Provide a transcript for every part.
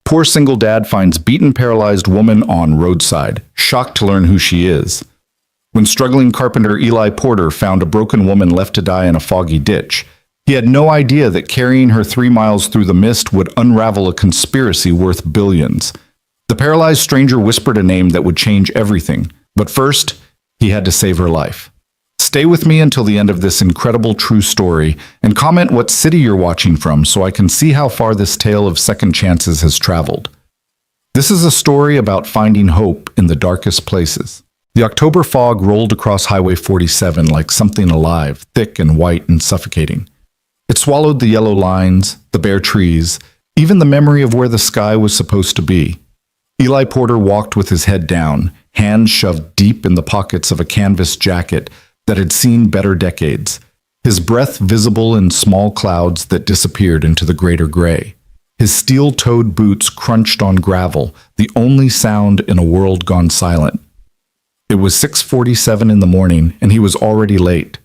Poor single dad finds beaten paralyzed woman on roadside, shocked to learn who she is. When struggling carpenter Eli Porter found a broken woman left to die in a foggy ditch, he had no idea that carrying her 3 miles through the mist would unravel a conspiracy worth billions. The paralyzed stranger whispered a name that would change everything, but first, he had to save her life. Stay with me until the end of this incredible true story, and comment what city you're watching from so I can see how far this tale of second chances has traveled. This is a story about finding hope in the darkest places. The October fog rolled across Highway 47 like something alive, thick and white and suffocating. It swallowed the yellow lines, the bare trees, even the memory of where the sky was supposed to be. Eli Porter walked with his head down, hands shoved deep in the pockets of a canvas jacket that had seen better decades, his breath visible in small clouds that disappeared into the greater gray. His steel-toed boots crunched on gravel, the only sound in a world gone silent. It was 6:47 in the morning, and he was already late.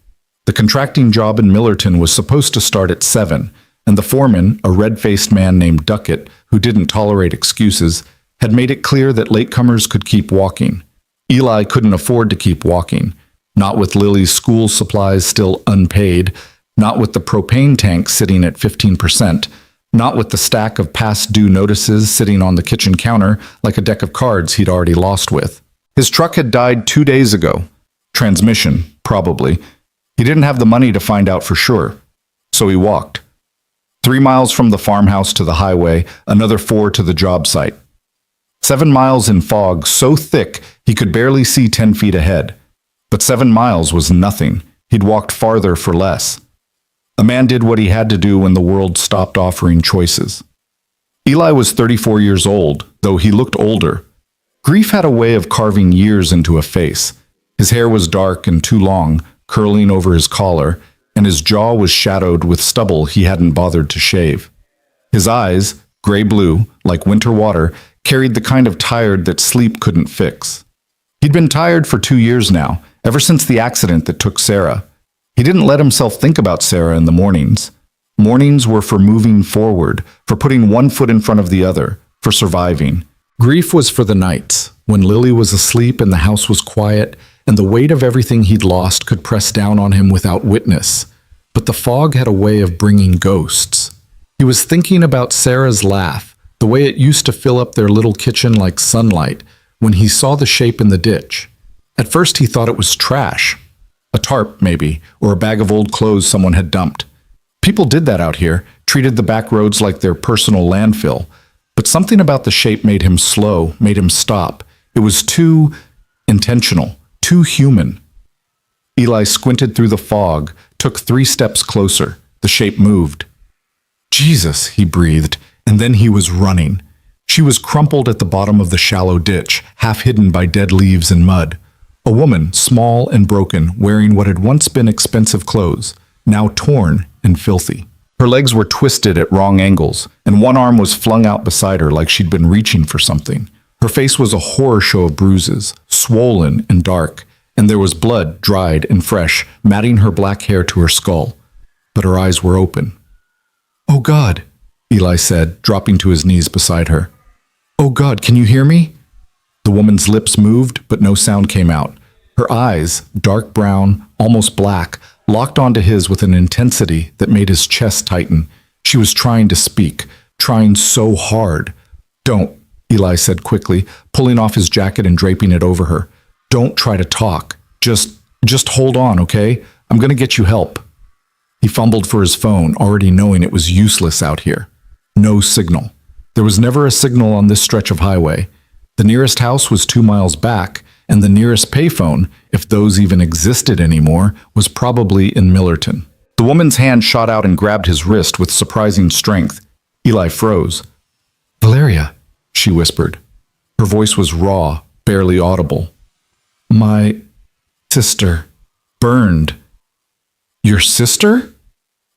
The contracting job in Millerton was supposed to start at 7, and the foreman, a red-faced man named Duckett, who didn't tolerate excuses, had made it clear that latecomers could keep walking. Eli couldn't afford to keep walking. Not with Lily's school supplies still unpaid, not with the propane tank sitting at 15%, not with the stack of past due notices sitting on the kitchen counter like a deck of cards he'd already lost with. His truck had died 2 days ago. Transmission, probably. He didn't have the money to find out for sure, so he walked. 3 miles from the farmhouse to the highway, another 4 to the job site. 7 miles in fog so thick he could barely see 10 feet ahead. But 7 miles was nothing. He'd walked farther for less. A man did what he had to do when the world stopped offering choices. Eli was 34 years old, though he looked older. Grief had a way of carving years into a face. His hair was dark and too long, curling over his collar, and his jaw was shadowed with stubble he hadn't bothered to shave. His eyes, gray-blue, like winter water, carried the kind of tired that sleep couldn't fix. He'd been tired for 2 years now, ever since the accident that took Sarah. He didn't let himself think about Sarah in the mornings. Mornings were for moving forward, for putting one foot in front of the other, for surviving. Grief was for the nights, when Lily was asleep and the house was quiet, and the weight of everything he'd lost could press down on him without witness. But the fog had a way of bringing ghosts. He was thinking about Sarah's laugh, the way it used to fill up their little kitchen like sunlight, when he saw the shape in the ditch. At first he thought it was trash. A tarp, maybe, or a bag of old clothes someone had dumped. People did that out here, treated the back roads like their personal landfill. But something about the shape made him slow, made him stop. It was too intentional, too human. Eli squinted through the fog, took 3 steps closer. The shape moved. Jesus, he breathed, and then he was running. She was crumpled at the bottom of the shallow ditch, half hidden by dead leaves and mud. A woman, small and broken, wearing what had once been expensive clothes, now torn and filthy. Her legs were twisted at wrong angles, and one arm was flung out beside her like she'd been reaching for something. Her face was a horror show of bruises, swollen and dark, and there was blood, dried and fresh, matting her black hair to her skull. But her eyes were open. "Oh God," Eli said, dropping to his knees beside her. "Oh God, can you hear me?" The woman's lips moved, but no sound came out. Her eyes, dark brown, almost black, locked onto his with an intensity that made his chest tighten. She was trying to speak, trying so hard. "Don't," Eli said quickly, pulling off his jacket and draping it over her. "Don't try to talk. Just hold on, okay? I'm gonna get you help." He fumbled for his phone, already knowing it was useless out here. No signal. There was never a signal on this stretch of highway. The nearest house was 2 miles back, and the nearest payphone, if those even existed anymore, was probably in Millerton. The woman's hand shot out and grabbed his wrist with surprising strength. Eli froze. "Valeria," she whispered. Her voice was raw, barely audible. "My sister burned." "Your sister?"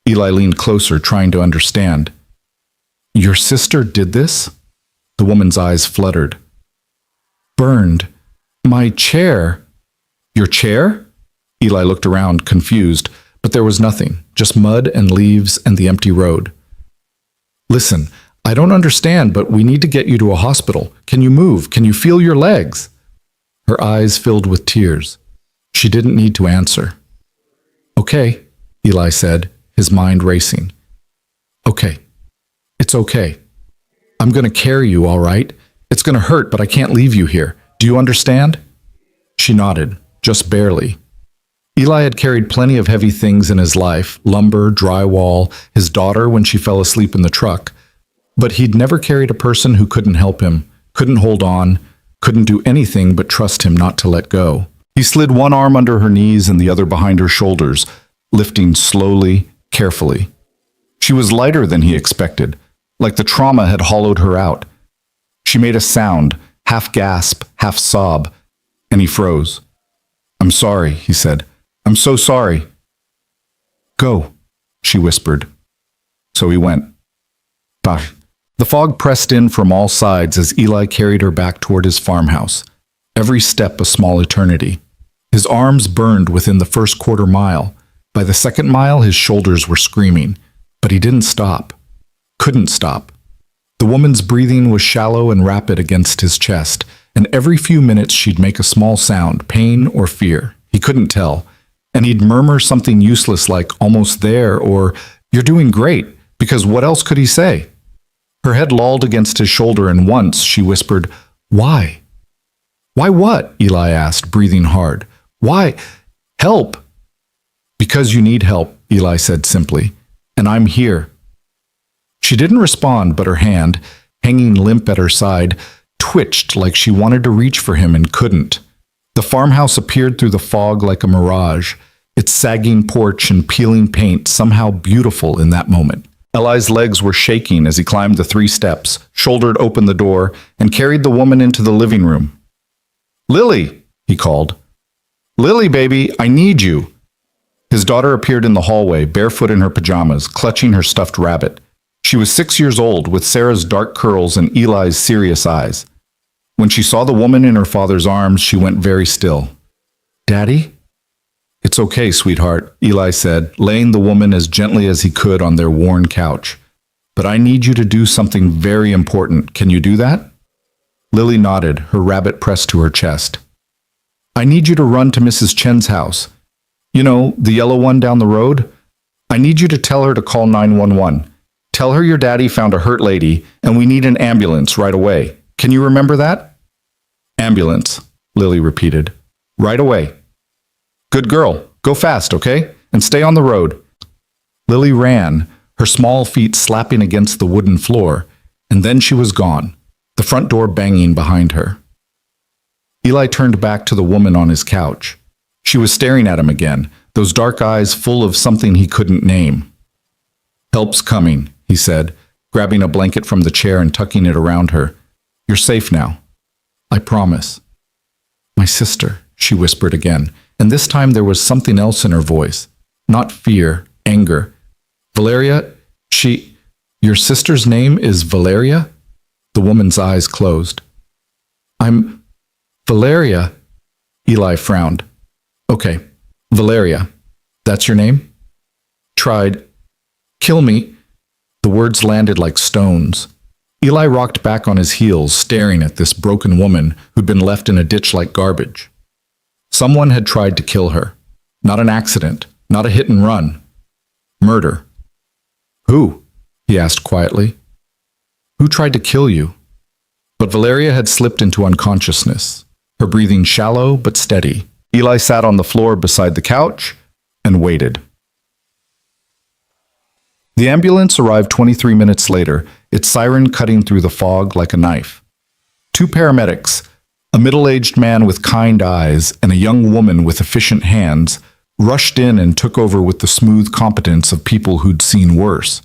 Eli leaned closer, trying to understand. "Your sister did this?" The woman's eyes fluttered. "Burned. My chair." "Your chair?" Eli looked around, confused, but there was nothing, just mud and leaves and the empty road. "Listen, I don't understand, but we need to get you to a hospital. Can you move? Can you feel your legs? Her eyes filled with tears. She didn't need to answer. Okay, Eli said, his mind racing. Okay. It's okay. I'm going to carry you, all right? It's going to hurt, but I can't leave you here. Do you understand? She nodded, just barely. Eli had carried plenty of heavy things in his life, lumber, drywall, his daughter when she fell asleep in the truck. But he'd never carried a person who couldn't help him, couldn't hold on, couldn't do anything but trust him not to let go. He slid one arm under her knees and the other behind her shoulders, lifting slowly, carefully. She was lighter than he expected, like the trauma had hollowed her out. She made a sound, half gasp, half sob, and he froze. I'm sorry, he said. I'm so sorry. Go, she whispered. So he went. Bah. The fog pressed in from all sides as Eli carried her back toward his farmhouse, every step a small eternity. His arms burned within the first quarter mile. By the second mile, his shoulders were screaming, but he didn't stop. Couldn't stop. The woman's breathing was shallow and rapid against his chest, and every few minutes she'd make a small sound, pain or fear. He couldn't tell, and he'd murmur something useless like, almost there, or, you're doing great, because what else could he say? Her head lolled against his shoulder, and once she whispered, Why? Why what? Eli asked, breathing hard. Why? Help! Because you need help, Eli said simply, and I'm here. She didn't respond, but her hand, hanging limp at her side, twitched like she wanted to reach for him and couldn't. The farmhouse appeared through the fog like a mirage, its sagging porch and peeling paint somehow beautiful in that moment. Eli's legs were shaking as he climbed the 3 steps, shouldered open the door, and carried the woman into the living room. Lily, he called. Lily, baby, I need you. His daughter appeared in the hallway, barefoot in her pajamas, clutching her stuffed rabbit. She was 6 years old, with Sarah's dark curls and Eli's serious eyes. When she saw the woman in her father's arms, she went very still. Daddy? It's okay, sweetheart, Eli said, laying the woman as gently as he could on their worn couch. But I need you to do something very important. Can you do that? Lily nodded, her rabbit pressed to her chest. I need you to run to Mrs. Chen's house. You know, the yellow one down the road? I need you to tell her to call 911. Tell her your daddy found a hurt lady, and we need an ambulance right away. Can you remember that? Ambulance, Lily repeated. Right away. Good girl. Go fast, okay? And stay on the road. Lily ran, her small feet slapping against the wooden floor, and then she was gone, the front door banging behind her. Eli turned back to the woman on his couch. She was staring at him again, those dark eyes full of something he couldn't name. Help's coming, he said, grabbing a blanket from the chair and tucking it around her. You're safe now. I promise. My sister, she whispered again, and this time there was something else in her voice. Not fear, anger. Valeria, your sister's name is Valeria? The woman's eyes closed. I'm Valeria, Eli frowned. Okay, Valeria, that's your name? Tried. Kill me. The words landed like stones. Eli rocked back on his heels, staring at this broken woman who'd been left in a ditch like garbage. Someone had tried to kill her. Not an accident, not a hit and run. Murder. Who? He asked quietly. Who tried to kill you? But Valeria had slipped into unconsciousness, her breathing shallow but steady. Eli sat on the floor beside the couch and waited. The ambulance arrived 23 minutes later, its siren cutting through the fog like a knife. 2 paramedics, a middle-aged man with kind eyes and a young woman with efficient hands, rushed in and took over with the smooth competence of people who'd seen worse.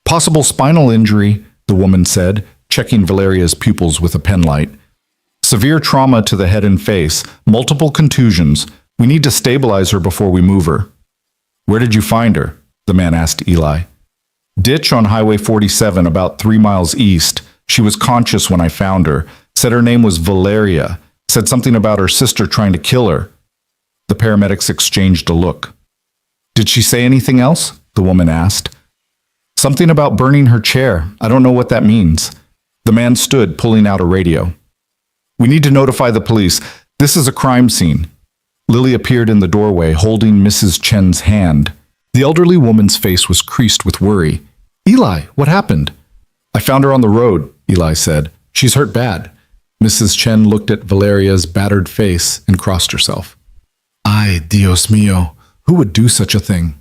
Possible spinal injury, the woman said, checking Valeria's pupils with a penlight. Severe trauma to the head and face, multiple contusions. We need to stabilize her before we move her. Where did you find her? The man asked Eli. Ditch on Highway 47, about 3 miles east. She was conscious when I found her. Said her name was Valeria. Said something about her sister trying to kill her. The paramedics exchanged a look. Did she say anything else? The woman asked. Something about burning her chair. I don't know what that means. The man stood, pulling out a radio. We need to notify the police. This is a crime scene. Lily appeared in the doorway, holding Mrs. Chen's hand. The elderly woman's face was creased with worry. Eli, what happened? I found her on the road, Eli said. She's hurt bad. Mrs. Chen looked at Valeria's battered face and crossed herself. Ay, Dios mío, who would do such a thing?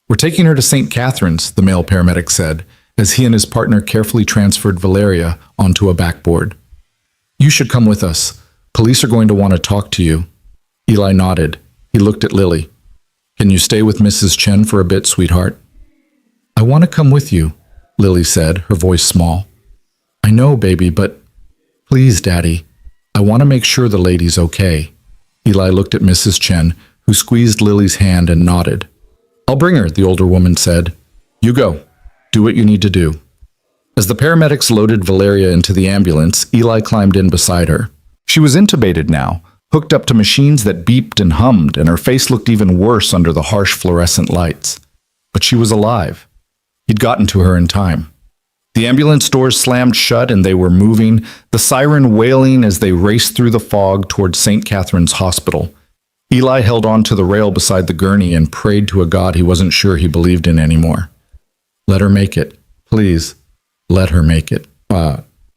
We're taking her to St. Catherine's, the male paramedic said, as he and his partner carefully transferred Valeria onto a backboard. You should come with us. Police are going to want to talk to you. Eli nodded. He looked at Lily. Can you stay with Mrs. Chen for a bit, sweetheart? I want to come with you, Lily said, her voice small. I know, baby, but please, Daddy. I want to make sure the lady's okay. Eli looked at Mrs. Chen, who squeezed Lily's hand and nodded. I'll bring her, the older woman said. You go. Do what you need to do. As the paramedics loaded Valeria into the ambulance, Eli climbed in beside her. She was intubated now, hooked up to machines that beeped and hummed, and her face looked even worse under the harsh fluorescent lights. But she was alive. He'd gotten to her in time. The ambulance doors slammed shut and they were moving, the siren wailing as they raced through the fog toward St. Catherine's Hospital. Eli held on to the rail beside the gurney and prayed to a God he wasn't sure he believed in anymore. Let her make it. Please, let her make it.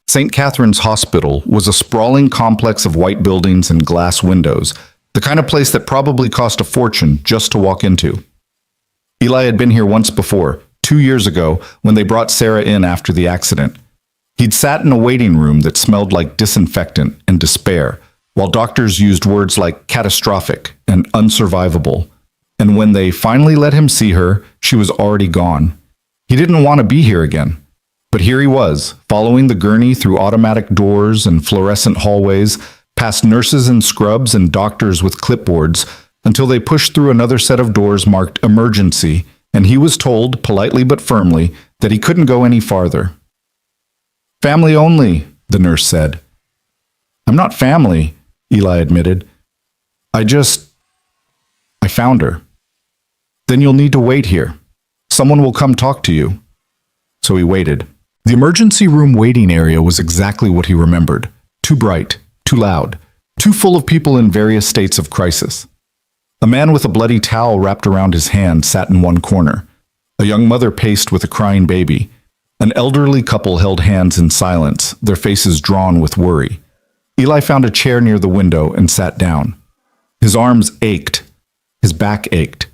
St. Catherine's Hospital was a sprawling complex of white buildings and glass windows, the kind of place that probably cost a fortune just to walk into. Eli had been here once before, 2 years ago, when they brought Sarah in after the accident. He'd sat in a waiting room that smelled like disinfectant and despair, while doctors used words like catastrophic and unsurvivable. And when they finally let him see her, she was already gone. He didn't want to be here again. But here he was, following the gurney through automatic doors and fluorescent hallways, past nurses in scrubs and doctors with clipboards, until they pushed through another set of doors marked emergency, and he was told, politely but firmly, that he couldn't go any farther. Family only, the nurse said. I'm not family, Eli admitted. I found her. Then you'll need to wait here. Someone will come talk to you. So he waited. The emergency room waiting area was exactly what he remembered. Too bright, too loud, too full of people in various states of crisis. A man with a bloody towel wrapped around his hand sat in one corner. A young mother paced with a crying baby. An elderly couple held hands in silence, their faces drawn with worry. Eli found a chair near the window and sat down. His arms ached. His back ached.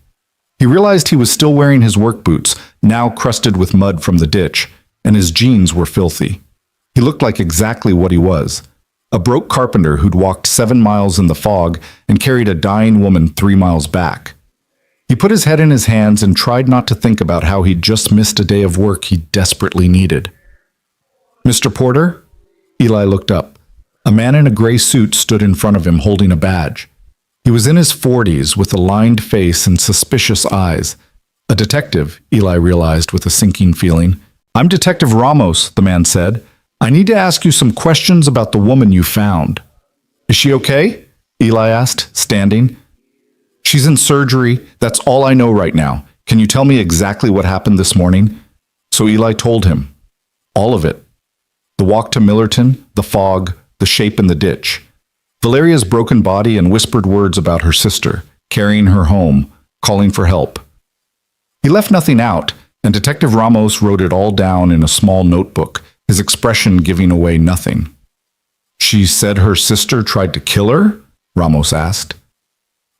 He realized he was still wearing his work boots, now crusted with mud from the ditch, and his jeans were filthy. He looked like exactly what he was. A broke carpenter who'd walked 7 miles in the fog and carried a dying woman 3 miles back. He put his head in his hands and tried not to think about how he'd just missed a day of work he desperately needed. Mr. Porter? Eli looked up. A man in a gray suit stood in front of him holding a badge. He was in his 40s with a lined face and suspicious eyes. A detective, Eli realized with a sinking feeling. I'm Detective Ramos, the man said. I need to ask you some questions about the woman you found. Is she okay? Eli asked, standing. She's in surgery. That's all I know right now. Can you tell me exactly what happened this morning? So Eli told him. All of it. The walk to Millerton, the fog, the shape in the ditch. Valeria's broken body and whispered words about her sister, carrying her home, calling for help. He left nothing out, and Detective Ramos wrote it all down in a small notebook, his expression giving away nothing. She said her sister tried to kill her? Ramos asked.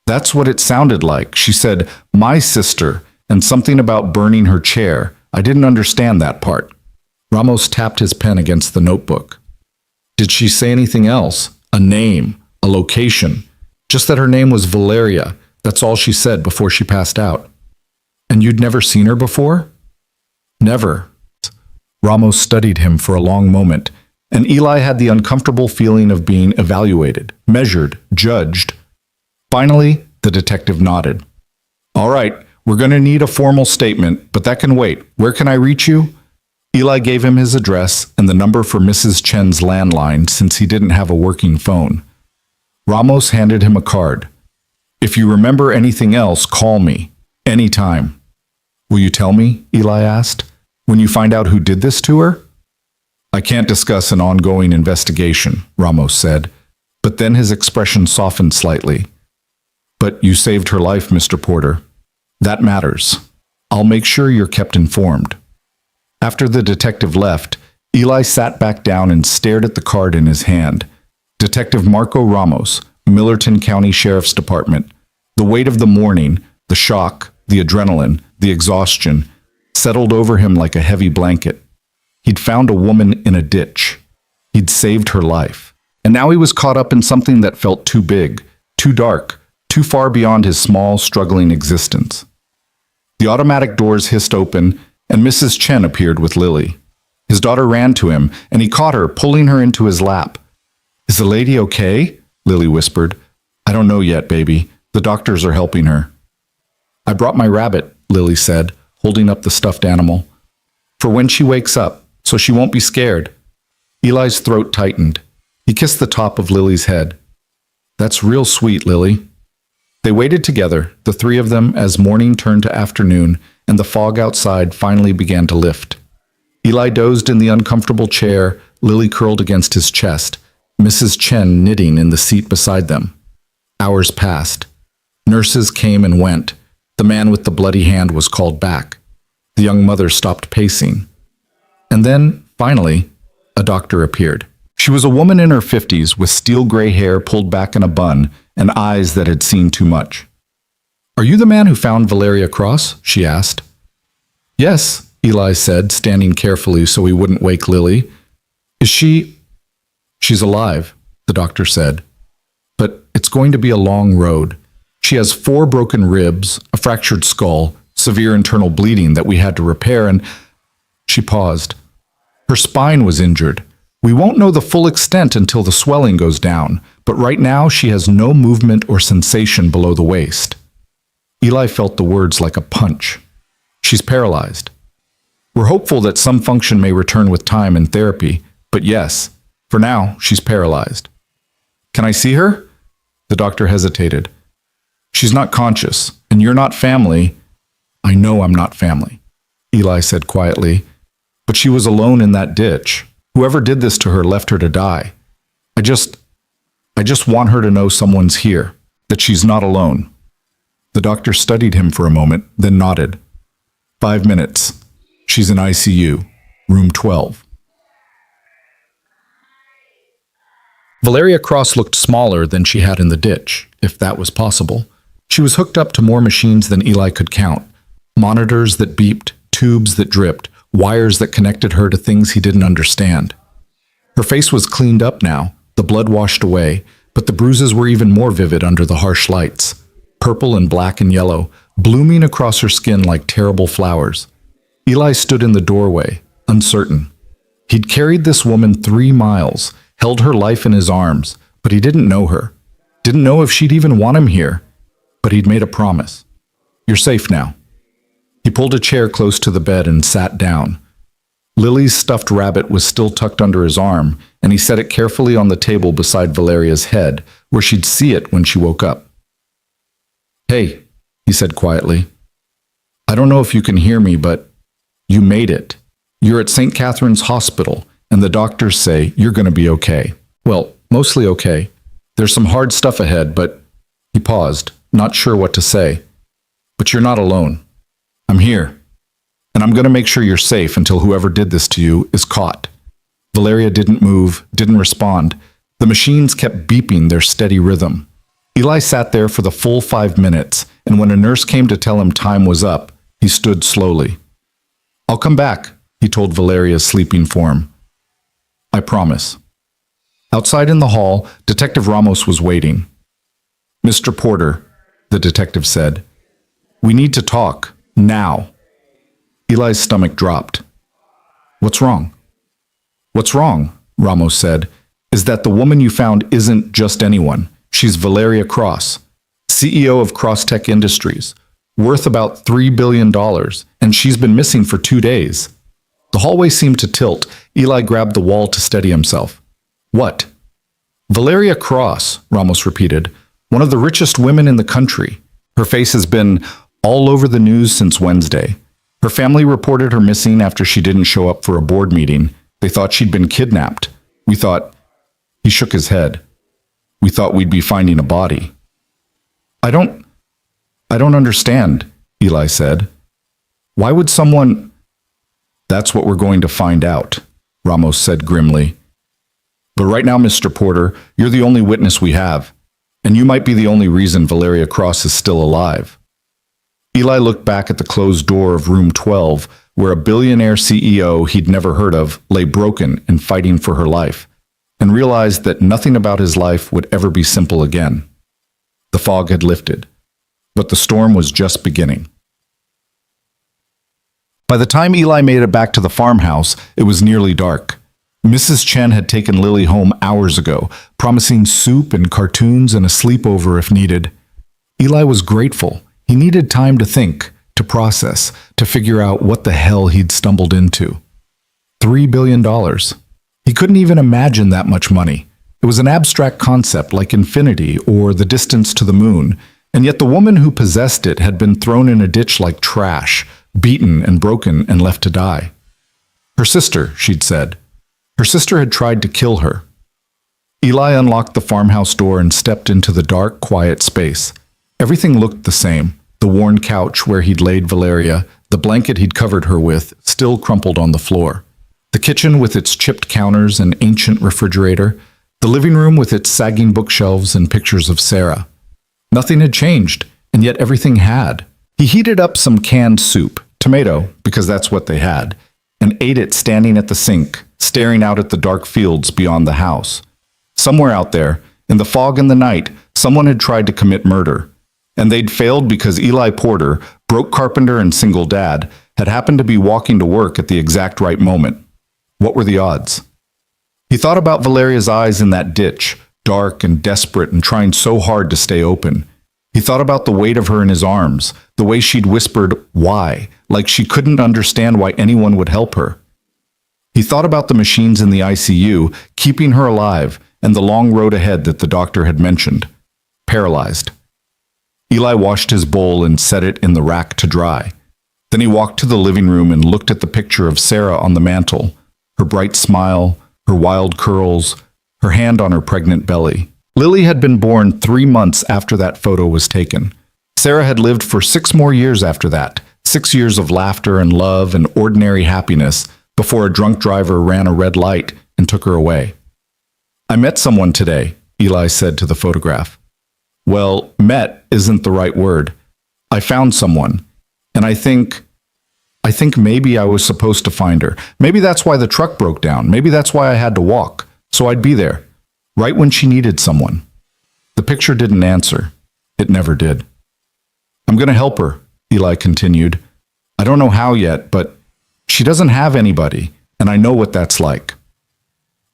That's what it sounded like. She said, my sister, and something about burning her chair. I didn't understand that part. Ramos tapped his pen against the notebook. Did she say anything else? A name, a location? Just that her name was Valeria. That's all she said before she passed out. And you'd never seen her before? Never. Ramos studied him for a long moment, and Eli had the uncomfortable feeling of being evaluated, measured, judged. Finally, the detective nodded. All right, we're going to need a formal statement, but that can wait. Where can I reach you? Eli gave him his address and the number for Mrs. Chen's landline since he didn't have a working phone. Ramos handed him a card. If you remember anything else, call me. Anytime. Will you tell me? Eli asked. When you find out who did this to her? I can't discuss an ongoing investigation, Ramos said, but then his expression softened slightly. But you saved her life, Mr. Porter. That matters. I'll make sure you're kept informed. After the detective left, Eli sat back down and stared at the card in his hand. Detective Marco Ramos, Millerton County Sheriff's Department. The weight of the morning, the shock, the adrenaline, the exhaustion, settled over him like a heavy blanket. He'd found a woman in a ditch. He'd saved her life. And now he was caught up in something that felt too big, too dark, too far beyond his small, struggling existence. The automatic doors hissed open, and Mrs. Chen appeared with Lily. His daughter ran to him, and he caught her, pulling her into his lap. "Is the lady okay?" Lily whispered. "I don't know yet, baby. The doctors are helping her." "I brought my rabbit," Lily said, holding up the stuffed animal, "for when she wakes up, so she won't be scared." Eli's throat tightened. He kissed the top of Lily's head. "That's real sweet, Lily." They waited together, the three of them, as morning turned to afternoon and the fog outside finally began to lift. Eli dozed in the uncomfortable chair, Lily curled against his chest, Mrs. Chen knitting in the seat beside them. Hours passed. Nurses came and went. The man with the bloody hand was called back. The young mother stopped pacing. And then, finally, a doctor appeared. She was a woman in her 50s with steel-gray hair pulled back in a bun and eyes that had seen too much. "Are you the man who found Valeria Cross?" she asked. "Yes," Eli said, standing carefully so he wouldn't wake Lily. "Is she—" "She's alive," the doctor said. "But it's going to be a long road. She has 4 broken ribs, a fractured skull, severe internal bleeding that we had to repair, and—" She paused. "Her spine was injured. We won't know the full extent until the swelling goes down, but right now she has no movement or sensation below the waist." Eli felt the words like a punch. "She's paralyzed. We're hopeful that some function may return with time and therapy, but yes, for now, she's paralyzed." "Can I see her?" The doctor hesitated. "She's not conscious, and you're not family." "I know I'm not family," Eli said quietly, "but she was alone in that ditch. Whoever did this to her left her to die. I just want her to know someone's here, that she's not alone." The doctor studied him for a moment, then nodded. 5 minutes. She's in ICU, room 12. Valeria Cross looked smaller than she had in the ditch, if that was possible. She was hooked up to more machines than Eli could count. Monitors that beeped, tubes that dripped, wires that connected her to things he didn't understand. Her face was cleaned up now, the blood washed away, but the bruises were even more vivid under the harsh lights. Purple and black and yellow, blooming across her skin like terrible flowers. Eli stood in the doorway, uncertain. He'd carried this woman 3 miles, held her life in his arms, but he didn't know her. Didn't know if she'd even want him here. But he'd made a promise. "You're safe now." He pulled a chair close to the bed and sat down. Lily's stuffed rabbit was still tucked under his arm, and he set it carefully on the table beside Valeria's head, where she'd see it when she woke up. "Hey," he said quietly. "I don't know if you can hear me, but you made it. You're at St. Catherine's Hospital, and the doctors say you're going to be okay. Well, mostly okay. There's some hard stuff ahead, but—" He paused, not sure what to say. "But you're not alone. I'm here. And I'm going to make sure you're safe until whoever did this to you is caught." Valeria didn't move, didn't respond. The machines kept beeping their steady rhythm. Eli sat there for the full 5 minutes, and when a nurse came to tell him time was up, he stood slowly. "I'll come back," he told Valeria's sleeping form. "I promise." Outside in the hall, Detective Ramos was waiting. "Mr. Porter," the detective said, "we need to talk, now." Eli's stomach dropped. "What's wrong?" "What's wrong," Ramos said, "is that the woman you found isn't just anyone. She's Valeria Cross, CEO of Crosstech Industries, worth about $3 billion, and she's been missing for 2 days." The hallway seemed to tilt. Eli grabbed the wall to steady himself. "What?" "Valeria Cross," Ramos repeated, "one of the richest women in the country. Her face has been all over the news since Wednesday. Her family reported her missing after she didn't show up for a board meeting. They thought she'd been kidnapped. We thought—" He shook his head. "We thought we'd be finding a body." I don't understand," Eli said. "Why would someone—" "That's what we're going to find out," Ramos said grimly. "But right now, Mr. Porter, you're the only witness we have, and you might be the only reason Valeria Cross is still alive." Eli looked back at the closed door of room 12, where a billionaire CEO he'd never heard of lay broken and fighting for her life, and realized that nothing about his life would ever be simple again. The fog had lifted, but the storm was just beginning. By the time Eli made it back to the farmhouse, it was nearly dark. Mrs. Chen had taken Lily home hours ago, promising soup and cartoons and a sleepover if needed. Eli was grateful. He needed time to think, to process, to figure out what the hell he'd stumbled into. $3 billion. He couldn't even imagine that much money. It was an abstract concept like infinity or the distance to the moon, and yet the woman who possessed it had been thrown in a ditch like trash, beaten and broken and left to die. Her sister, she'd said. Her sister had tried to kill her. Eli unlocked the farmhouse door and stepped into the dark, quiet space. Everything looked the same. The worn couch where he'd laid Valeria, the blanket he'd covered her with, still crumpled on the floor. The kitchen with its chipped counters and ancient refrigerator. The living room with its sagging bookshelves and pictures of Sarah. Nothing had changed, and yet everything had. He heated up some canned soup, tomato, because that's what they had, and ate it standing at the sink, staring out at the dark fields beyond the house. Somewhere out there, in the fog and the night, someone had tried to commit murder. And they'd failed because Eli Porter, broke carpenter and single dad, had happened to be walking to work at the exact right moment. What were the odds? He thought about Valeria's eyes in that ditch, dark and desperate and trying so hard to stay open. He thought about the weight of her in his arms, the way she'd whispered, "Why?" like she couldn't understand why anyone would help her. He thought about the machines in the ICU, keeping her alive, and the long road ahead that the doctor had mentioned. Paralyzed. Eli washed his bowl and set it in the rack to dry. Then he walked to the living room and looked at the picture of Sarah on the mantel, her bright smile, her wild curls, her hand on her pregnant belly. Lily had been born 3 months after that photo was taken. Sarah had lived for 6 more years after that, 6 years of laughter and love and ordinary happiness before a drunk driver ran a red light and took her away. "I met someone today," Eli said to the photograph. "Well, met isn't the right word. I found someone, and I think maybe I was supposed to find her. Maybe that's why the truck broke down. Maybe that's why I had to walk, so I'd be there, right when she needed someone." The picture didn't answer. It never did. "I'm going to help her," Eli continued. "I don't know how yet, but she doesn't have anybody, and I know what that's like."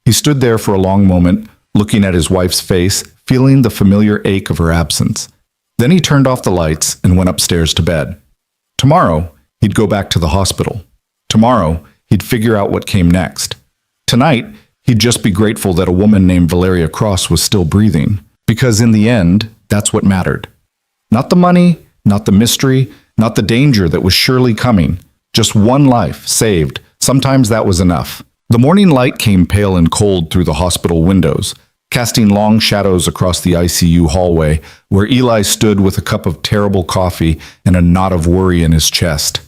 He stood there for a long moment, looking at his wife's face, feeling the familiar ache of her absence. Then he turned off the lights and went upstairs to bed. Tomorrow, he'd go back to the hospital. Tomorrow, he'd figure out what came next. Tonight, he'd just be grateful that a woman named Valeria Cross was still breathing, because in the end, that's what mattered. Not the money, not the mystery, not the danger that was surely coming. Just one life saved. Sometimes that was enough. The morning light came pale and cold through the hospital windows, casting long shadows across the ICU hallway, where Eli stood with a cup of terrible coffee and a knot of worry in his chest.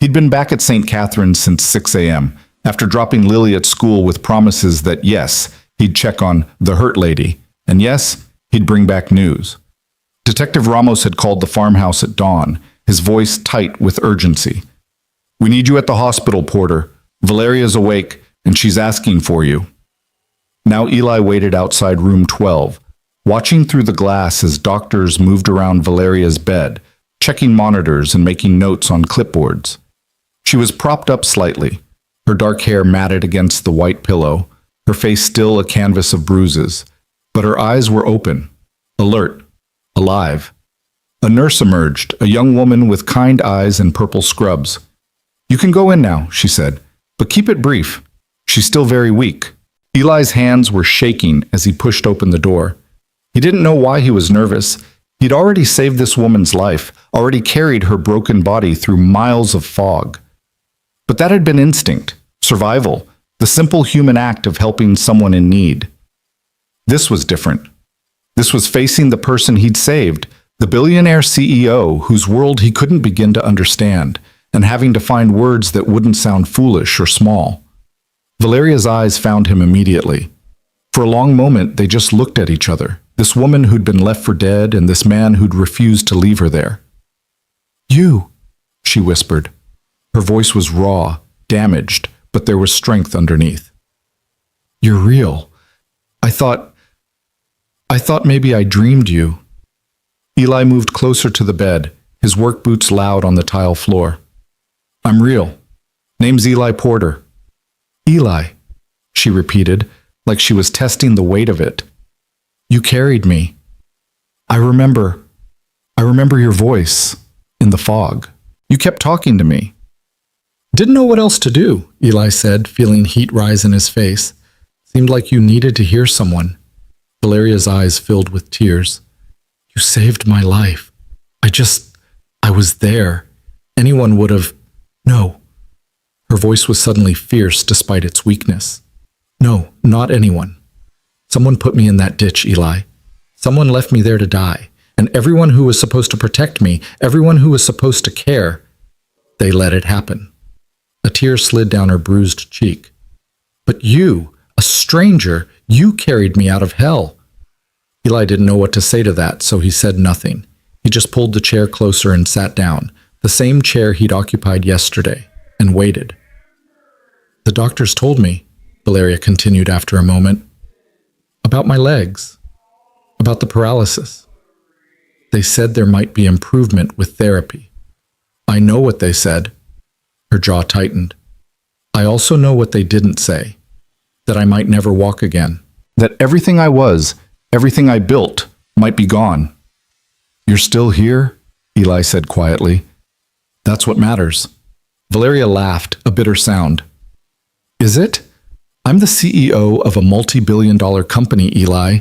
He'd been back at St. Catherine's since 6 a.m., after dropping Lily at school with promises that yes, he'd check on the hurt lady, and yes, he'd bring back news. Detective Ramos had called the farmhouse at dawn, his voice tight with urgency. "We need you at the hospital, Porter. Valeria's awake, and she's asking for you." Now Eli waited outside room 12, watching through the glass as doctors moved around Valeria's bed, checking monitors and making notes on clipboards. She was propped up slightly, her dark hair matted against the white pillow, her face still a canvas of bruises, but her eyes were open, alert, alive. A nurse emerged, a young woman with kind eyes and purple scrubs. "You can go in now," she said, "but keep it brief. She's still very weak." Eli's hands were shaking as he pushed open the door. He didn't know why he was nervous. He'd already saved this woman's life, already carried her broken body through miles of fog. But that had been instinct, survival, the simple human act of helping someone in need. This was different. This was facing the person he'd saved, the billionaire CEO whose world he couldn't begin to understand, and having to find words that wouldn't sound foolish or small. Valeria's eyes found him immediately. For a long moment, they just looked at each other, this woman who'd been left for dead and this man who'd refused to leave her there. "You," she whispered. Her voice was raw, damaged, but there was strength underneath. "You're real. I thought maybe I dreamed you." Eli moved closer to the bed, his work boots loud on the tile floor. "I'm real. Name's Eli Porter." "Eli," she repeated, like she was testing the weight of it. "You carried me. I remember your voice in the fog. You kept talking to me." "Didn't know what else to do," Eli said, feeling heat rise in his face. "Seemed like you needed to hear someone." Valeria's eyes filled with tears. "You saved my life. I was there. Anyone would have—" "No." Her voice was suddenly fierce despite its weakness. "No, not anyone. Someone put me in that ditch, Eli. Someone left me there to die. And everyone who was supposed to protect me, everyone who was supposed to care, they let it happen." A tear slid down her bruised cheek. "But you, a stranger, you carried me out of hell." Eli didn't know what to say to that, so he said nothing. He just pulled the chair closer and sat down, the same chair he'd occupied yesterday, and waited. "The doctors told me," Valeria continued after a moment, "about my legs, about the paralysis. They said there might be improvement with therapy. I know what they said." Her jaw tightened. "I also know what they didn't say, that I might never walk again, that everything I was, everything I built, might be gone." "You're still here?" Eli said quietly. "That's what matters." Valeria laughed, a bitter sound. "Is it? I'm the CEO of a multi-billion-dollar company, Eli.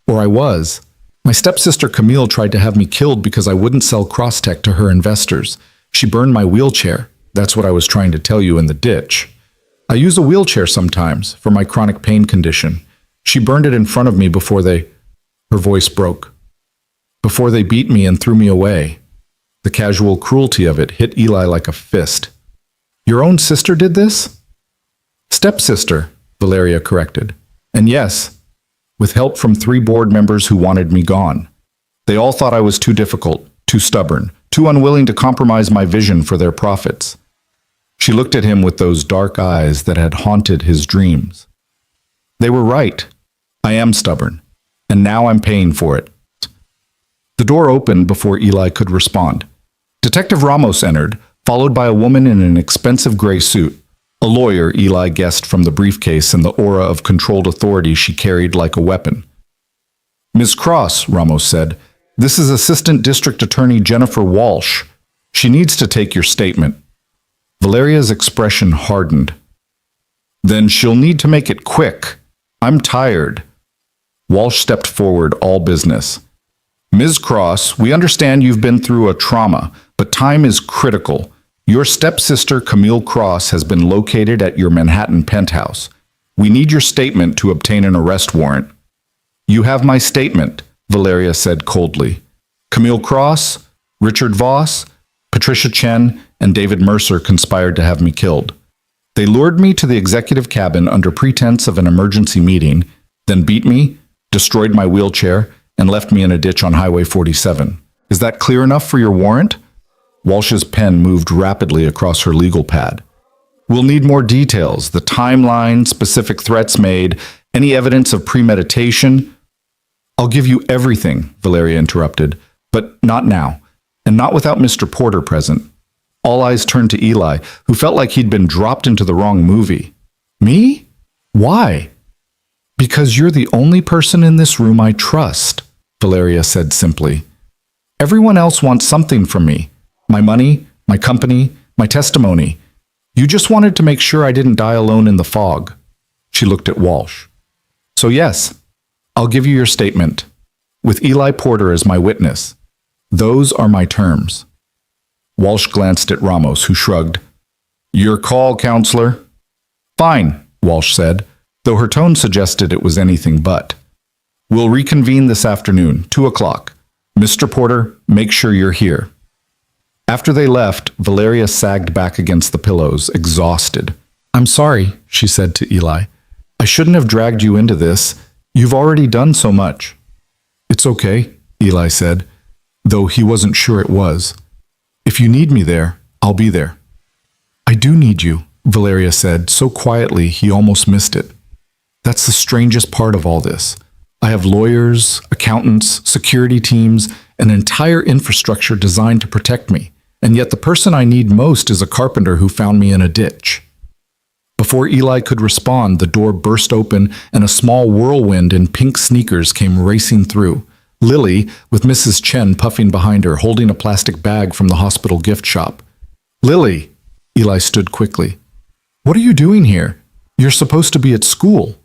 Or I was. My stepsister Camille tried to have me killed because I wouldn't sell Crosstech to her investors. She burned my wheelchair. That's what I was trying to tell you in the ditch. I use a wheelchair sometimes for my chronic pain condition. She burned it in front of me before they—" Her voice broke. "Before they beat me and threw me away." The casual cruelty of it hit Eli like a fist. "Your own sister did this?" "Stepsister," Valeria corrected. "And yes, with help from 3 board members who wanted me gone. They all thought I was too difficult, too stubborn, too unwilling to compromise my vision for their profits." She looked at him with those dark eyes that had haunted his dreams. "They were right. I am stubborn, and now I'm paying for it." The door opened before Eli could respond. Detective Ramos entered, followed by a woman in an expensive gray suit. A lawyer, Eli guessed from the briefcase and the aura of controlled authority she carried like a weapon. "Ms. Cross," Ramos said, "this is Assistant District Attorney Jennifer Walsh. She needs to take your statement." Valeria's expression hardened. "Then she'll need to make it quick. I'm tired." Walsh stepped forward, all business. "Ms. Cross, we understand you've been through a trauma, but time is critical. Your stepsister, Camille Cross, has been located at your Manhattan penthouse. We need your statement to obtain an arrest warrant." "You have my statement," Valeria said coldly. "Camille Cross, Richard Voss, Patricia Chen, and David Mercer conspired to have me killed. They lured me to the executive cabin under pretense of an emergency meeting, then beat me, destroyed my wheelchair, and left me in a ditch on Highway 47. Is that clear enough for your warrant?" Walsh's pen moved rapidly across her legal pad. "We'll need more details, the timeline, specific threats made, any evidence of premeditation." "I'll give you everything," Valeria interrupted, "but not now, and not without Mr. Porter present." All eyes turned to Eli, who felt like he'd been dropped into the wrong movie. "Me? Why?" "Because you're the only person in this room I trust," Valeria said simply. "Everyone else wants something from me. My money, my company, my testimony. You just wanted to make sure I didn't die alone in the fog." She looked at Walsh. "So yes, I'll give you your statement, with Eli Porter as my witness. Those are my terms. Walsh glanced at Ramos, who shrugged. Your call, counselor. Fine, Walsh said, though her tone suggested it was anything but. We'll reconvene this afternoon, 2 o'clock. Mr. Porter, make sure you're here. After they left, Valeria sagged back against the pillows, exhausted. I'm sorry, she said to Eli. I shouldn't have dragged you into this. You've already done so much. It's okay, Eli said, though he wasn't sure it was. If you need me there, I'll be there. I do need you, Valeria said, so quietly he almost missed it. That's the strangest part of all this. I have lawyers, accountants, security teams, an entire infrastructure designed to protect me, and yet the person I need most is a carpenter who found me in a ditch. Before Eli could respond, the door burst open and a small whirlwind in pink sneakers came racing through. Lily, with Mrs. Chen puffing behind her, holding a plastic bag from the hospital gift shop. Lily! Eli stood quickly. What are you doing here? You're supposed to be at school.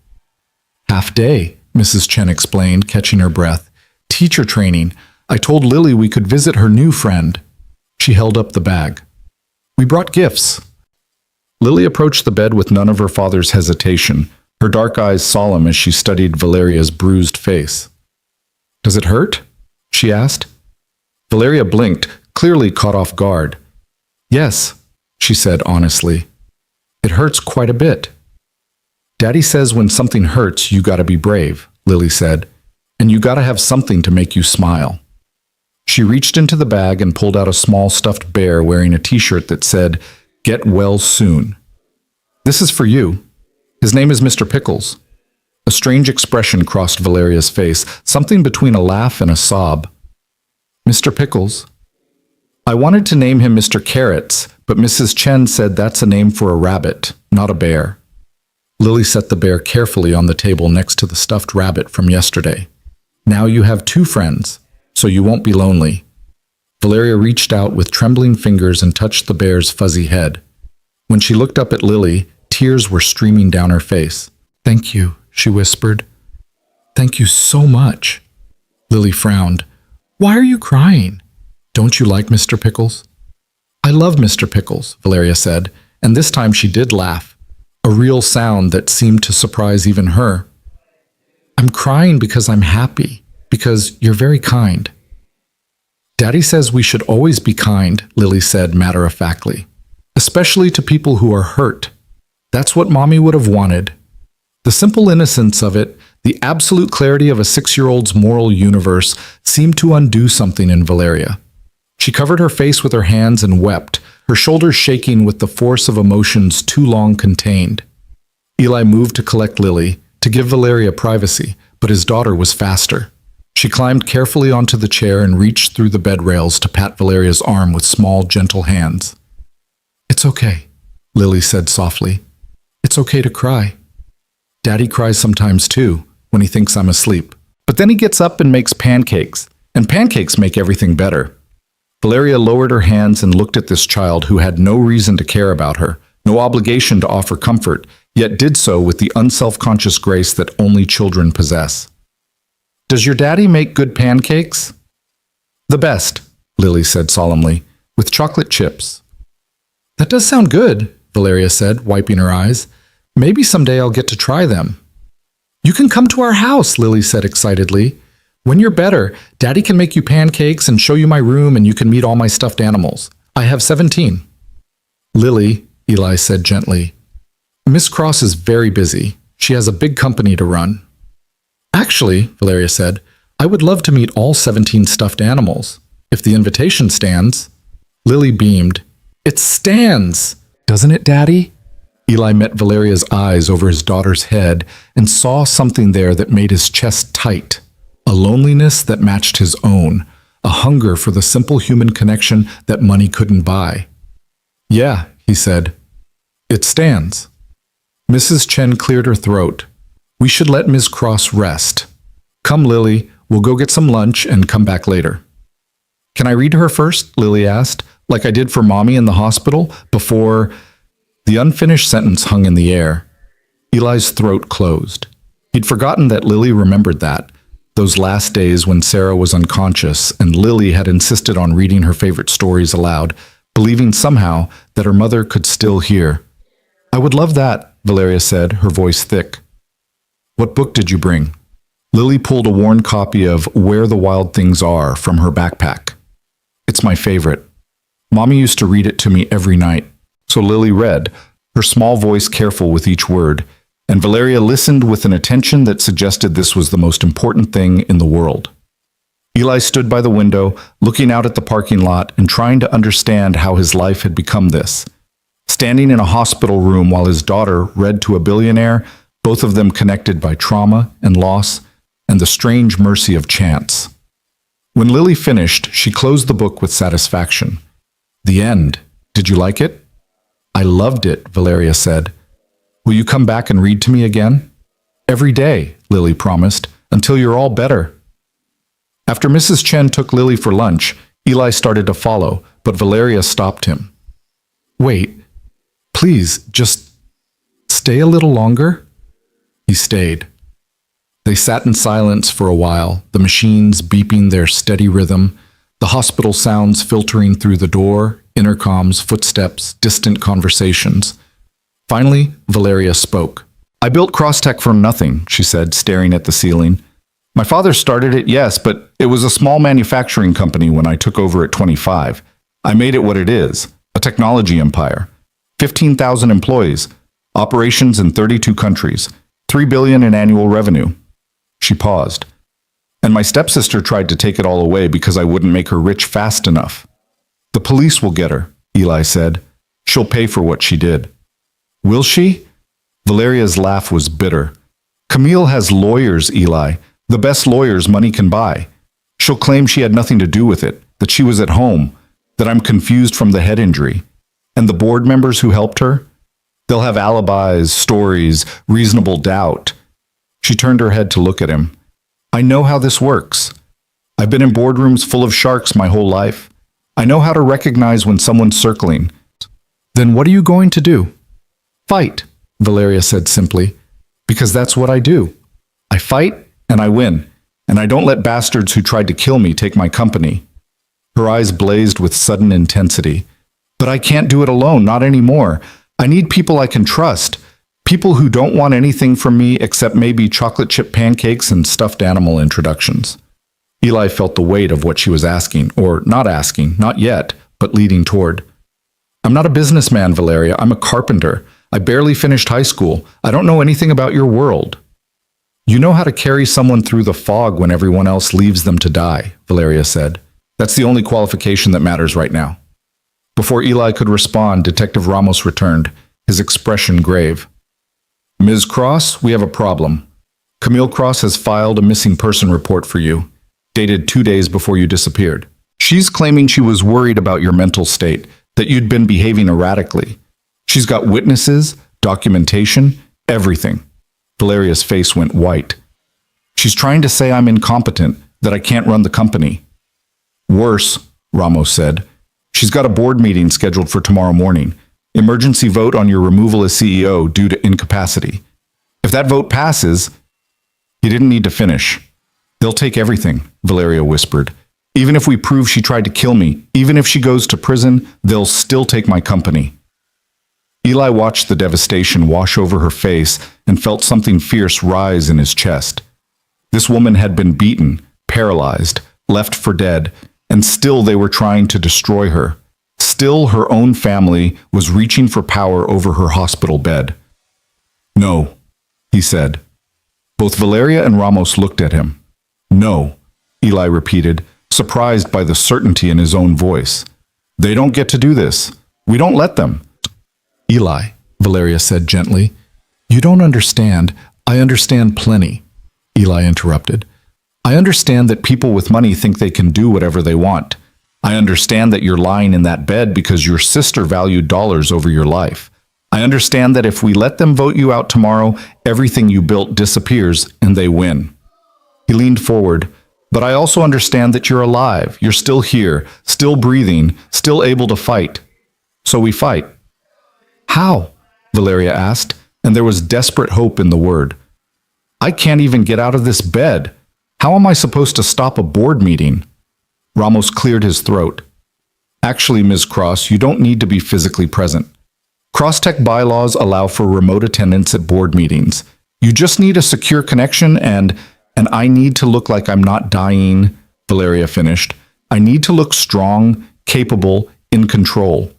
Half day, Mrs. Chen explained, catching her breath. Teacher training. I told Lily we could visit her new friend. She held up the bag. We brought gifts. Lily approached the bed with none of her father's hesitation, her dark eyes solemn as she studied Valeria's bruised face. Does it hurt? She asked. Valeria blinked, clearly caught off guard. Yes, she said honestly. It hurts quite a bit. Daddy says when something hurts, you gotta be brave, Lily said, and you gotta have something to make you smile. She reached into the bag and pulled out a small stuffed bear wearing a t-shirt that said, Get well soon. This is for you. His name is Mr. Pickles. A strange expression crossed Valeria's face, something between a laugh and a sob. Mr. Pickles. I wanted to name him Mr. Carrots, but Mrs. Chen said that's a name for a rabbit, not a bear. Lily set the bear carefully on the table next to the stuffed rabbit from yesterday. Now you have 2 friends, so you won't be lonely. Valeria reached out with trembling fingers and touched the bear's fuzzy head. When she looked up at Lily, tears were streaming down her face. Thank you, she whispered. Thank you so much. Lily frowned. Why are you crying? Don't you like Mr. Pickles? I love Mr. Pickles, Valeria said, and this time she did laugh, a real sound that seemed to surprise even her. I'm crying because I'm happy, because you're very kind. Daddy says we should always be kind, Lily said matter-of-factly, especially to people who are hurt. That's what Mommy would have wanted. The simple innocence of it, the absolute clarity of a 6-year-old's moral universe, seemed to undo something in Valeria. She covered her face with her hands and wept, her shoulders shaking with the force of emotions too long contained. Eli moved to collect Lily, to give Valeria privacy, but his daughter was faster. She climbed carefully onto the chair and reached through the bed rails to pat Valeria's arm with small, gentle hands. It's okay, Lily said softly. It's okay to cry. Daddy cries sometimes too, when he thinks I'm asleep. But then he gets up and makes pancakes, and pancakes make everything better. Valeria lowered her hands and looked at this child who had no reason to care about her, no obligation to offer comfort, yet did so with the unselfconscious grace that only children possess. Does your daddy make good pancakes? The best, Lily said solemnly, with chocolate chips. That does sound good, Valeria said, wiping her eyes. Maybe someday I'll get to try them. You can come to our house, Lily said excitedly. When you're better, Daddy can make you pancakes and show you my room and you can meet all my stuffed animals. I have 17. Lily, Eli said gently. Miss Cross is very busy. She has a big company to run. Actually, Valeria said, I would love to meet all 17 stuffed animals. If the invitation stands. Lily beamed. It stands! Doesn't it, Daddy? Eli met Valeria's eyes over his daughter's head and saw something there that made his chest tight. A loneliness that matched his own, a hunger for the simple human connection that money couldn't buy. Yeah, he said. It stands. Mrs. Chen cleared her throat. We should let Ms. Cross rest. Come, Lily, we'll go get some lunch and come back later. Can I read to her first? Lily asked, like I did for Mommy in the hospital before... The unfinished sentence hung in the air. Eli's throat closed. He'd forgotten that Lily remembered that. Those last days when Sarah was unconscious and Lily had insisted on reading her favorite stories aloud, believing somehow that her mother could still hear. "I would love that," Valeria said, her voice thick. "What book did you bring?" Lily pulled a worn copy of Where the Wild Things Are from her backpack. "It's my favorite. Mommy used to read it to me every night." So Lily read, her small voice careful with each word, and Valeria listened with an attention that suggested this was the most important thing in the world. Eli stood by the window, looking out at the parking lot and trying to understand how his life had become this. Standing in a hospital room while his daughter read to a billionaire, both of them connected by trauma and loss and the strange mercy of chance. When Lily finished, she closed the book with satisfaction. "The end. Did you like it?" "I loved it," Valeria said. "Will you come back and read to me again?" "Every day," Lily promised, "until you're all better." After Mrs. Chen took Lily for lunch, Eli started to follow, but Valeria stopped him. "Wait, please, just stay a little longer." He stayed. They sat in silence for a while, the machines beeping their steady rhythm, the hospital sounds filtering through the door, intercoms, footsteps, distant conversations. Finally, Valeria spoke. "I built Crosstech from nothing," she said, staring at the ceiling. "My father started it, yes, but it was a small manufacturing company when I took over at 25. I made it what it is, a technology empire. 15,000 employees, operations in 32 countries, $3 billion in annual revenue." She paused. "And my stepsister tried to take it all away because I wouldn't make her rich fast enough." "The police will get her," Eli said. "She'll pay for what she did." "Will she?" Valeria's laugh was bitter. "Camille has lawyers, Eli. The best lawyers money can buy. She'll claim she had nothing to do with it, that she was at home, that I'm confused from the head injury. And the board members who helped her? They'll have alibis, stories, reasonable doubt." She turned her head to look at him. "I know how this works. I've been in boardrooms full of sharks my whole life. I know how to recognize when someone's circling." "Then what are you going to do?" "Fight," Valeria said simply. "Because that's what I do. I fight and I win, and I don't let bastards who tried to kill me take my company." Her eyes blazed with sudden intensity. "But I can't do it alone, not anymore. I need people I can trust. People who don't want anything from me except maybe chocolate chip pancakes and stuffed animal introductions." Eli felt the weight of what she was asking, or not asking, not yet, but leading toward. "I'm not a businessman, Valeria. I'm a carpenter. I barely finished high school. I don't know anything about your world." "You know how to carry someone through the fog when everyone else leaves them to die," Valeria said. "That's the only qualification that matters right now." Before Eli could respond, Detective Ramos returned, his expression grave. "Ms. Cross, we have a problem. Camille Cross has filed a missing person report for you, dated 2 days before you disappeared. She's claiming she was worried about your mental state, that you'd been behaving erratically. She's got witnesses, documentation, everything." Valeria's face went white. "She's trying to say I'm incompetent, that I can't run the company." "Worse," Ramos said. "She's got a board meeting scheduled for tomorrow morning. Emergency vote on your removal as CEO due to incapacity. If that vote passes..." He didn't need to finish. "They'll take everything," Valeria whispered. "Even if we prove she tried to kill me, even if she goes to prison, they'll still take my company." Eli watched the devastation wash over her face and felt something fierce rise in his chest. This woman had been beaten, paralyzed, left for dead, and still they were trying to destroy her. Still her own family was reaching for power over her hospital bed. "No," he said. Both Valeria and Ramos looked at him. "No," Eli repeated, surprised by the certainty in his own voice. "They don't get to do this. We don't let them." "Eli," Valeria said gently, "you don't understand. I understand plenty." Eli interrupted. "I understand that people with money think they can do whatever they want. I understand that you're lying in that bed because your sister valued dollars over your life. I understand that if we let them vote you out tomorrow, everything you built disappears and they win." He leaned forward. "But I also understand that you're alive. You're still here, still breathing, still able to fight. So we fight." "How?" Valeria asked, and there was desperate hope in the word. "I can't even get out of this bed. How am I supposed to stop a board meeting? Ramos cleared his throat. Actually, Ms. Cross, you don't need to be physically present. Crosstech bylaws allow for remote attendance at board meetings. You just need a secure connection and I need to look like I'm not dying, Valeria finished. I need to look strong, capable, in control.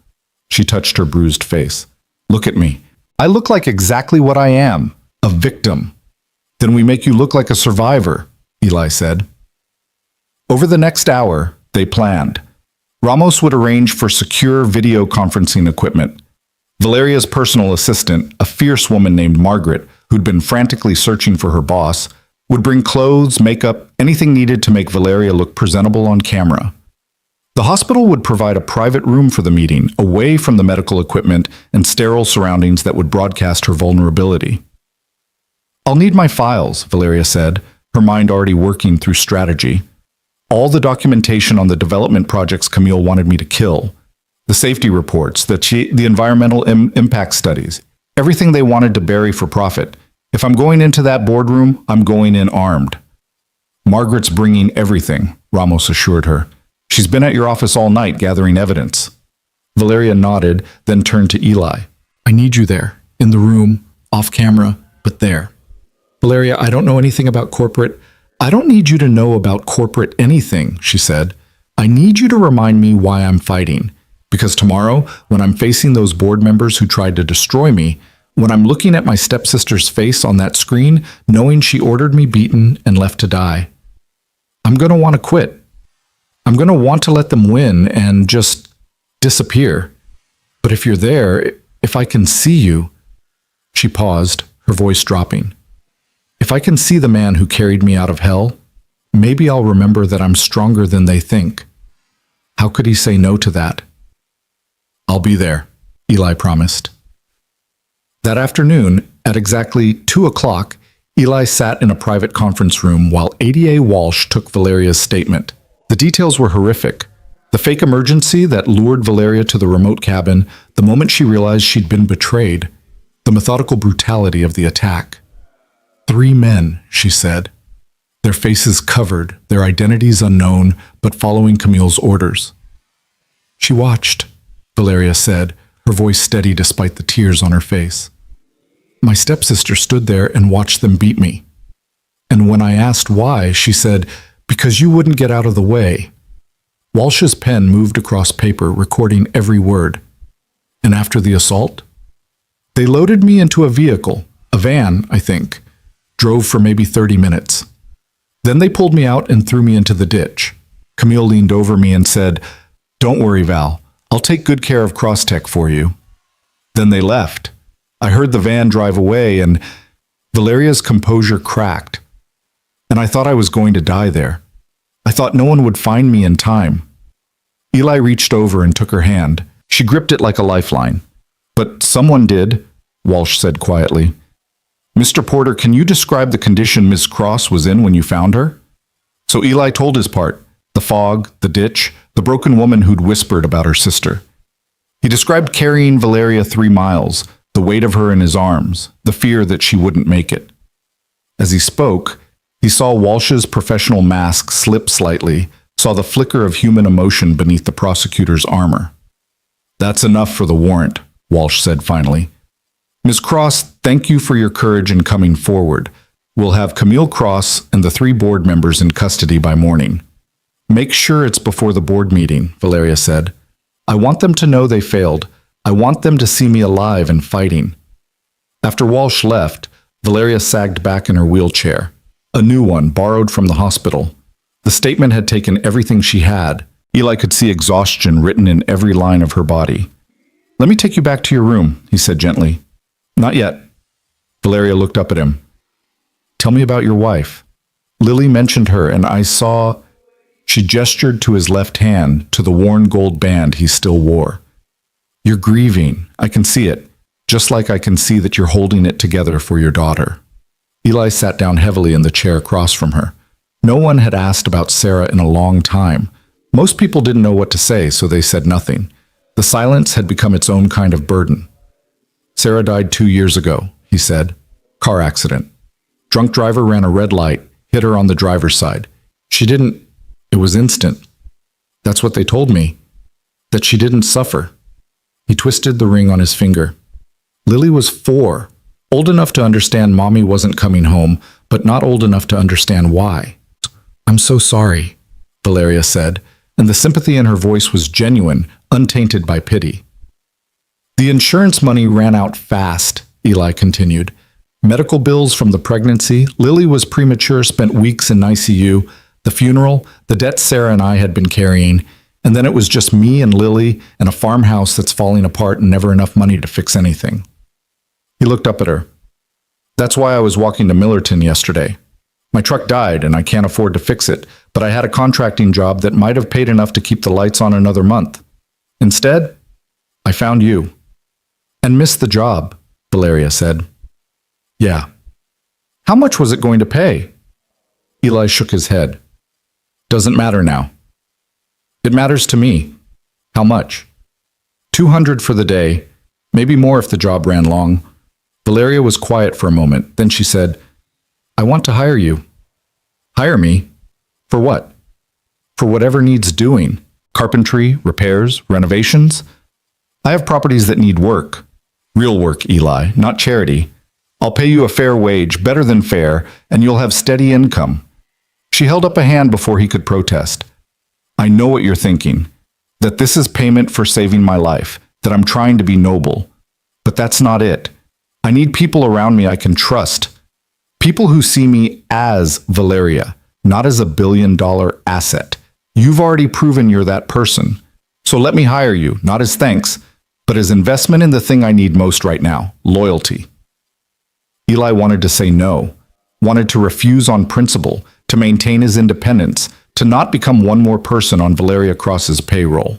She touched her bruised face. Look at me. I look like exactly what I am, a victim. Then we make you look like a survivor, Eli said. Over the next hour, they planned. Ramos would arrange for secure video conferencing equipment. Valeria's personal assistant, a fierce woman named Margaret, who'd been frantically searching for her boss, would bring clothes, makeup, anything needed to make Valeria look presentable on camera. The hospital would provide a private room for the meeting, away from the medical equipment and sterile surroundings that would broadcast her vulnerability. I'll need my files, Valeria said, her mind already working through strategy. All the documentation on the development projects Camille wanted me to kill. The safety reports, the environmental impact studies, everything they wanted to bury for profit. If I'm going into that boardroom, I'm going in armed. Margaret's bringing everything, Ramos assured her. She's been at your office all night gathering evidence. Valeria nodded, then turned to Eli. I need you there, in the room, off camera, but there. Valeria, I don't know anything about corporate. I don't need you to know about corporate anything, she said. I need you to remind me why I'm fighting. Because tomorrow, when I'm facing those board members who tried to destroy me, when I'm looking at my stepsister's face on that screen, knowing she ordered me beaten and left to die, I'm going to want to quit. I'm going to want to let them win and just disappear. But if you're there, if I can see you, she paused, her voice dropping. If I can see the man who carried me out of hell, maybe I'll remember that I'm stronger than they think. How could he say no to that? I'll be there, Eli promised. That afternoon, at exactly 2 o'clock, Eli sat in a private conference room while ADA Walsh took Valeria's statement. The details were horrific. The fake emergency that lured Valeria to the remote cabin the moment she realized she'd been betrayed. The methodical brutality of the attack. 3 men, she said. Their faces covered, their identities unknown, but following Camille's orders. She watched, Valeria said, her voice steady despite the tears on her face. My stepsister stood there and watched them beat me. And when I asked why, she said, because you wouldn't get out of the way. Walsh's pen moved across paper, recording every word. And after the assault? They loaded me into a vehicle, a van, I think, drove for maybe 30 minutes. Then they pulled me out and threw me into the ditch. Camille leaned over me and said, Don't worry, Val. I'll take good care of Crosstech for you. Then they left. I heard the van drive away and Valeria's composure cracked. And I thought I was going to die there. I thought no one would find me in time. Eli reached over and took her hand. She gripped it like a lifeline. But someone did, Walsh said quietly. Mr. Porter, can you describe the condition Miss Cross was in when you found her? So Eli told his part. The fog, the ditch, the broken woman who'd whispered about her sister. He described carrying Valeria 3 miles, the weight of her in his arms, the fear that she wouldn't make it. As he spoke, he saw Walsh's professional mask slip slightly, saw the flicker of human emotion beneath the prosecutor's armor. That's enough for the warrant, Walsh said finally. Ms. Cross, thank you for your courage in coming forward. We'll have Camille Cross and the 3 board members in custody by morning. Make sure it's before the board meeting, Valeria said. I want them to know they failed. I want them to see me alive and fighting. After Walsh left, Valeria sagged back in her wheelchair, a new one borrowed from the hospital. The statement had taken everything she had. Eli could see exhaustion written in every line of her body. Let me take you back to your room, he said gently. Not yet. Valeria looked up at him. Tell me about your wife. Lily mentioned her, and I saw... She gestured to his left hand, to the worn gold band he still wore. You're grieving. I can see it, just like I can see that you're holding it together for your daughter. Eli sat down heavily in the chair across from her. No one had asked about Sarah in a long time. Most people didn't know what to say, so they said nothing. The silence had become its own kind of burden. Sarah died 2 years ago, he said. Car accident. Drunk driver ran a red light, hit her on the driver's side. She didn't. It was instant. That's what they told me. That she didn't suffer. He twisted the ring on his finger. Lily was 4, old enough to understand mommy wasn't coming home, but not old enough to understand why. I'm so sorry, Valeria said, and the sympathy in her voice was genuine, untainted by pity. The insurance money ran out fast, Eli continued. Medical bills from the pregnancy, Lily was premature, spent weeks in ICU, the funeral, the debt Sarah and I had been carrying, and then it was just me and Lily and a farmhouse that's falling apart and never enough money to fix anything. He looked up at her. That's why I was walking to Millerton yesterday. My truck died and I can't afford to fix it, but I had a contracting job that might have paid enough to keep the lights on another month. Instead, I found you. And missed the job, Valeria said. Yeah. How much was it going to pay? Eli shook his head. Doesn't matter now. It matters to me. How much? 200 for the day, maybe more if the job ran long. Valeria was quiet for a moment. Then she said, I want to hire you. Hire me? For what? For whatever needs doing. Carpentry, repairs, renovations. I have properties that need work. Real work, Eli, not charity. I'll pay you a fair wage, better than fair, and you'll have steady income. She held up a hand before he could protest. I know what you're thinking, that this is payment for saving my life, that I'm trying to be noble. But that's not it. I need people around me I can trust. People who see me as Valeria, not as a billion-dollar asset. You've already proven you're that person. So let me hire you, not as thanks, but as investment in the thing I need most right now, loyalty. Eli wanted to say no, wanted to refuse on principle, to maintain his independence, to not become one more person on Valeria Cross's payroll.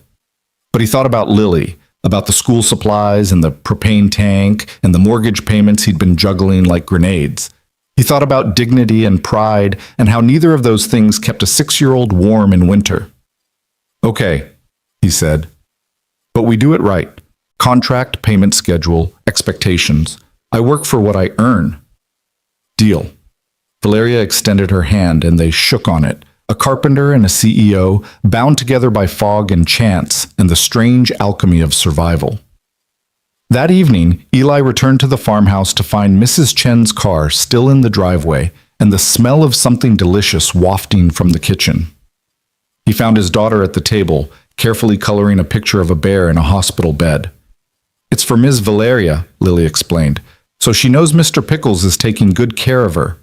But he thought about Lily, about the school supplies and the propane tank and the mortgage payments he'd been juggling like grenades. He thought about dignity and pride and how neither of those things kept a 6-year-old warm in winter. Okay, he said, but we do it right. Contract, payment schedule, expectations. I work for what I earn. Deal. Valeria extended her hand and they shook on it. A carpenter and a CEO, bound together by fog and chance and the strange alchemy of survival. That evening, Eli returned to the farmhouse to find Mrs. Chen's car still in the driveway and the smell of something delicious wafting from the kitchen. He found his daughter at the table, carefully coloring a picture of a bear in a hospital bed. It's for Ms. Valeria, Lily explained, so she knows Mr. Pickles is taking good care of her.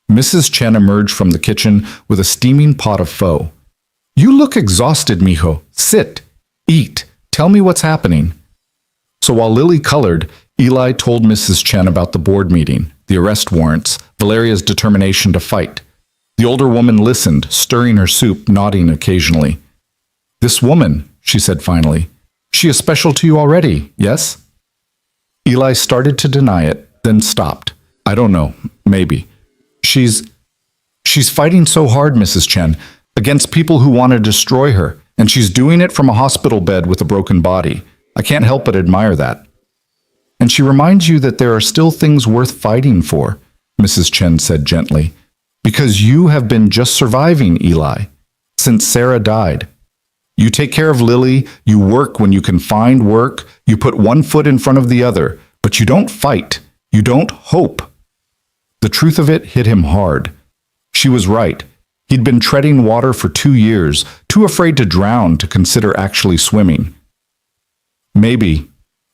Mrs. Chen emerged from the kitchen with a steaming pot of pho. You look exhausted, mijo. Sit. Eat. Tell me what's happening. So while Lily colored, Eli told Mrs. Chen about the board meeting, the arrest warrants, Valeria's determination to fight. The older woman listened, stirring her soup, nodding occasionally. This woman, she said finally, she is special to you already, yes? Eli started to deny it, then stopped. I don't know, maybe. She's fighting so hard, Mrs. Chen, against people who want to destroy her, and she's doing it from a hospital bed with a broken body. I can't help but admire that. And she reminds you that there are still things worth fighting for, Mrs. Chen said gently, because you have been just surviving, Eli, since Sarah died. You take care of Lily, you work when you can find work, you put one foot in front of the other, but you don't fight, you don't hope. The truth of it hit him hard. She was right. He'd been treading water for 2 years, too afraid to drown to consider actually swimming. Maybe,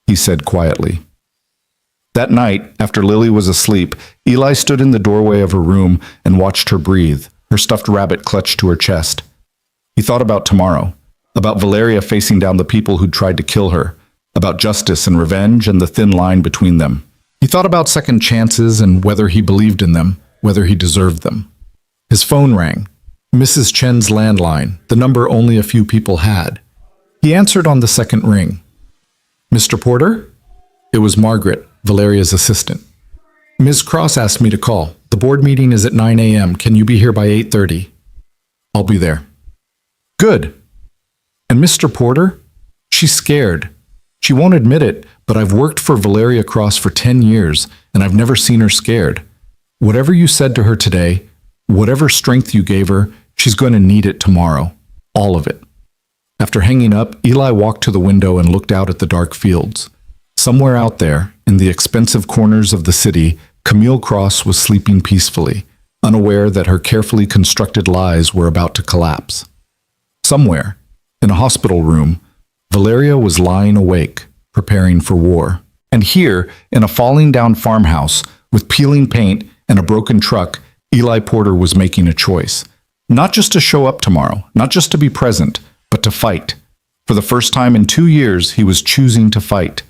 he said quietly. That night, after Lily was asleep, Eli stood in the doorway of her room and watched her breathe, her stuffed rabbit clutched to her chest. He thought about tomorrow, about Valeria facing down the people who'd tried to kill her, about justice and revenge and the thin line between them. He thought about second chances and whether he believed in them, whether he deserved them. His phone rang. Mrs. Chen's landline, the number only a few people had. He answered on the second ring. Mr. Porter? It was Margaret, Valeria's assistant. Ms. Cross asked me to call. The board meeting is at 9 a.m. Can you be here by 8:30? I'll be there. Good. And Mr. Porter? She's scared. She won't admit it, but I've worked for Valeria Cross for 10 years, and I've never seen her scared. Whatever you said to her today, Whatever strength you gave her, she's going to need it tomorrow. All of it. After hanging up, Eli walked to the window and looked out at the dark fields. Somewhere out there, in the expensive corners of the city, Camille Cross was sleeping peacefully, unaware that her carefully constructed lies were about to collapse. Somewhere, in a hospital room, Valeria was lying awake, preparing for war. And here, in a falling-down farmhouse, with peeling paint and a broken truck, Eli Porter was making a choice. Not just to show up tomorrow, not just to be present, but to fight. For the first time in 2 years, he was choosing to fight.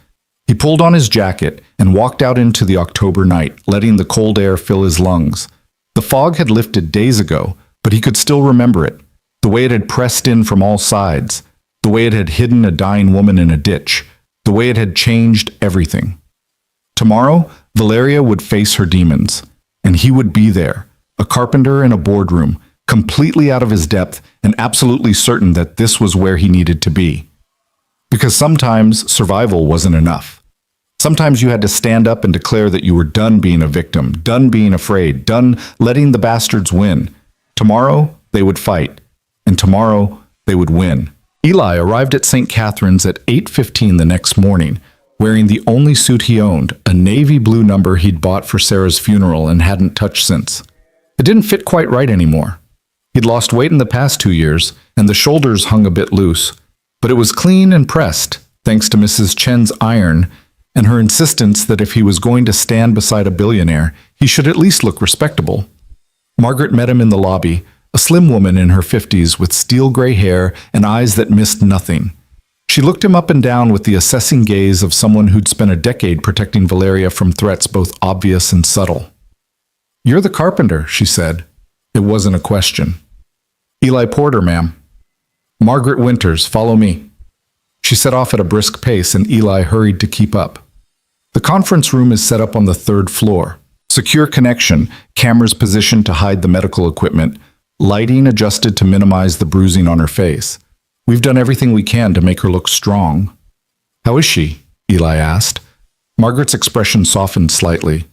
He pulled on his jacket and walked out into the October night, letting the cold air fill his lungs. The fog had lifted days ago, but he could still remember it. The way it had pressed in from all sides. The way it had hidden a dying woman in a ditch. The way it had changed everything. Tomorrow, Valeria would face her demons, and he would be there, a carpenter in a boardroom, completely out of his depth and absolutely certain that this was where he needed to be. Because sometimes survival wasn't enough. Sometimes you had to stand up and declare that you were done being a victim, done being afraid, done letting the bastards win. Tomorrow, they would fight, and tomorrow, they would win. Eli arrived at St. Catherine's at 8:15 the next morning, wearing the only suit he owned, a navy blue number he'd bought for Sarah's funeral and hadn't touched since. It didn't fit quite right anymore. He'd lost weight in the past 2 years, and the shoulders hung a bit loose, but it was clean and pressed, thanks to Mrs. Chen's iron and her insistence that if he was going to stand beside a billionaire, he should at least look respectable. Margaret met him in the lobby, a slim woman in her 50s with steel gray hair and eyes that missed nothing. She looked him up and down with the assessing gaze of someone who'd spent a decade protecting Valeria from threats both obvious and subtle. "You're the carpenter," she said. It wasn't a question. "Eli Porter, ma'am." "Margaret Winters, follow me." She set off at a brisk pace, and Eli hurried to keep up. The conference room is set up on the 3rd floor. Secure connection, cameras positioned to hide the medical equipment, lighting adjusted to minimize the bruising on her face. We've done everything we can to make her look strong. "How is she?" Eli asked. Margaret's expression softened slightly.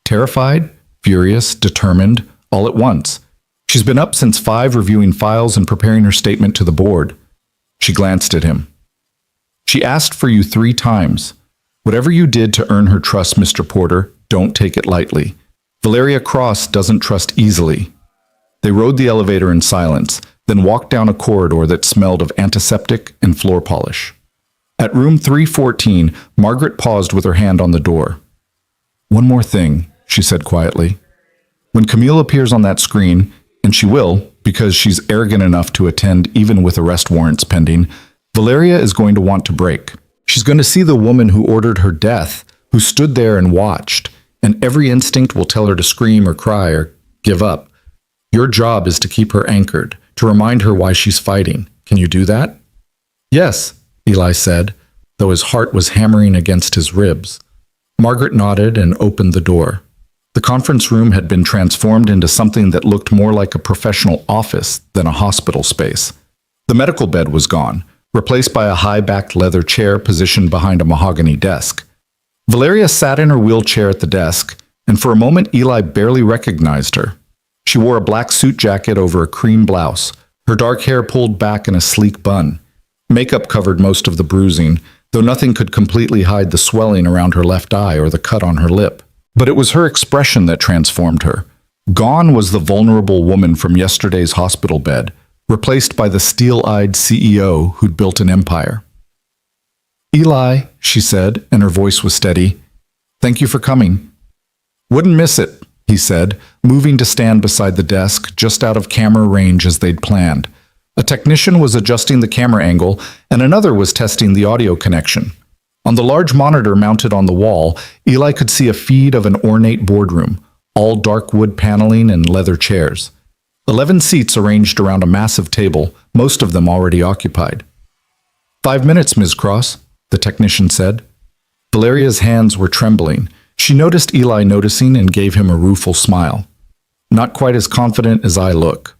Terrified, furious, determined, all at once. She's been up since 5 reviewing files and preparing her statement to the board. She glanced at him. "She asked for you 3 times. Whatever you did to earn her trust, Mr. Porter, don't take it lightly. Valeria Cross doesn't trust easily." They rode the elevator in silence, then walked down a corridor that smelled of antiseptic and floor polish. At room 314, Margaret paused with her hand on the door. "One more thing," she said quietly. "When Camille appears on that screen, and she will, because she's arrogant enough to attend even with arrest warrants pending, Valeria is going to want to break. She's going to see the woman who ordered her death, who stood there and watched, and every instinct will tell her to scream or cry or give up. Your job is to keep her anchored, to remind her why she's fighting. Can you do that?" "Yes," Eli said, though his heart was hammering against his ribs. Margaret nodded and opened the door. The conference room had been transformed into something that looked more like a professional office than a hospital space. The medical bed was gone, replaced by a high-backed leather chair positioned behind a mahogany desk. Valeria sat in her wheelchair at the desk, and for a moment Eli barely recognized her. She wore a black suit jacket over a cream blouse, her dark hair pulled back in a sleek bun. Makeup covered most of the bruising, though nothing could completely hide the swelling around her left eye or the cut on her lip. But it was her expression that transformed her. Gone was the vulnerable woman from yesterday's hospital bed, replaced by the steel-eyed CEO who'd built an empire. "Eli," she said, and her voice was steady, "thank you for coming." "Wouldn't miss it," he said, moving to stand beside the desk, just out of camera range as they'd planned. A technician was adjusting the camera angle, and another was testing the audio connection. On the large monitor mounted on the wall, Eli could see a feed of an ornate boardroom, all dark wood paneling and leather chairs. 11 seats arranged around a massive table, most of them already occupied. "5 minutes, Ms. Cross," the technician said. Valeria's hands were trembling. She noticed Eli noticing and gave him a rueful smile. "Not quite as confident as I look."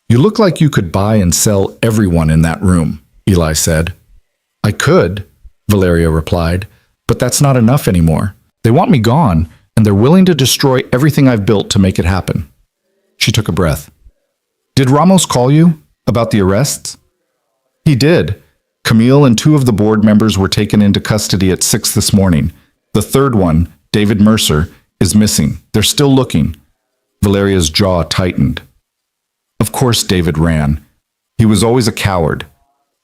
"You look like you could buy and sell everyone in that room," Eli said. "I could," Valeria replied, "but that's not enough anymore. They want me gone, and they're willing to destroy everything I've built to make it happen." She took a breath. Did Ramos call you about the arrests? He did. Camille and 2 of the board members were taken into custody at 6 this morning. The third one, David Mercer, is missing. They're still looking. Valeria's jaw tightened. Of course David ran. He was always a coward.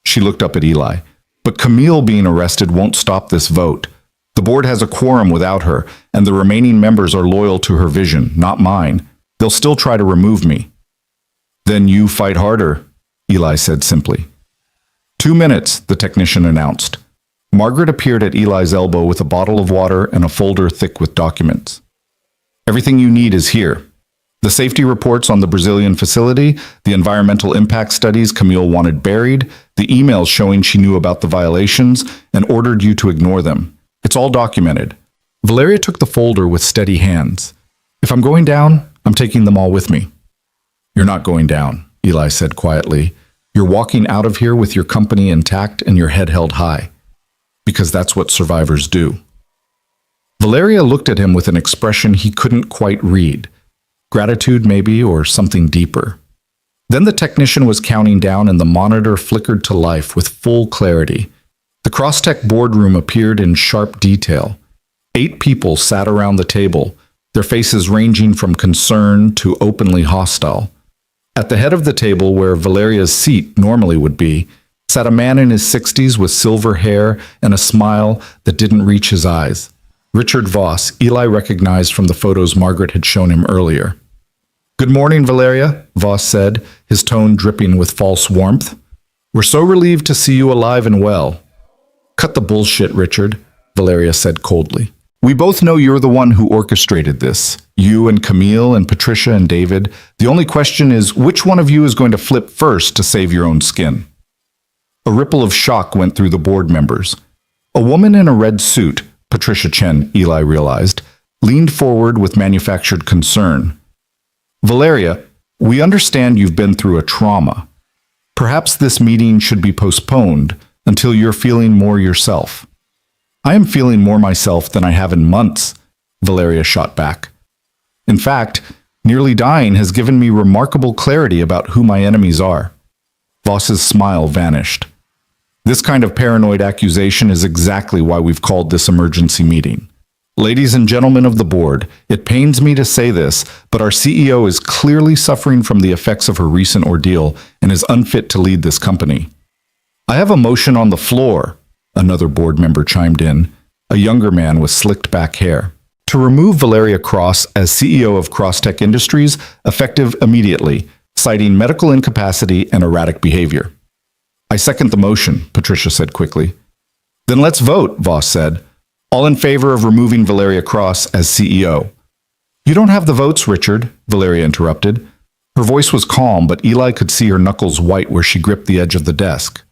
She looked up at Eli. But Camille being arrested won't stop this vote. The board has a quorum without her, and the remaining members are loyal to her vision, not mine. They'll still try to remove me. Then you fight harder, Eli said simply. 2 minutes, the technician announced. Margaret appeared at Eli's elbow with a bottle of water and a folder thick with documents. Everything you need is here. The safety reports on the Brazilian facility, the environmental impact studies Camille wanted buried, the emails showing she knew about the violations and ordered you to ignore them. It's all documented. Valeria took the folder with steady hands. If I'm going down, I'm taking them all with me. You're not going down, Eli said quietly. You're walking out of here with your company intact and your head held high. Because that's what survivors do. Valeria looked at him with an expression he couldn't quite read. Gratitude, maybe, or something deeper. Then the technician was counting down and the monitor flickered to life with full clarity. The Crosstech boardroom appeared in sharp detail. 8 people sat around the table, their faces ranging from concern to openly hostile. At the head of the table, where Valeria's seat normally would be, sat a man in his 60s with silver hair and a smile that didn't reach his eyes. Richard Voss, Eli recognized from the photos Margaret had shown him earlier. Good morning, Valeria, Voss said, his tone dripping with false warmth. We're so relieved to see you alive and well. Cut the bullshit, Richard, Valeria said coldly. We both know you're the one who orchestrated this. You and Camille and Patricia and David. The only question is which one of you is going to flip first to save your own skin? A ripple of shock went through the board members. A woman in a red suit, Patricia Chen, Eli realized, leaned forward with manufactured concern. Valeria, we understand you've been through a trauma. Perhaps this meeting should be postponed until you're feeling more yourself. I am feeling more myself than I have in months, Valeria shot back. In fact, nearly dying has given me remarkable clarity about who my enemies are. Voss's smile vanished. This kind of paranoid accusation is exactly why we've called this emergency meeting. Ladies and gentlemen of the board, it pains me to say this, but our CEO is clearly suffering from the effects of her recent ordeal and is unfit to lead this company. I have a motion on the floor, another board member chimed in, a younger man with slicked back hair, to remove Valeria Cross as CEO of Crosstech Industries, effective immediately, citing medical incapacity and erratic behavior. I second the motion, Patricia said quickly. Then let's vote, Voss said. All in favor of removing Valeria Cross as CEO. You don't have the votes, Richard, Valeria interrupted. Her voice was calm, but Eli could see her knuckles white where she gripped the edge of the desk.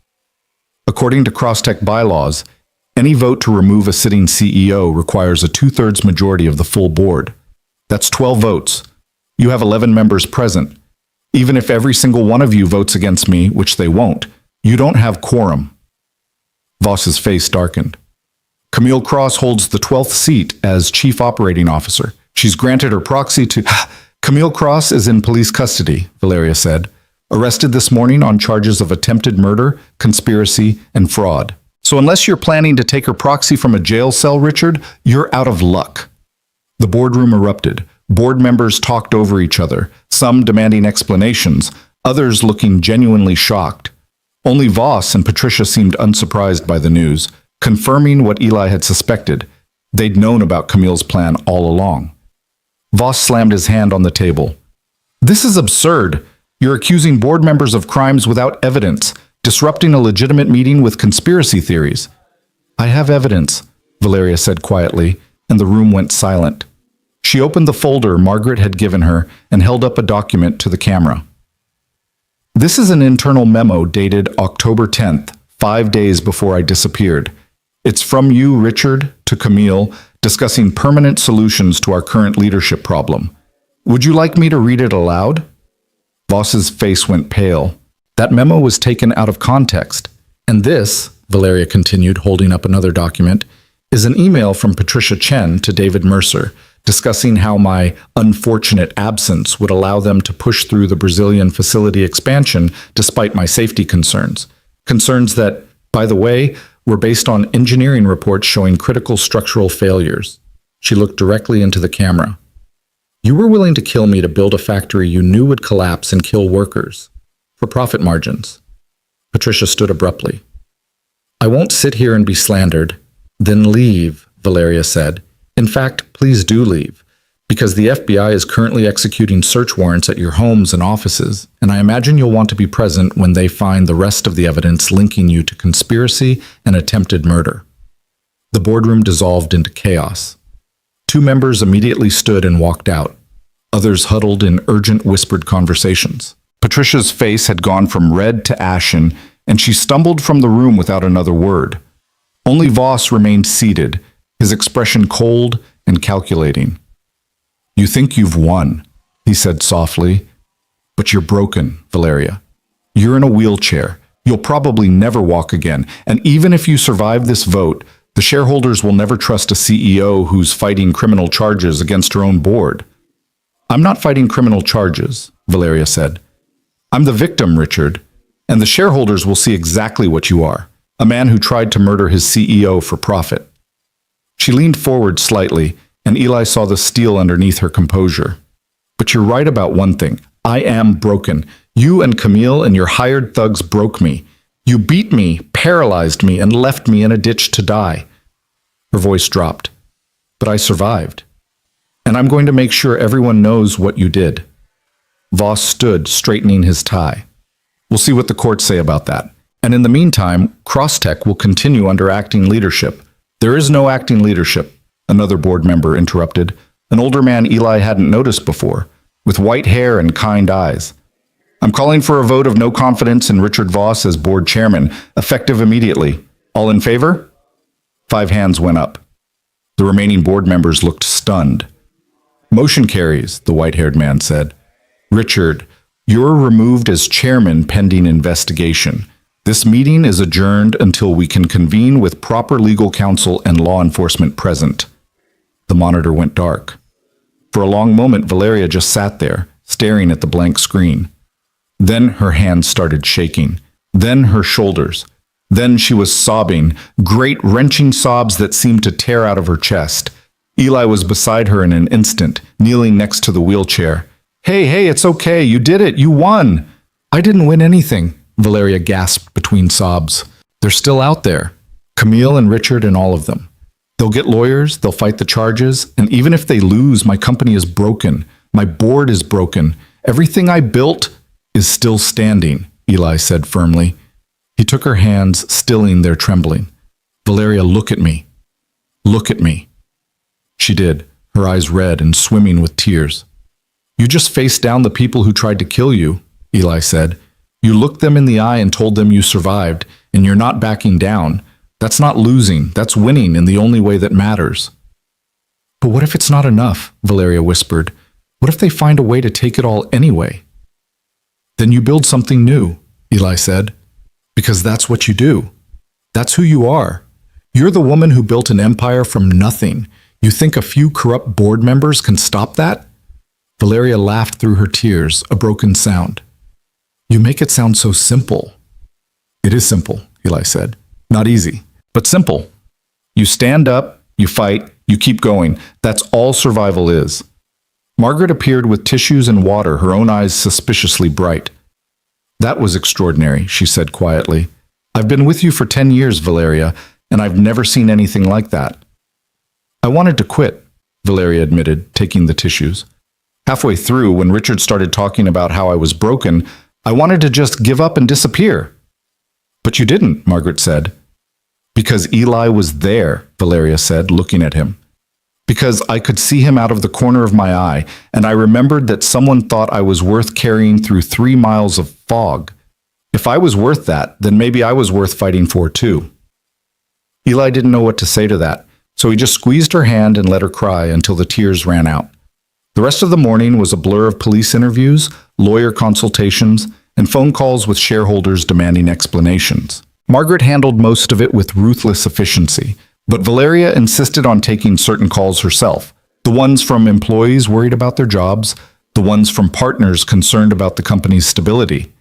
According to Crosstech bylaws, any vote to remove a sitting CEO requires a 2/3 majority of the full board. That's 12 votes. You have 11 members present. Even if every single one of you votes against me, which they won't, you don't have quorum. Voss's face darkened. Camille Cross holds the 12th seat as Chief Operating Officer. She's granted her proxy to... Camille Cross is in police custody, Valeria said, arrested this morning on charges of attempted murder, conspiracy, and fraud. So unless you're planning to take her proxy from a jail cell, Richard, you're out of luck. The boardroom erupted. Board members talked over each other, some demanding explanations, others looking genuinely shocked. Only Voss and Patricia seemed unsurprised by the news, confirming what Eli had suspected. They'd known about Camille's plan all along. Voss slammed his hand on the table. This is absurd. You're accusing board members of crimes without evidence, disrupting a legitimate meeting with conspiracy theories. I have evidence, Valeria said quietly, and the room went silent. She opened the folder Margaret had given her and held up a document to the camera. This is an internal memo dated October 10th, 5 days before I disappeared. It's from you, Richard, to Camille, discussing permanent solutions to our current leadership problem. Would you like me to read it aloud? Voss's face went pale. That memo was taken out of context. And this, Valeria continued, holding up another document, is an email from Patricia Chen to David Mercer, discussing how my unfortunate absence would allow them to push through the Brazilian facility expansion despite my safety concerns. Concerns that, by the way, were based on engineering reports showing critical structural failures. She looked directly into the camera. You were willing to kill me to build a factory you knew would collapse and kill workers. For profit margins. Patricia stood abruptly. I won't sit here and be slandered. Then leave, Valeria said. In fact, please do leave, because the FBI is currently executing search warrants at your homes and offices, and I imagine you'll want to be present when they find the rest of the evidence linking you to conspiracy and attempted murder. The boardroom dissolved into chaos. 2 members immediately stood and walked out. Others huddled in urgent whispered conversations. Patricia's face had gone from red to ashen, and she stumbled from the room without another word. Only Voss remained seated, his expression cold and calculating. You think you've won, he said softly, but you're broken, Valeria. You're in a wheelchair. You'll probably never walk again, and even if you survive this vote, the shareholders will never trust a CEO who's fighting criminal charges against her own board. I'm not fighting criminal charges, Valeria said. I'm the victim, Richard, and the shareholders will see exactly what you are, a man who tried to murder his CEO for profit. She leaned forward slightly, and Eli saw the steel underneath her composure. But you're right about one thing. I am broken. You and Camille and your hired thugs broke me. You beat me, paralyzed me, and left me in a ditch to die. Her voice dropped. But I survived. And I'm going to make sure everyone knows what you did. Voss stood, straightening his tie. We'll see what the courts say about that. And in the meantime, Crosstech will continue under acting leadership. There is no acting leadership, another board member interrupted, an older man Eli hadn't noticed before, with white hair and kind eyes. I'm calling for a vote of no confidence in Richard Voss as board chairman, effective immediately. All in favor? 5 hands went up. The remaining board members looked stunned. Motion carries, the white-haired man said. Richard, you're removed as chairman pending investigation. This meeting is adjourned until we can convene with proper legal counsel and law enforcement present. The monitor went dark. For a long moment, Valeria just sat there, staring at the blank screen. Then her hands started shaking. Then her shoulders. Then she was sobbing, great wrenching sobs that seemed to tear out of her chest. Eli was beside her in an instant, kneeling next to the wheelchair. Hey, it's okay. You did it. You won. I didn't win anything, Valeria gasped between sobs. They're still out there. Camille and Richard and all of them. They'll get lawyers, they'll fight the charges, and even if they lose, my company is broken. My board is broken. Everything I built is still standing, Eli said firmly. He took her hands, stilling their trembling. Valeria, look at me. Look at me. She did, her eyes red and swimming with tears. You just faced down the people who tried to kill you, Eli said. You looked them in the eye and told them you survived, and you're not backing down. That's not losing, that's winning in the only way that matters. But what if it's not enough, Valeria whispered. What if they find a way to take it all anyway? Then you build something new, Eli said. Because that's what you do. That's who you are. You're the woman who built an empire from nothing. You think a few corrupt board members can stop that? Valeria laughed through her tears, a broken sound. You make it sound so simple. It is simple, Eli said. Not easy, but simple. You stand up, you fight, you keep going. That's all survival is. Margaret appeared with tissues and water, her own eyes suspiciously bright. That was extraordinary, she said quietly. I've been with you for 10 years, Valeria, and I've never seen anything like that. I wanted to quit, Valeria admitted, taking the tissues. Halfway through, when Richard started talking about how I was broken, I wanted to just give up and disappear. But you didn't, Margaret said. Because Eli was there, Valeria said, looking at him. Because I could see him out of the corner of my eye, and I remembered that someone thought I was worth carrying through 3 miles of fog. If I was worth that, then maybe I was worth fighting for too. Eli didn't know what to say to that, so he just squeezed her hand and let her cry until the tears ran out. The rest of the morning was a blur of police interviews, lawyer consultations, and phone calls with shareholders demanding explanations. Margaret handled most of it with ruthless efficiency, but Valeria insisted on taking certain calls herself. The ones from employees worried about their jobs, the ones from partners concerned about the company's stability.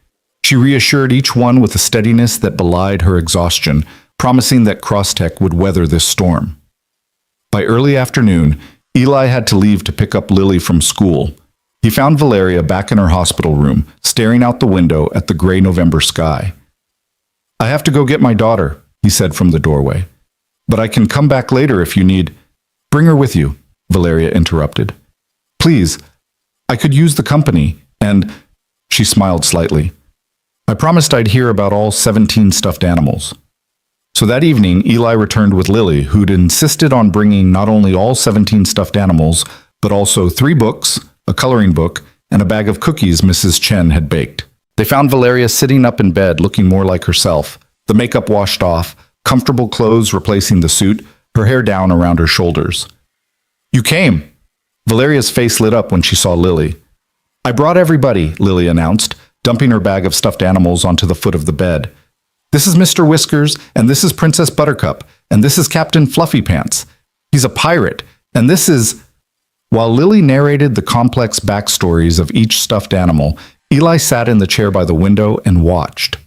She reassured each one with a steadiness that belied her exhaustion, promising that Crosstech would weather this storm. By early afternoon, Eli had to leave to pick up Lily from school. He found Valeria back in her hospital room, staring out the window at the gray November sky. "I have to go get my daughter," he said from the doorway. "But I can come back later if you need." "Bring her with you," Valeria interrupted. "Please, I could use the company, and—" She smiled slightly. "I promised I'd hear about all 17 stuffed animals." So that evening, Eli returned with Lily, who'd insisted on bringing not only all 17 stuffed animals, but also 3 books, a coloring book, and a bag of cookies Mrs. Chen had baked. They found Valeria sitting up in bed looking more like herself, the makeup washed off, comfortable clothes replacing the suit, her hair down around her shoulders. "You came!" Valeria's face lit up when she saw Lily. "I brought everybody," Lily announced, dumping her bag of stuffed animals onto the foot of the bed. "This is Mr. Whiskers, and this is Princess Buttercup, and this is Captain Fluffy Pants. He's a pirate, and this is—" While Lily narrated the complex backstories of each stuffed animal, Eli sat in the chair by the window and watched.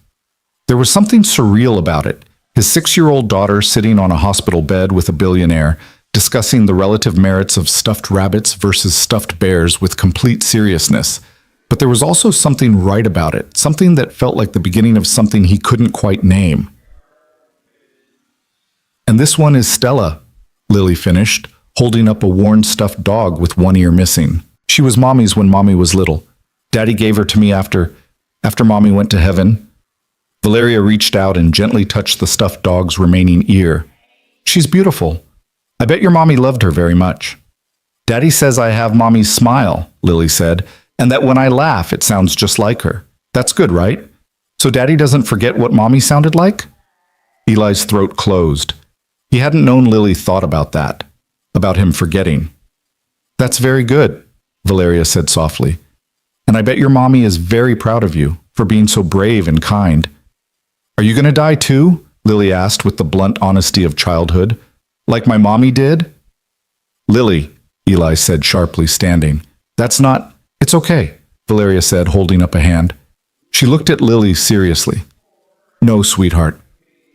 There was something surreal about it, his 6-year-old daughter sitting on a hospital bed with a billionaire, discussing the relative merits of stuffed rabbits versus stuffed bears with complete seriousness. But there was also something right about it, something that felt like the beginning of something he couldn't quite name. "And this one is Stella," Lily finished, holding up a worn stuffed dog with one ear missing. "She was Mommy's when Mommy was little. Daddy gave her to me after Mommy went to heaven." Valeria reached out and gently touched the stuffed dog's remaining ear. "She's beautiful. I bet your Mommy loved her very much." "Daddy says I have Mommy's smile," Lily said, "and that when I laugh it sounds just like her. That's good, right? So Daddy doesn't forget what Mommy sounded like?" Eli's throat closed. He hadn't known Lily thought about that, about him forgetting. "That's very good," Valeria said softly. "And I bet your Mommy is very proud of you for being so brave and kind." "Are you going to die too?" Lily asked with the blunt honesty of childhood. "Like my Mommy did?" "Lily," Eli said sharply, standing. "That's not—" "It's okay," Valeria said, holding up a hand. She looked at Lily seriously. "No, sweetheart,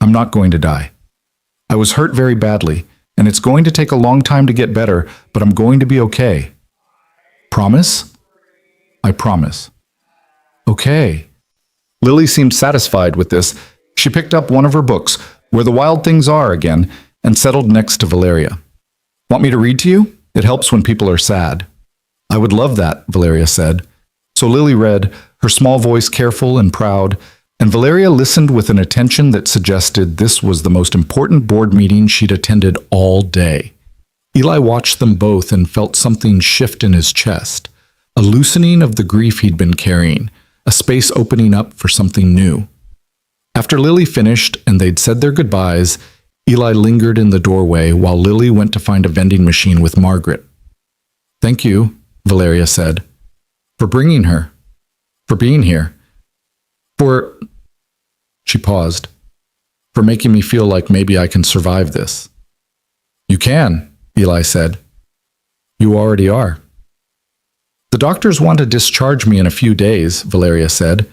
I'm not going to die. I was hurt very badly, and it's going to take a long time to get better, but I'm going to be okay. Promise?" "I promise." "Okay." Lily seemed satisfied with this. She picked up one of her books, Where the Wild Things Are, again, and settled next to Valeria. "Want me to read to you? It helps when people are sad." "I would love that," Valeria said. So Lily read, her small voice careful and proud, and Valeria listened with an attention that suggested this was the most important board meeting she'd attended all day. Eli watched them both and felt something shift in his chest, a loosening of the grief he'd been carrying, a space opening up for something new. After Lily finished and they'd said their goodbyes, Eli lingered in the doorway while Lily went to find a vending machine with Margaret. "Thank you," Valeria said, "for bringing her, for being here, for—" She paused. "For making me feel like maybe I can survive this." "You can," Eli said. "You already are." "The doctors want to discharge me in a few days," Valeria said.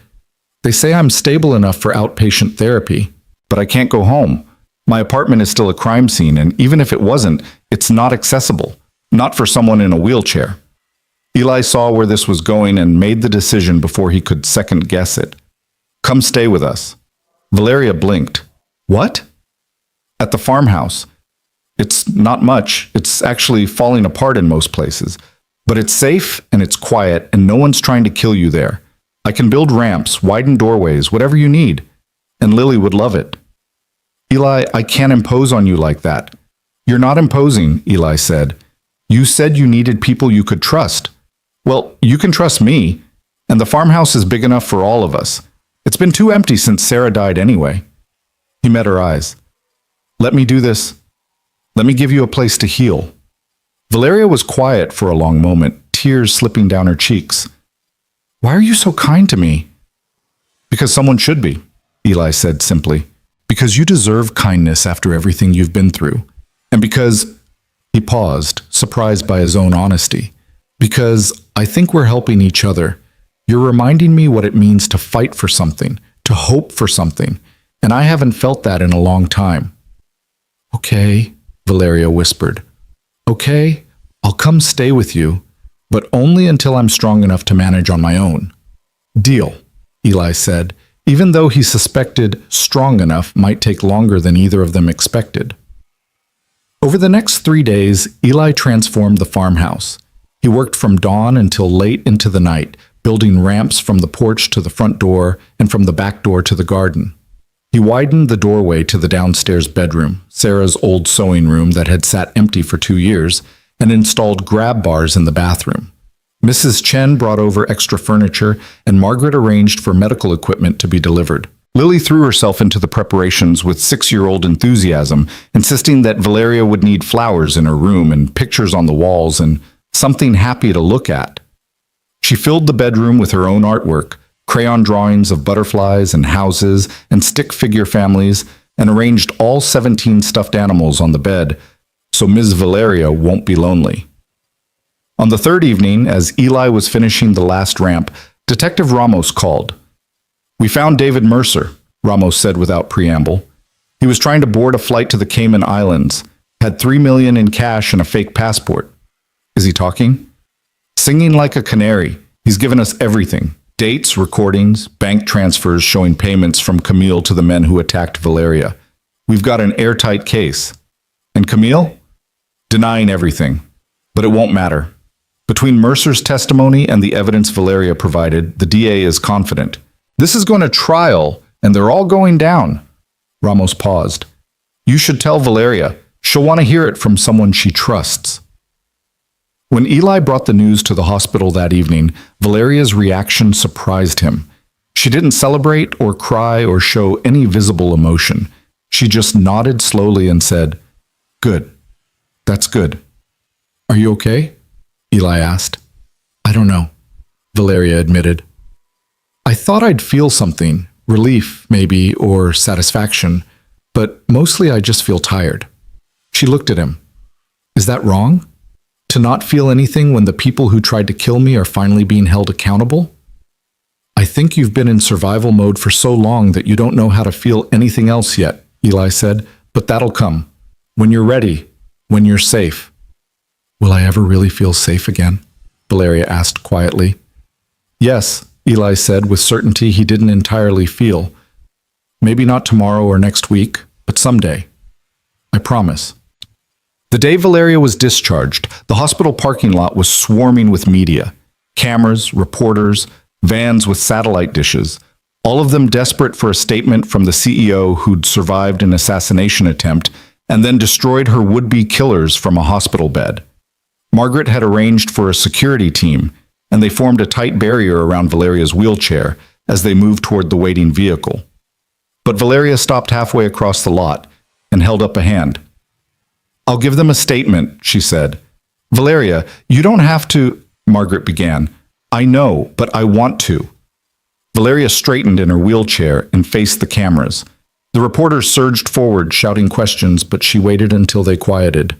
"They say I'm stable enough for outpatient therapy, but I can't go home. My apartment is still a crime scene, and even if it wasn't, it's not accessible, not for someone in a wheelchair." Eli saw where this was going and made the decision before he could second-guess it. "Come stay with us." Valeria blinked. "What?" "At the farmhouse. It's not much. It's actually falling apart in most places. But it's safe and it's quiet and no one's trying to kill you there. I can build ramps, widen doorways, whatever you need. And Lily would love it." "Eli, I can't impose on you like that." "You're not imposing," Eli said. "You said you needed people you could trust. Well, you can trust me. And the farmhouse is big enough for all of us. It's been too empty since Sarah died anyway." He met her eyes. "Let me do this. Let me give you a place to heal." Valeria was quiet for a long moment, tears slipping down her cheeks. "Why are you so kind to me?" "Because someone should be," Eli said simply. "Because you deserve kindness after everything you've been through. And because—" He paused, surprised by his own honesty. Because I think we're helping each other. You're reminding me what it means to fight for something, to hope for something, and I haven't felt that in a long time. Okay, Valeria whispered. Okay, I'll come stay with you, but only until I'm strong enough to manage on my own. Deal, Eli said, even though he suspected strong enough might take longer than either of them expected. Over the next 3 days, Eli transformed the farmhouse. He worked from dawn until late into the night, building ramps from the porch to the front door and from the back door to the garden. He widened the doorway to the downstairs bedroom, Sarah's old sewing room that had sat empty for 2 years, and installed grab bars in the bathroom. Mrs. Chen brought over extra furniture, and Margaret arranged for medical equipment to be delivered. Lily threw herself into the preparations with 6-year-old enthusiasm, insisting that Valeria would need flowers in her room and pictures on the walls and something happy to look at. She filled the bedroom with her own artwork, crayon drawings of butterflies and houses and stick figure families, and arranged all 17 stuffed animals on the bed so Ms. Valeria won't be lonely. On the third evening, as Eli was finishing the last ramp, Detective Ramos called. "We found David Mercer," Ramos said without preamble. "He was trying to board a flight to the Cayman Islands, had $3 million in cash and a fake passport." "Is he talking?" "Singing like a canary. He's given us everything. Dates, recordings, bank transfers showing payments from Camille to the men who attacked Valeria. We've got an airtight case." "And Camille?" "Denying everything. But it won't matter. Between Mercer's testimony and the evidence Valeria provided, the DA is confident. This is going to trial, and they're all going down." Ramos paused. "You should tell Valeria. She'll want to hear it from someone she trusts." When Eli brought the news to the hospital that evening, Valeria's reaction surprised him. She didn't celebrate or cry or show any visible emotion. She just nodded slowly and said, "Good. That's good." "Are you okay?" Eli asked. "I don't know," Valeria admitted. "I thought I'd feel something, relief maybe, or satisfaction, but mostly I just feel tired." She looked at him. "Is that wrong? To not feel anything when the people who tried to kill me are finally being held accountable?" "I think you've been in survival mode for so long that you don't know how to feel anything else yet," Eli said, "but that'll come. When you're ready, when you're safe." "Will I ever really feel safe again?" Valeria asked quietly. "Yes," Eli said with certainty he didn't entirely feel. "Maybe not tomorrow or next week, but someday. I promise." The day Valeria was discharged, the hospital parking lot was swarming with media. Cameras, reporters, vans with satellite dishes, all of them desperate for a statement from the CEO who'd survived an assassination attempt and then destroyed her would-be killers from a hospital bed. Margaret had arranged for a security team, and they formed a tight barrier around Valeria's wheelchair as they moved toward the waiting vehicle. But Valeria stopped halfway across the lot and held up a hand. "I'll give them a statement," she said. "Valeria, you don't have to," Margaret began. "I know, but I want to." Valeria straightened in her wheelchair and faced the cameras. The reporters surged forward, shouting questions, but she waited until they quieted.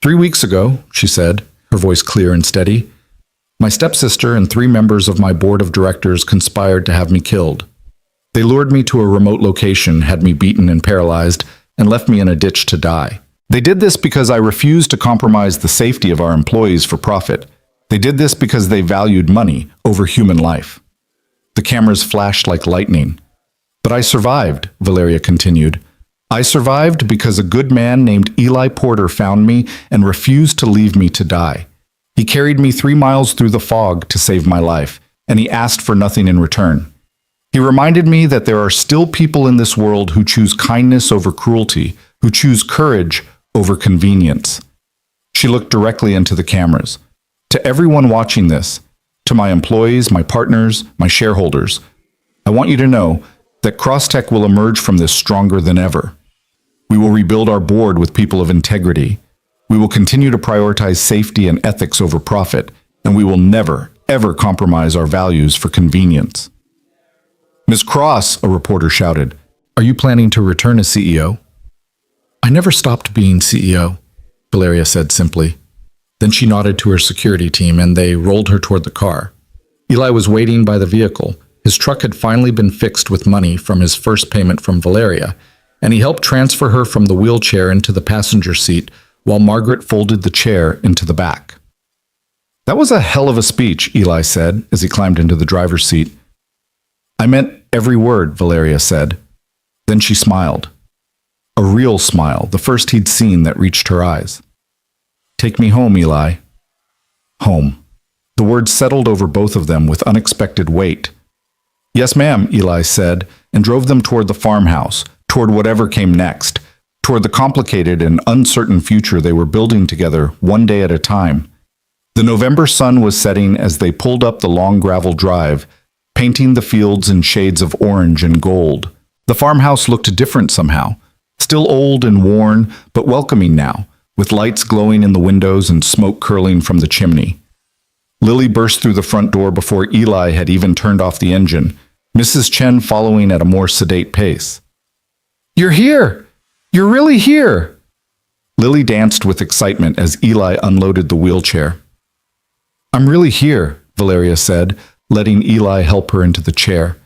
"3 weeks ago," she said, her voice clear and steady, "my stepsister and 3 members of my board of directors conspired to have me killed. They lured me to a remote location, had me beaten and paralyzed, and left me in a ditch to die. They did this because I refused to compromise the safety of our employees for profit. They did this because they valued money over human life." The cameras flashed like lightning. "But I survived," Valeria continued. "I survived because a good man named Eli Porter found me and refused to leave me to die. He carried me 3 miles through the fog to save my life, and he asked for nothing in return. He reminded me that there are still people in this world who choose kindness over cruelty, who choose courage over convenience." She looked directly into the cameras. "To everyone watching this, to my employees, my partners, my shareholders, I want you to know that Crosstech will emerge from this stronger than ever. We will rebuild our board with people of integrity. We will continue to prioritize safety and ethics over profit, and we will never, ever compromise our values for convenience." "Ms. Cross," a reporter shouted, "are you planning to return as CEO?" "I never stopped being CEO," Valeria said simply. Then she nodded to her security team and they rolled her toward the car. Eli was waiting by the vehicle. His truck had finally been fixed with money from his first payment from Valeria, and he helped transfer her from the wheelchair into the passenger seat while Margaret folded the chair into the back. "That was a hell of a speech," Eli said as he climbed into the driver's seat. "I meant every word," Valeria said. Then she smiled. A real smile, the first he'd seen that reached her eyes. "Take me home, Eli." Home. The words settled over both of them with unexpected weight. "Yes, ma'am," Eli said, and drove them toward the farmhouse, toward whatever came next, toward the complicated and uncertain future they were building together, one day at a time. The November sun was setting as they pulled up the long gravel drive, painting the fields in shades of orange and gold. The farmhouse looked different somehow, still old and worn, but welcoming now, with lights glowing in the windows and smoke curling from the chimney. Lily burst through the front door before Eli had even turned off the engine, Mrs. Chen following at a more sedate pace. "You're here! You're really here!" Lily danced with excitement as Eli unloaded the wheelchair. "I'm really here," Valeria said, letting Eli help her into the chair.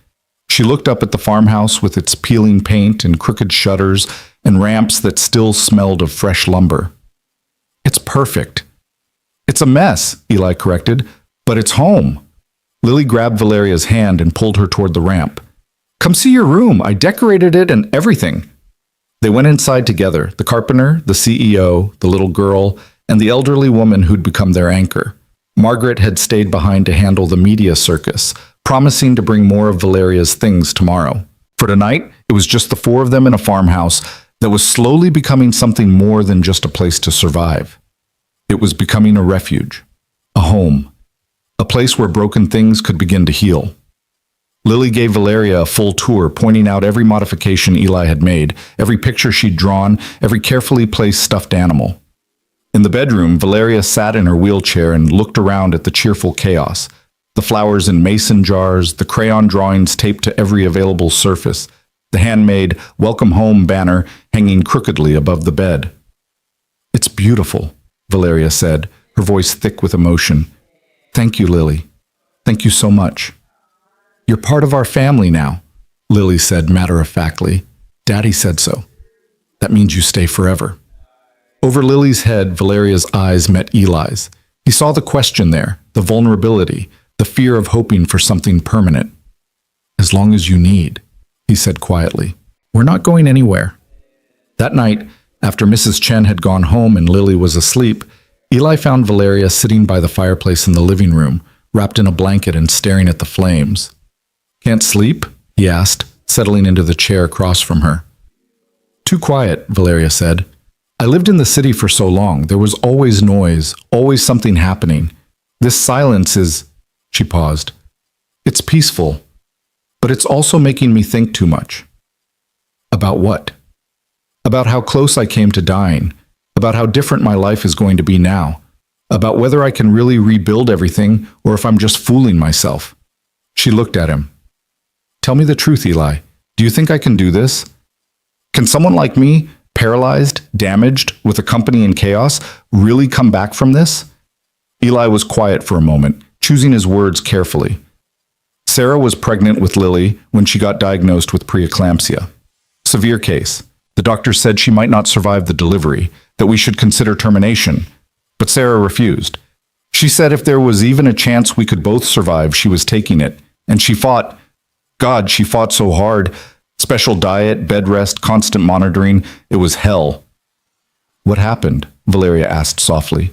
She looked up at the farmhouse with its peeling paint and crooked shutters and ramps that still smelled of fresh lumber. "It's perfect." "It's a mess," Eli corrected, "but it's home." Lily grabbed Valeria's hand and pulled her toward the ramp. "Come see your room. I decorated it and everything." They went inside together, the carpenter, the CEO, the little girl, and the elderly woman who'd become their anchor. Margaret had stayed behind to handle the media circus, promising to bring more of Valeria's things tomorrow. For tonight, it was just the four of them in a farmhouse that was slowly becoming something more than just a place to survive. It was becoming a refuge, a home, a place where broken things could begin to heal. Lily gave Valeria a full tour, pointing out every modification Eli had made, every picture she'd drawn, every carefully placed stuffed animal. In the bedroom, Valeria sat in her wheelchair and looked around at the cheerful chaos. The flowers in mason jars, the crayon drawings taped to every available surface, the handmade "Welcome Home" banner hanging crookedly above the bed. "It's beautiful," Valeria said, her voice thick with emotion. "Thank you, Lily. Thank you so much." "You're part of our family now," Lily said matter-of-factly. "Daddy said so. That means you stay forever." Over Lily's head, Valeria's eyes met Eli's. He saw the question there, the vulnerability, the fear of hoping for something permanent. "As long as you need," he said quietly. "We're not going anywhere." That night, after Mrs. Chen had gone home and Lily was asleep, Eli found Valeria sitting by the fireplace in the living room, wrapped in a blanket and staring at the flames. "Can't sleep?" he asked, settling into the chair across from her. "Too quiet," Valeria said. "I lived in the city for so long. There was always noise, always something happening. This silence is—" She paused. "It's peaceful, but it's also making me think too much." "About what?" "About how close I came to dying, about how different my life is going to be now, about whether I can really rebuild everything or if I'm just fooling myself." She looked at him. "Tell me the truth, Eli. Do you think I can do this? Can someone like me, paralyzed, damaged, with a company in chaos, really come back from this?" Eli was quiet for a moment, choosing his words carefully. Sarah was pregnant with Lily when she got diagnosed with preeclampsia. Severe case. The doctor said she might not survive the delivery, that we should consider termination, but Sarah refused. She said if there was even a chance we could both survive, she was taking it, and she fought. God, she fought so hard. Special diet, bed rest, constant monitoring. It was hell. "What happened?" Valeria asked softly.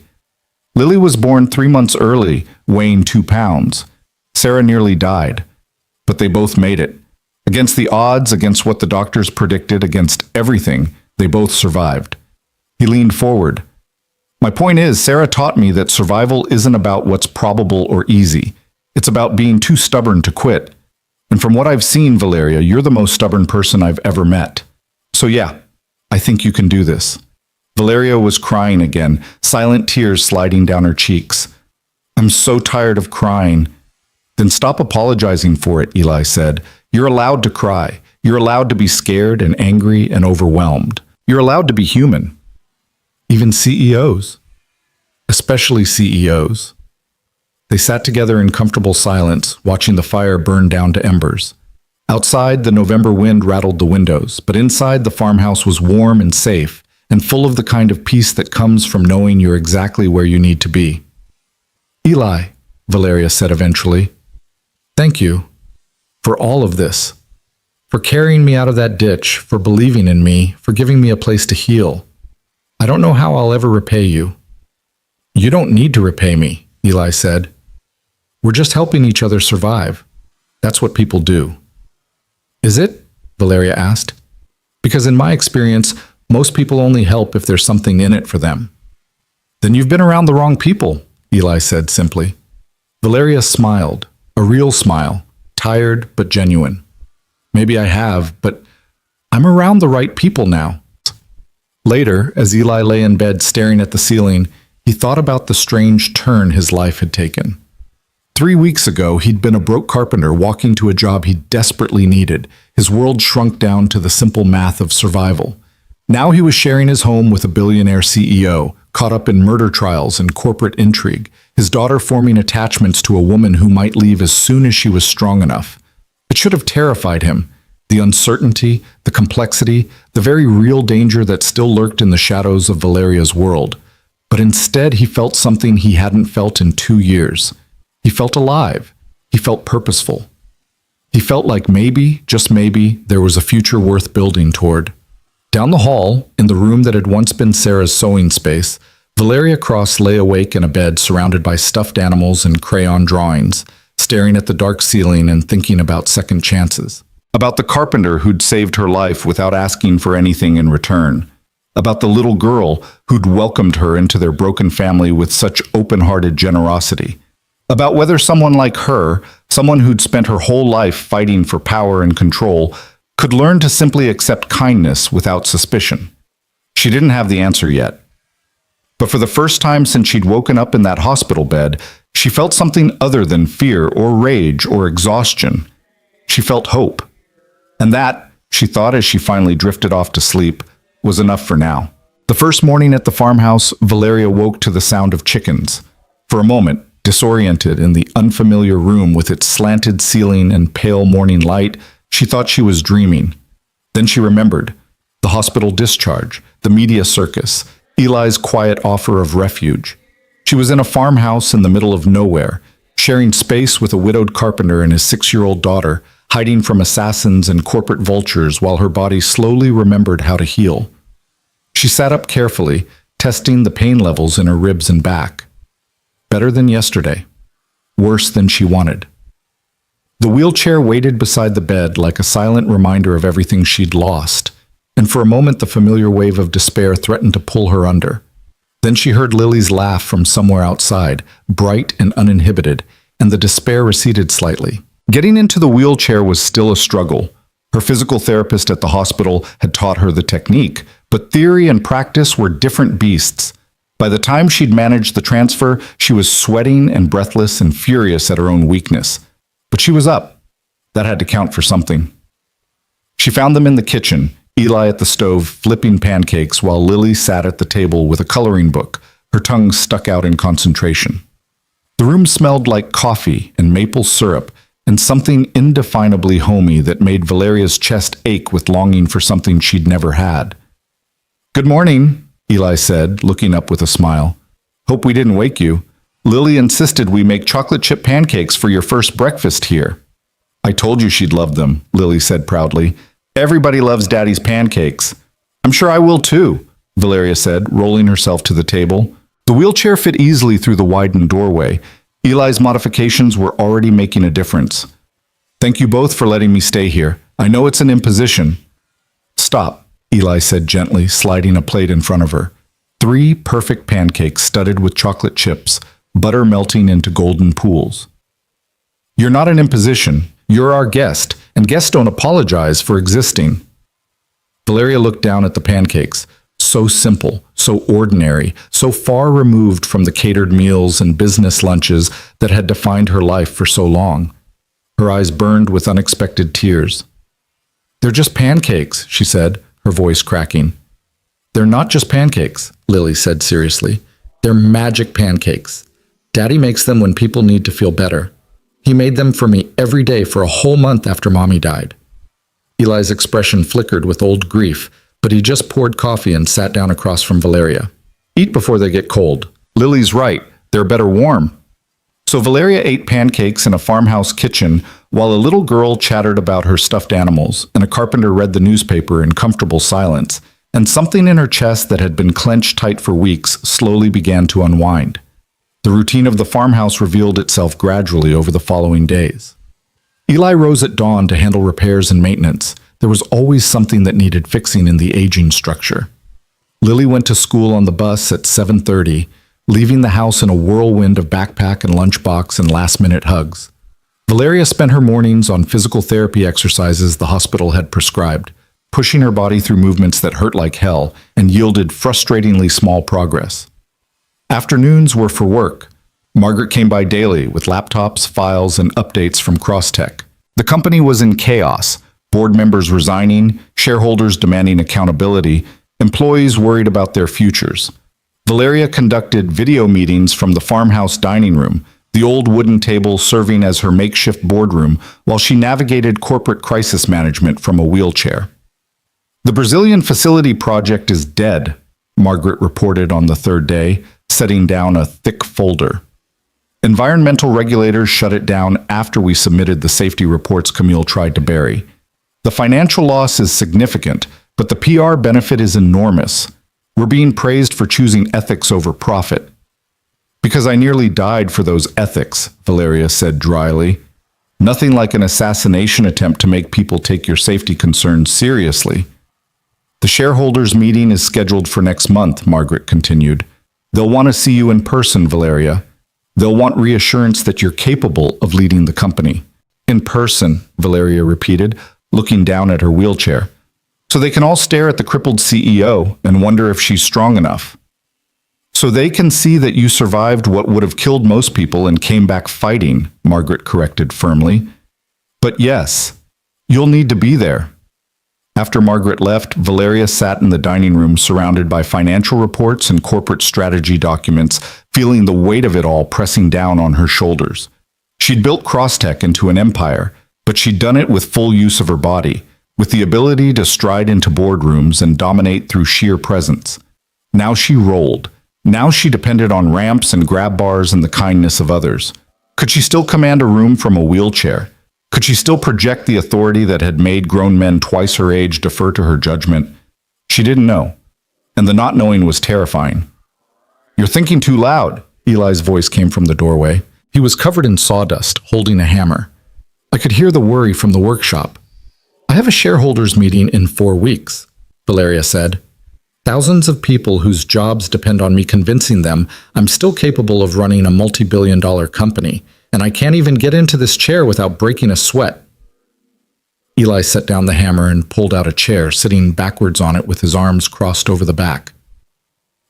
"Lily was born 3 months early, weighing 2 pounds. Sarah nearly died, but they both made it. Against the odds, against what the doctors predicted, against everything, they both survived." He leaned forward. "My point is, Sarah taught me that survival isn't about what's probable or easy. It's about being too stubborn to quit. And from what I've seen, Valeria, you're the most stubborn person I've ever met. So yeah, I think you can do this." Valeria was crying again, silent tears sliding down her cheeks. "I'm so tired of crying." "Then stop apologizing for it," Eli said. "You're allowed to cry. You're allowed to be scared and angry and overwhelmed. You're allowed to be human. Even CEOs. especially CEOs. They sat together in comfortable silence, watching the fire burn down to embers. Outside, the November wind rattled the windows, but inside the farmhouse was warm and safe, and full of the kind of peace that comes from knowing you're exactly where you need to be. "Eli," Valeria said eventually, "thank you for all of this, for carrying me out of that ditch, for believing in me, for giving me a place to heal. I don't know how I'll ever repay you." "You don't need to repay me," Eli said. "We're just helping each other survive. That's what people do." "Is it?" Valeria asked. "Because in my experience, most people only help if there's something in it for them." "Then you've been around the wrong people," Eli said simply. Valeria smiled, a real smile, tired but genuine. "Maybe I have, but I'm around the right people now." Later, as Eli lay in bed staring at the ceiling, he thought about the strange turn his life had taken. 3 weeks ago, he'd been a broke carpenter walking to a job he desperately needed. His world shrunk down to the simple math of survival. Now he was sharing his home with a billionaire CEO, caught up in murder trials and corporate intrigue, his daughter forming attachments to a woman who might leave as soon as she was strong enough. It should have terrified him. The uncertainty, the complexity, the very real danger that still lurked in the shadows of Valeria's world. But instead, he felt something he hadn't felt in 2 years. He felt alive. He felt purposeful. He felt like maybe, just maybe, there was a future worth building toward. Down the hall, in the room that had once been Sarah's sewing space, Valeria Cross lay awake in a bed surrounded by stuffed animals and crayon drawings, staring at the dark ceiling and thinking about second chances. About the carpenter who'd saved her life without asking for anything in return. About the little girl who'd welcomed her into their broken family with such open-hearted generosity. About whether someone like her, someone who'd spent her whole life fighting for power and control, could learn to simply accept kindness without suspicion. She didn't have the answer yet. But for the first time since she'd woken up in that hospital bed, she felt something other than fear or rage or exhaustion. She felt hope. And that, she thought as she finally drifted off to sleep, was enough for now. The first morning at the farmhouse, Valeria woke to the sound of chickens. For a moment, disoriented in the unfamiliar room with its slanted ceiling and pale morning light, she thought she was dreaming. Then she remembered. The hospital discharge, the media circus, Eli's quiet offer of refuge. She was in a farmhouse in the middle of nowhere, sharing space with a widowed carpenter and his 6-year-old daughter, hiding from assassins and corporate vultures while her body slowly remembered how to heal. She sat up carefully, testing the pain levels in her ribs and back. Better than yesterday. Worse than she wanted. The wheelchair waited beside the bed like a silent reminder of everything she'd lost, and for a moment the familiar wave of despair threatened to pull her under. Then she heard Lily's laugh from somewhere outside, bright and uninhibited, and the despair receded slightly. Getting into the wheelchair was still a struggle. Her physical therapist at the hospital had taught her the technique, but theory and practice were different beasts. By the time she'd managed the transfer, she was sweating and breathless and furious at her own weakness. But she was up. That had to count for something. She found them in the kitchen, Eli at the stove flipping pancakes while Lily sat at the table with a coloring book, her tongue stuck out in concentration. The room smelled like coffee and maple syrup and something indefinably homey that made Valeria's chest ache with longing for something she'd never had. "Good morning," Eli said, looking up with a smile. "Hope we didn't wake you. Lily insisted we make chocolate chip pancakes for your first breakfast here." "I told you she'd love them," Lily said proudly. "Everybody loves Daddy's pancakes." "I'm sure I will too," Valeria said, rolling herself to the table. The wheelchair fit easily through the widened doorway. Eli's modifications were already making a difference. "Thank you both for letting me stay here. I know it's an imposition." "Stop," Eli said gently, sliding a plate in front of her. 3 perfect pancakes studded with chocolate chips, butter melting into golden pools. "You're not an imposition. You're our guest, and guests don't apologize for existing." Valeria looked down at the pancakes. So simple, so ordinary, so far removed from the catered meals and business lunches that had defined her life for so long. Her eyes burned with unexpected tears. "They're just pancakes," she said, her voice cracking. "They're not just pancakes," Lily said seriously. They're magic pancakes. Daddy makes them when people need to feel better. He made them for me every day for a whole month after Mommy died. Eli's expression flickered with old grief, but he just poured coffee and sat down across from Valeria. Eat before they get cold. Lily's right. They're better warm. So Valeria ate pancakes in a farmhouse kitchen while a little girl chattered about her stuffed animals and a carpenter read the newspaper in comfortable silence, and something in her chest that had been clenched tight for weeks slowly began to unwind. The routine of the farmhouse revealed itself gradually over the following days. Eli rose at dawn to handle repairs and maintenance. There was always something that needed fixing in the aging structure. Lily went to school on the bus at 7:30, leaving the house in a whirlwind of backpack and lunchbox and last-minute hugs. Valeria spent her mornings on physical therapy exercises the hospital had prescribed, pushing her body through movements that hurt like hell and yielded frustratingly small progress. Afternoons were for work. Margaret came by daily with laptops, files, and updates from Crosstech. The company was in chaos, board members resigning, shareholders demanding accountability, employees worried about their futures. Valeria conducted video meetings from the farmhouse dining room, the old wooden table serving as her makeshift boardroom, while she navigated corporate crisis management from a wheelchair. The Brazilian facility project is dead, Margaret reported on the third day, setting down a thick folder. Environmental regulators shut it down after we submitted the safety reports Camille tried to bury. The financial loss is significant, but the PR benefit is enormous. We're being praised for choosing ethics over profit. Because I nearly died for those ethics, Valeria said dryly. Nothing like an assassination attempt to make people take your safety concerns seriously. The shareholders' meeting is scheduled for next month, Margaret continued. They'll want to see you in person, Valeria. They'll want reassurance that you're capable of leading the company. In person, Valeria repeated, looking down at her wheelchair. So they can all stare at the crippled CEO and wonder if she's strong enough. So they can see that you survived what would have killed most people and came back fighting, Margaret corrected firmly. But yes, you'll need to be there. After Margaret left, Valeria sat in the dining room surrounded by financial reports and corporate strategy documents, feeling the weight of it all pressing down on her shoulders. She'd built Crosstech into an empire, but she'd done it with full use of her body, with the ability to stride into boardrooms and dominate through sheer presence. Now she rolled. Now she depended on ramps and grab bars and the kindness of others. Could she still command a room from a wheelchair? Could she still project the authority that had made grown men twice her age defer to her judgment? She didn't know, and the not knowing was terrifying. "You're thinking too loud," Eli's voice came from the doorway. He was covered in sawdust, holding a hammer. I could hear the worry from the workshop. "I have a shareholders meeting in 4 weeks," Valeria said. "Thousands of people whose jobs depend on me convincing them I'm still capable of running a multi-billion-dollar company, and I can't even get into this chair without breaking a sweat." Eli set down the hammer and pulled out a chair, sitting backwards on it with his arms crossed over the back.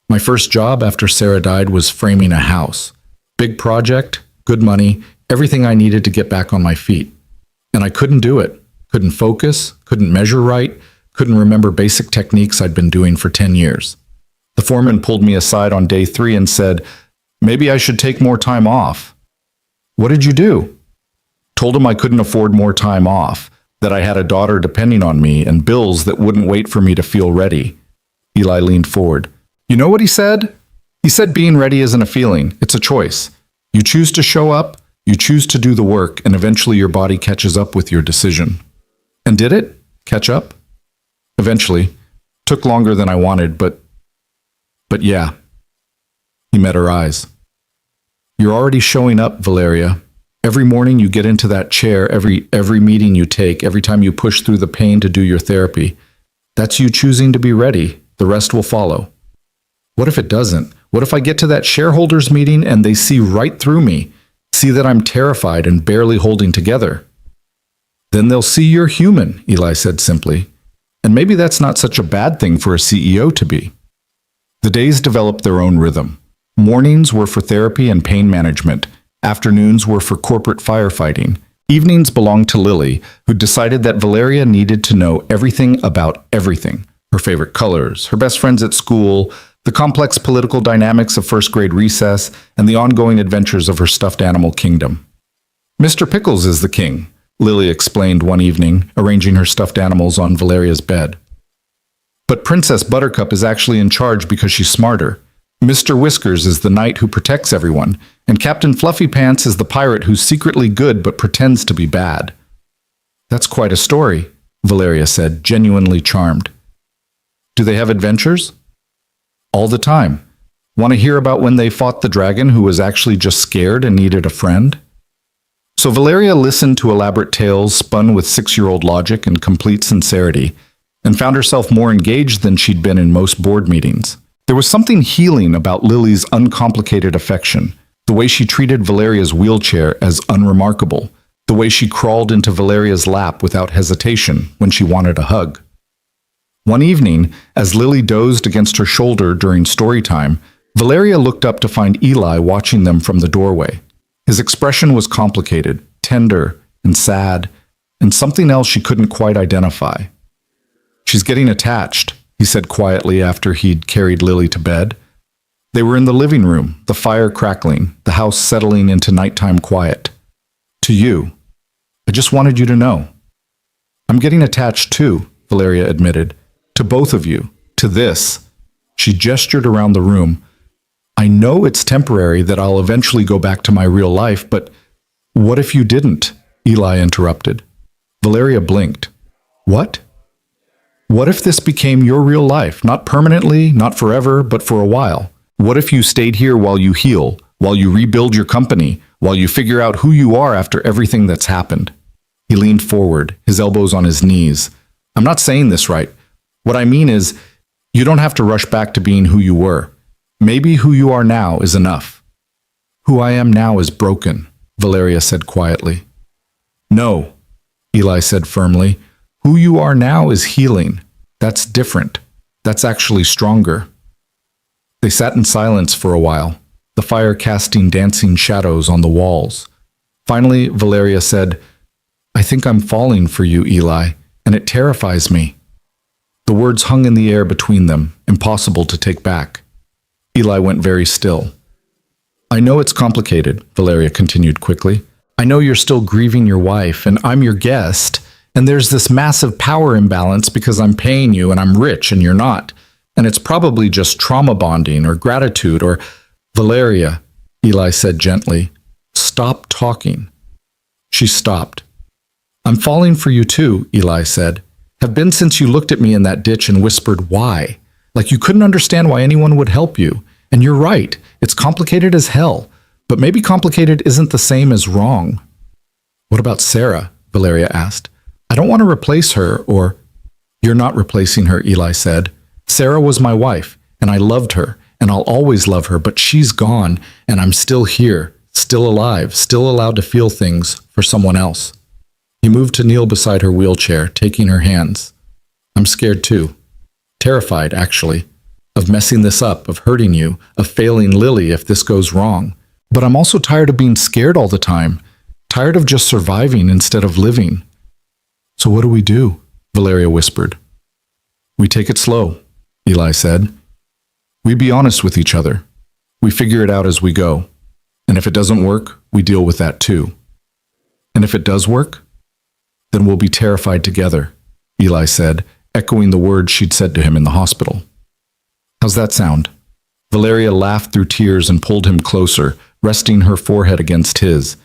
"My first job after Sarah died was framing a house. Big project, good money, everything I needed to get back on my feet. And I couldn't do it. Couldn't focus, couldn't measure right, couldn't remember basic techniques I'd been doing for 10 years. The foreman pulled me aside on day 3 and said, maybe I should take more time off. What did you do? Told him I couldn't afford more time off, that I had a daughter depending on me and bills that wouldn't wait for me to feel ready. Eli leaned forward. You know what he said? He said being ready isn't a feeling, it's a choice. You choose to show up, you choose to do the work, and eventually your body catches up with your decision. And did it? Catch up? Eventually. Took longer than I wanted, but yeah. He met her eyes. You're already showing up, Valeria. Every morning you get into that chair, every meeting you take, every time you push through the pain to do your therapy. That's you choosing to be ready. The rest will follow. What if it doesn't? What if I get to that shareholders meeting and they see right through me, see that I'm terrified and barely holding together? Then they'll see you're human, Eli said simply. And maybe that's not such a bad thing for a CEO to be. The days developed their own rhythm. Mornings were for therapy and pain management. Afternoons were for corporate firefighting. Evenings belonged to Lily, who decided that Valeria needed to know everything about everything. Her favorite colors, her best friends at school, The complex political dynamics of first-grade recess, and the ongoing adventures of her stuffed animal kingdom. Mr. Pickles is the king, Lily explained one evening, arranging her stuffed animals on Valeria's bed. But Princess Buttercup is actually in charge because she's smarter. Mr. Whiskers is the knight who protects everyone, and Captain Fluffy Pants is the pirate who's secretly good but pretends to be bad. That's quite a story, Valeria said, genuinely charmed. Do they have adventures? All the time. Want to hear about when they fought the dragon who was actually just scared and needed a friend? So Valeria listened to elaborate tales spun with 6-year-old logic and complete sincerity, and found herself more engaged than she'd been in most board meetings. There was something healing about Lily's uncomplicated affection, the way she treated Valeria's wheelchair as unremarkable, the way she crawled into Valeria's lap without hesitation when she wanted a hug. One evening, as Lily dozed against her shoulder during story time, Valeria looked up to find Eli watching them from the doorway. His expression was complicated, tender, and sad, and something else she couldn't quite identify. She's getting attached, he said quietly after he'd carried Lily to bed. They were in the living room, the fire crackling, the house settling into nighttime quiet. To you. I just wanted you to know. I'm getting attached too, Valeria admitted. To both of you. To this. She gestured around the room. I know it's temporary, that I'll eventually go back to my real life, but what if you didn't? Eli interrupted. Valeria blinked. What? What if this became your real life? Not permanently, not forever, but for a while. What if you stayed here while you heal, while you rebuild your company, while you figure out who you are after everything that's happened? He leaned forward, his elbows on his knees. I'm not saying this right. What I mean is, you don't have to rush back to being who you were. Maybe who you are now is enough. Who I am now is broken, Valeria said quietly. No, Eli said firmly. Who you are now is healing. That's different. That's actually stronger. They sat in silence for a while, the fire casting dancing shadows on the walls. Finally, Valeria said, I think I'm falling for you, Eli, and it terrifies me. The words hung in the air between them, impossible to take back. Eli went very still. I know it's complicated, Valeria continued quickly. I know you're still grieving your wife, and I'm your guest, and there's this massive power imbalance because I'm paying you and I'm rich and you're not. And it's probably just trauma bonding or gratitude or... Valeria, Eli said gently, stop talking. She stopped. I'm falling for you too, Eli said. Have been since you looked at me in that ditch and whispered, why? Like you couldn't understand why anyone would help you. And you're right, it's complicated as hell. But maybe complicated isn't the same as wrong. What about Sarah? Valeria asked. I don't want to replace her or... You're not replacing her, Eli said. Sarah was my wife, and I loved her, and I'll always love her, but she's gone, and I'm still here, still alive, still allowed to feel things for someone else. He moved to kneel beside her wheelchair, taking her hands. I'm scared too. Terrified, actually, of messing this up, of hurting you, of failing Lily if this goes wrong. But I'm also tired of being scared all the time, tired of just surviving instead of living. So what do we do? Valeria whispered. We take it slow, Eli said. We be honest with each other. We figure it out as we go. And if it doesn't work, we deal with that too. And if it does work, then we'll be terrified together, Eli said, echoing the words she'd said to him in the hospital. How's that sound? Valeria laughed through tears and pulled him closer, resting her forehead against his.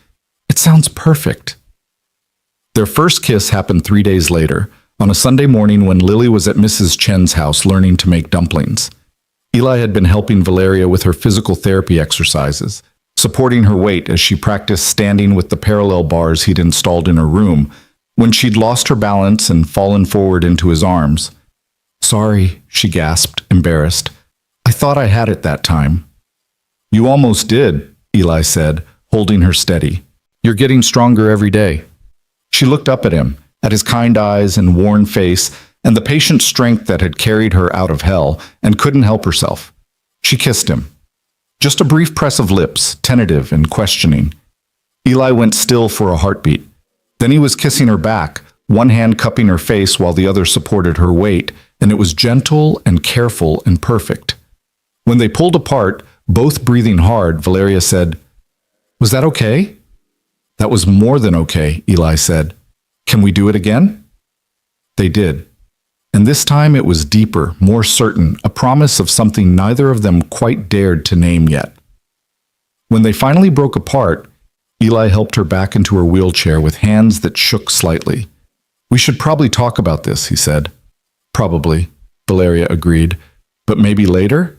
It sounds perfect. Their first kiss happened 3 days later, on a Sunday morning when Lily was at Mrs. Chen's house learning to make dumplings. Eli had been helping Valeria with her physical therapy exercises, supporting her weight as she practiced standing with the parallel bars he'd installed in her room, when she'd lost her balance and fallen forward into his arms. Sorry, she gasped, embarrassed. I thought I had it that time. You almost did, Eli said, holding her steady. You're getting stronger every day. She looked up at him, at his kind eyes and worn face, and the patient strength that had carried her out of hell, and couldn't help herself. She kissed him. Just a brief press of lips, tentative and questioning. Eli went still for a heartbeat. Then he was kissing her back, one hand cupping her face while the other supported her weight, and it was gentle and careful and perfect. When they pulled apart, both breathing hard, Valeria said, "Was that okay?" "That was more than okay," Eli said. "Can we do it again?" They did. And this time it was deeper, more certain, a promise of something neither of them quite dared to name yet. When they finally broke apart, Eli helped her back into her wheelchair with hands that shook slightly. "We should probably talk about this," he said. "Probably," Valeria agreed. "But maybe later?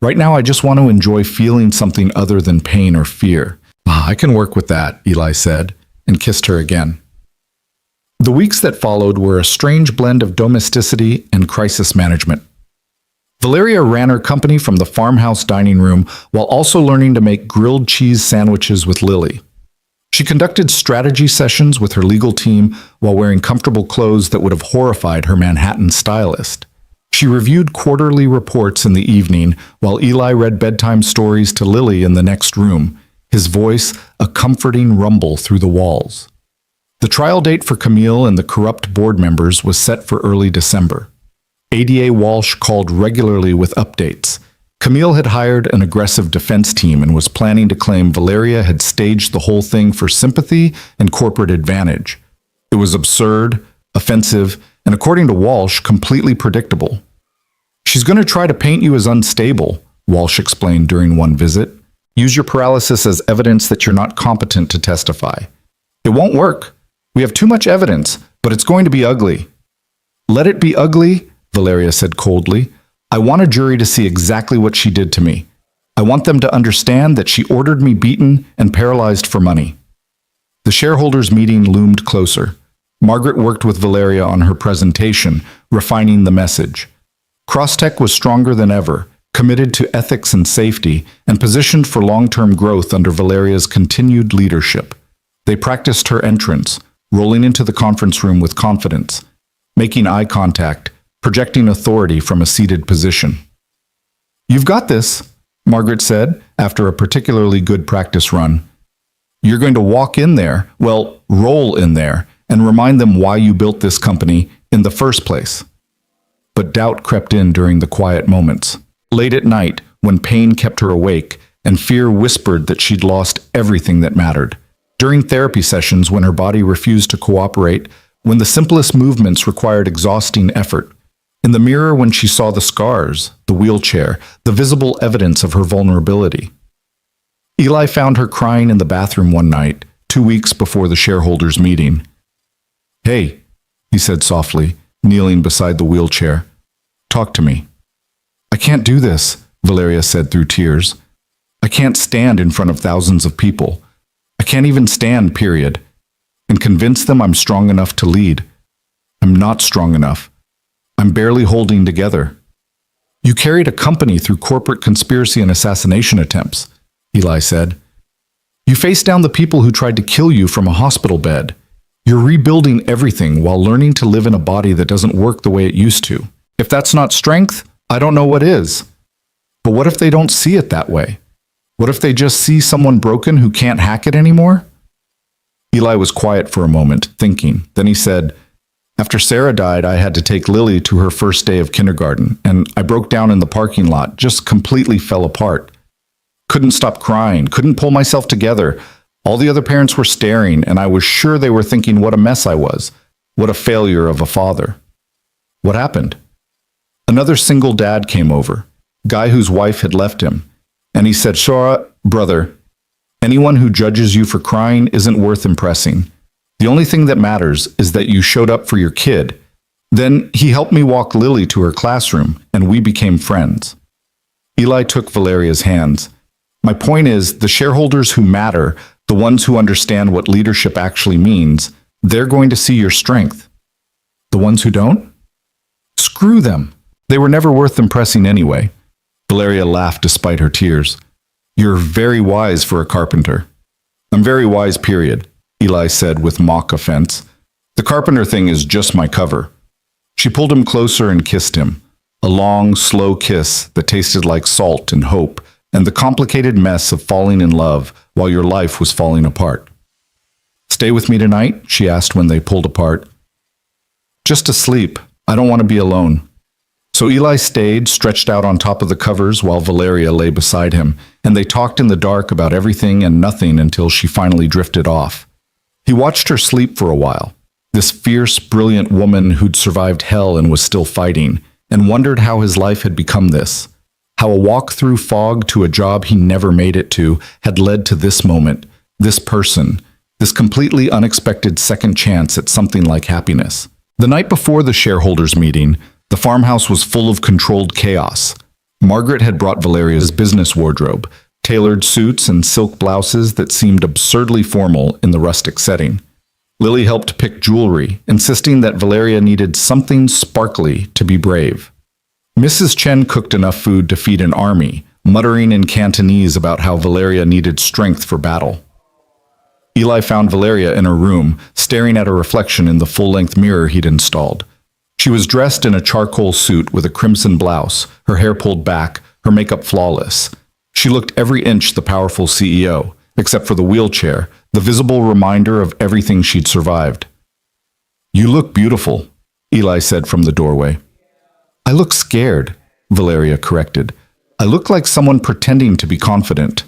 Right now I just want to enjoy feeling something other than pain or fear." "I can work with that," Eli said, and kissed her again. The weeks that followed were a strange blend of domesticity and crisis management. Valeria ran her company from the farmhouse dining room while also learning to make grilled cheese sandwiches with Lily. She conducted strategy sessions with her legal team while wearing comfortable clothes that would have horrified her Manhattan stylist. She reviewed quarterly reports in the evening while Eli read bedtime stories to Lily in the next room, his voice a comforting rumble through the walls. The trial date for Camille and the corrupt board members was set for early December. ADA Walsh called regularly with updates. Camille had hired an aggressive defense team and was planning to claim Valeria had staged the whole thing for sympathy and corporate advantage. It was absurd, offensive, and according to Walsh, completely predictable. "She's going to try to paint you as unstable," Walsh explained during one visit. "Use your paralysis as evidence that you're not competent to testify. It won't work. We have too much evidence, but it's going to be ugly." "Let it be ugly," Valeria said coldly. "I want a jury to see exactly what she did to me. I want them to understand that she ordered me beaten and paralyzed for money." The shareholders' meeting loomed closer. Margaret worked with Valeria on her presentation, refining the message. Crosstech was stronger than ever, committed to ethics and safety, and positioned for long-term growth under Valeria's continued leadership. They practiced her entrance, rolling into the conference room with confidence, making eye contact, projecting authority from a seated position. "You've got this," Margaret said after a particularly good practice run. "You're going to walk in there, well, roll in there, and remind them why you built this company in the first place." But doubt crept in during the quiet moments. Late at night, when pain kept her awake, and fear whispered that she'd lost everything that mattered. During therapy sessions when her body refused to cooperate, when the simplest movements required exhausting effort. In the mirror when she saw the scars, the wheelchair, the visible evidence of her vulnerability. Eli found her crying in the bathroom one night, 2 weeks before the shareholders' meeting. "Hey," he said softly, kneeling beside the wheelchair. "Talk to me." "I can't do this," Valeria said through tears. "I can't stand in front of thousands of people. I can't even stand, period. And convince them I'm strong enough to lead. I'm not strong enough. I'm barely holding together." "You carried a company through corporate conspiracy and assassination attempts," Eli said. "You faced down the people who tried to kill you from a hospital bed. You're rebuilding everything while learning to live in a body that doesn't work the way it used to. If that's not strength, I don't know what is." But what if they don't see it that way? What if they just see someone broken who can't hack it anymore? Eli was quiet for a moment, thinking. Then he said, "After Sarah died, I had to take Lily to her first day of kindergarten, and I broke down in the parking lot, just completely fell apart. Couldn't stop crying, couldn't pull myself together. All the other parents were staring, and I was sure they were thinking what a mess I was, what a failure of a father." "What happened?" "Another single dad came over, guy whose wife had left him, and he said, 'Shora, brother, anyone who judges you for crying isn't worth impressing. The only thing that matters is that you showed up for your kid.' Then he helped me walk Lily to her classroom, and we became friends." Eli took Valeria's hands. "My point is, the shareholders who matter, the ones who understand what leadership actually means, they're going to see your strength. The ones who don't? Screw them. They were never worth impressing anyway." Valeria laughed despite her tears. "You're very wise for a carpenter." "I'm very wise, period," Eli said with mock offense. "The carpenter thing is just my cover." She pulled him closer and kissed him, a long, slow kiss that tasted like salt and hope, and the complicated mess of falling in love while your life was falling apart. "Stay with me tonight?" she asked when they pulled apart. "Just to sleep. I don't want to be alone." So Eli stayed, stretched out on top of the covers while Valeria lay beside him, and they talked in the dark about everything and nothing until she finally drifted off. He watched her sleep for a while, this fierce, brilliant woman who'd survived hell and was still fighting, and wondered how his life had become this. How a walk through fog to a job he never made it to had led to this moment, this person, this completely unexpected second chance at something like happiness. The night before the shareholders' meeting, the farmhouse was full of controlled chaos. Margaret had brought Valeria's business wardrobe, tailored suits and silk blouses that seemed absurdly formal in the rustic setting. Lily helped pick jewelry, insisting that Valeria needed something sparkly to be brave. Mrs. Chen cooked enough food to feed an army, muttering in Cantonese about how Valeria needed strength for battle. Eli found Valeria in her room, staring at her reflection in the full-length mirror he'd installed. She was dressed in a charcoal suit with a crimson blouse, her hair pulled back, her makeup flawless. She looked every inch the powerful CEO, except for the wheelchair, the visible reminder of everything she'd survived. "You look beautiful," Eli said from the doorway. "I look scared," Valeria corrected. "I look like someone pretending to be confident."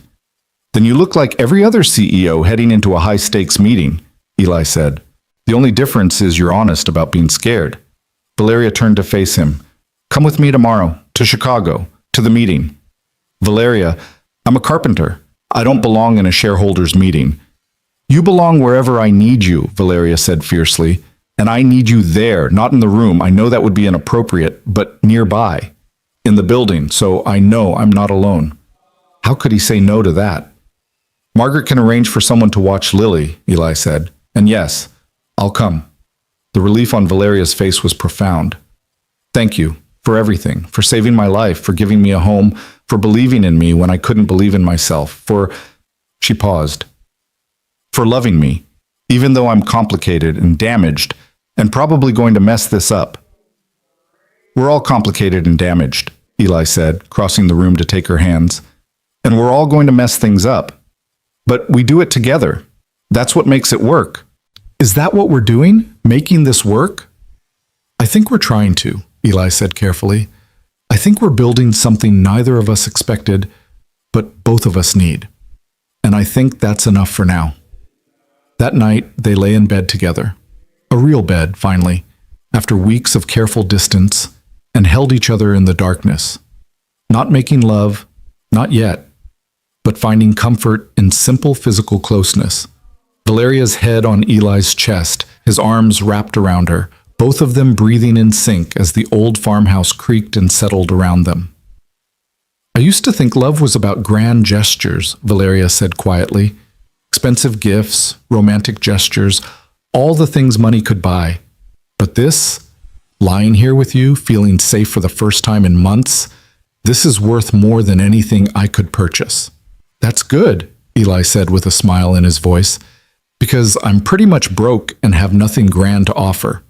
"Then you look like every other CEO heading into a high-stakes meeting," Eli said. "The only difference is you're honest about being scared." Valeria turned to face him. "Come with me tomorrow, to Chicago, to the meeting." "Valeria, I'm a carpenter. I don't belong in a shareholders' meeting." "You belong wherever I need you," Valeria said fiercely. "And I need you there, not in the room. I know that would be inappropriate, but nearby. In the building, so I know I'm not alone." How could he say no to that? "Margaret can arrange for someone to watch Lily," Eli said. "And yes, I'll come." The relief on Valeria's face was profound. "Thank you for everything, for saving my life, for giving me a home, for believing in me when I couldn't believe in myself, for—" She paused. "For loving me, even though I'm complicated and damaged, and probably going to mess this up." "We're all complicated and damaged," Eli said, crossing the room to take her hands. "And we're all going to mess things up. But we do it together. That's what makes it work." "Is that what we're doing? Making this work?" "I think we're trying to," Eli said carefully. "I think we're building something neither of us expected, but both of us need. And I think that's enough for now." That night, they lay in bed together. A real bed, finally, after weeks of careful distance, and held each other in the darkness. Not making love, not yet, but finding comfort in simple physical closeness. Valeria's head on Eli's chest, his arms wrapped around her, both of them breathing in sync as the old farmhouse creaked and settled around them. "I used to think love was about grand gestures," Valeria said quietly. "Expensive gifts, romantic gestures, all the things money could buy. But this, lying here with you, feeling safe for the first time in months, this is worth more than anything I could purchase." "That's good," Eli said with a smile in his voice, "because I'm pretty much broke and have nothing grand to offer."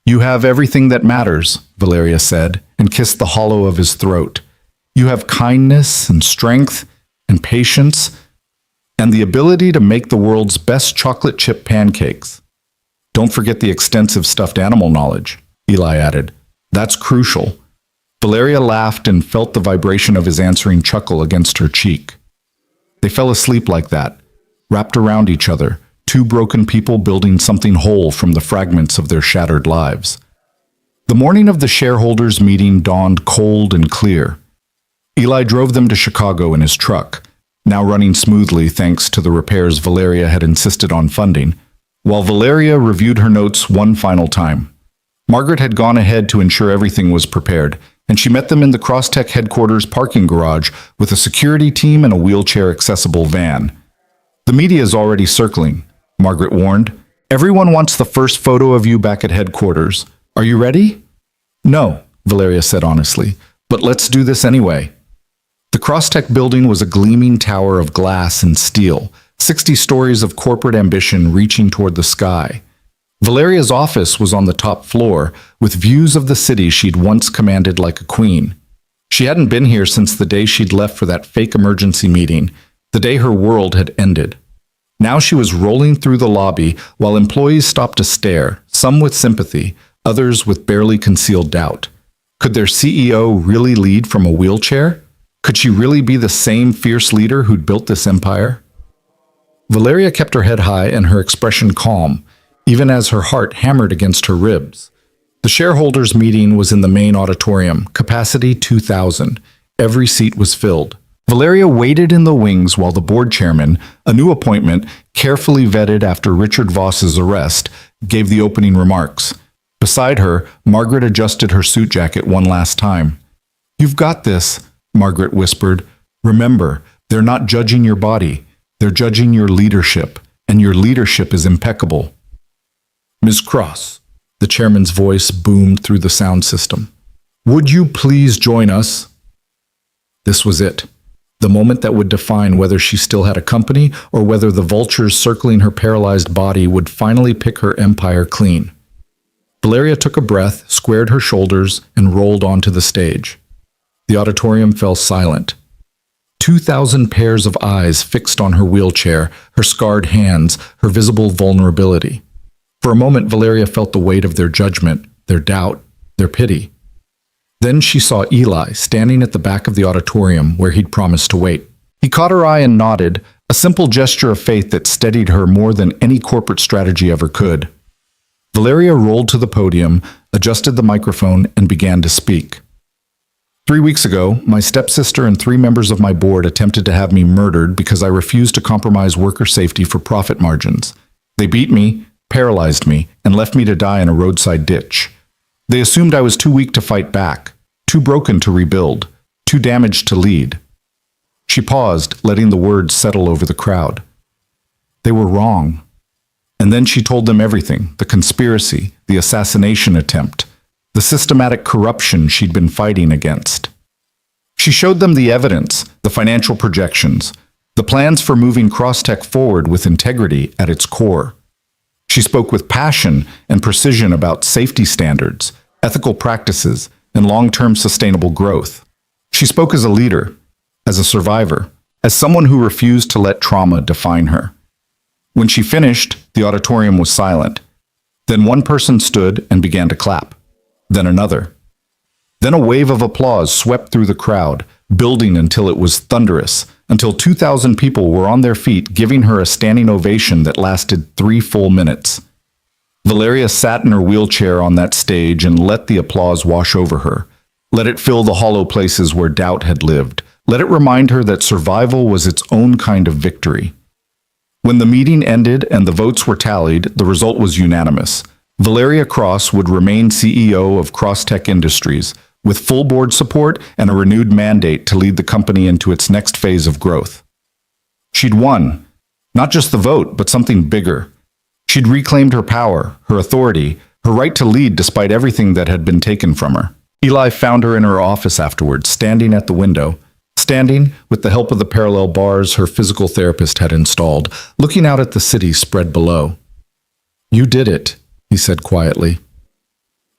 "You have everything that matters," Valeria said, and kissed the hollow of his throat. "You have kindness and strength and patience and the ability to make the world's best chocolate chip pancakes. Don't forget the extensive stuffed animal knowledge," Eli added. "That's crucial." Valeria laughed and felt the vibration of his answering chuckle against her cheek. They fell asleep like that, wrapped around each other, two broken people building something whole from the fragments of their shattered lives. The morning of the shareholders' meeting dawned cold and clear. Eli drove them to Chicago in his truck, now running smoothly thanks to the repairs Valeria had insisted on funding, while Valeria reviewed her notes one final time. Margaret had gone ahead to ensure everything was prepared, and she met them in the Crosstech headquarters parking garage with a security team and a wheelchair-accessible van. "The media is already circling," Margaret warned. "Everyone wants the first photo of you back at headquarters. Are you ready?" "No," Valeria said honestly, "but let's do this anyway." The Crosstech building was a gleaming tower of glass and steel, 60 stories of corporate ambition reaching toward the sky. Valeria's office was on the top floor, with views of the city she'd once commanded like a queen. She hadn't been here since the day she'd left for that fake emergency meeting, the day her world had ended. Now she was rolling through the lobby while employees stopped to stare, some with sympathy, others with barely concealed doubt. Could their CEO really lead from a wheelchair? Could she really be the same fierce leader who'd built this empire? Valeria kept her head high and her expression calm, even as her heart hammered against her ribs. The shareholders' meeting was in the main auditorium, capacity 2,000. Every seat was filled. Valeria waited in the wings while the board chairman, a new appointment, carefully vetted after Richard Voss's arrest, gave the opening remarks. Beside her, Margaret adjusted her suit jacket one last time. "You've got this," Margaret whispered. "Remember, they're not judging your body. They're judging your leadership, and your leadership is impeccable." "Ms. Cross," the chairman's voice boomed through the sound system. "Would you please join us?" This was it. The moment that would define whether she still had a company or whether the vultures circling her paralyzed body would finally pick her empire clean. Valeria took a breath, squared her shoulders, and rolled onto the stage. The auditorium fell silent. 2,000 pairs of eyes fixed on her wheelchair, her scarred hands, her visible vulnerability. For a moment, Valeria felt the weight of their judgment, their doubt, their pity. Then she saw Eli standing at the back of the auditorium where he'd promised to wait. He caught her eye and nodded, a simple gesture of faith that steadied her more than any corporate strategy ever could. Valeria rolled to the podium, adjusted the microphone, and began to speak. 3 weeks ago, my stepsister and 3 members of my board attempted to have me murdered because I refused to compromise worker safety for profit margins. They beat me, paralyzed me, and left me to die in a roadside ditch. They assumed I was too weak to fight back, too broken to rebuild, too damaged to lead. She paused, letting the words settle over the crowd. They were wrong. And then she told them everything, the conspiracy, the assassination attempt, the systematic corruption she'd been fighting against. She showed them the evidence, the financial projections, the plans for moving Crosstech forward with integrity at its core. She spoke with passion and precision about safety standards, ethical practices, and long-term sustainable growth. She spoke as a leader, as a survivor, as someone who refused to let trauma define her. When she finished, the auditorium was silent. Then one person stood and began to clap. Then another. Then a wave of applause swept through the crowd, building until it was thunderous, until 2,000 people were on their feet giving her a standing ovation that lasted 3 full minutes. Valeria sat in her wheelchair on that stage and let the applause wash over her. Let it fill the hollow places where doubt had lived. Let it remind her that survival was its own kind of victory. When the meeting ended and the votes were tallied, the result was unanimous. Valeria Cross would remain CEO of Crosstech Industries, with full board support and a renewed mandate to lead the company into its next phase of growth. She'd won, not just the vote, but something bigger. She'd reclaimed her power, her authority, her right to lead despite everything that had been taken from her. Eli found her in her office afterwards, standing at the window, standing with the help of the parallel bars her physical therapist had installed, looking out at the city spread below. "You did it," he said quietly.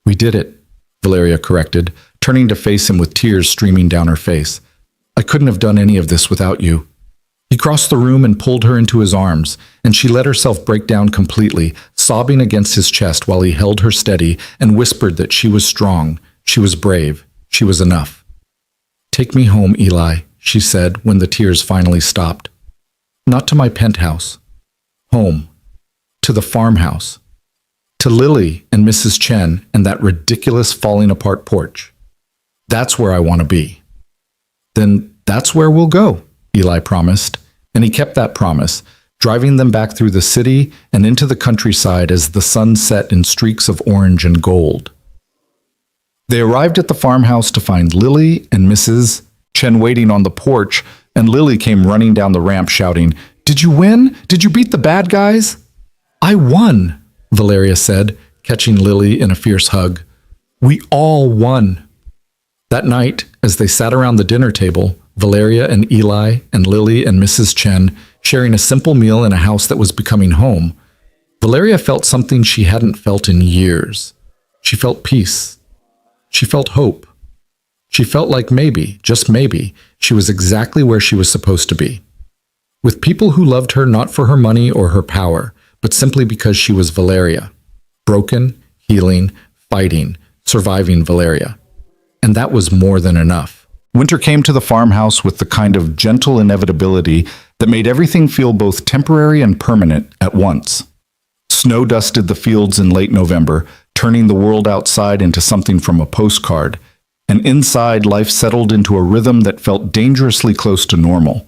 "We did it," Valeria corrected, turning to face him with tears streaming down her face. "I couldn't have done any of this without you." He crossed the room and pulled her into his arms, and she let herself break down completely, sobbing against his chest while he held her steady and whispered that she was strong, she was brave, she was enough. "Take me home, Eli," she said when the tears finally stopped. "Not to my penthouse. Home. To the farmhouse. To Lily and Mrs. Chen and that ridiculous falling apart porch. That's where I want to be." "Then that's where we'll go," Eli promised, and he kept that promise, driving them back through the city and into the countryside as the sun set in streaks of orange and gold. They arrived at the farmhouse to find Lily and Mrs. Chen waiting on the porch, and Lily came running down the ramp shouting, "Did you win? Did you beat the bad guys?" "I won," Valeria said, catching Lily in a fierce hug. "We all won." That night, as they sat around the dinner table, Valeria and Eli and Lily and Mrs. Chen sharing a simple meal in a house that was becoming home, Valeria felt something she hadn't felt in years. She felt peace. She felt hope. She felt like maybe, just maybe, she was exactly where she was supposed to be. With people who loved her not for her money or her power, but simply because she was Valeria. Broken, healing, fighting, surviving Valeria. and that was more than enough. Winter came to the farmhouse with the kind of gentle inevitability that made everything feel both temporary and permanent at once. Snow dusted the fields in late November, turning the world outside into something from a postcard, and inside life settled into a rhythm that felt dangerously close to normal.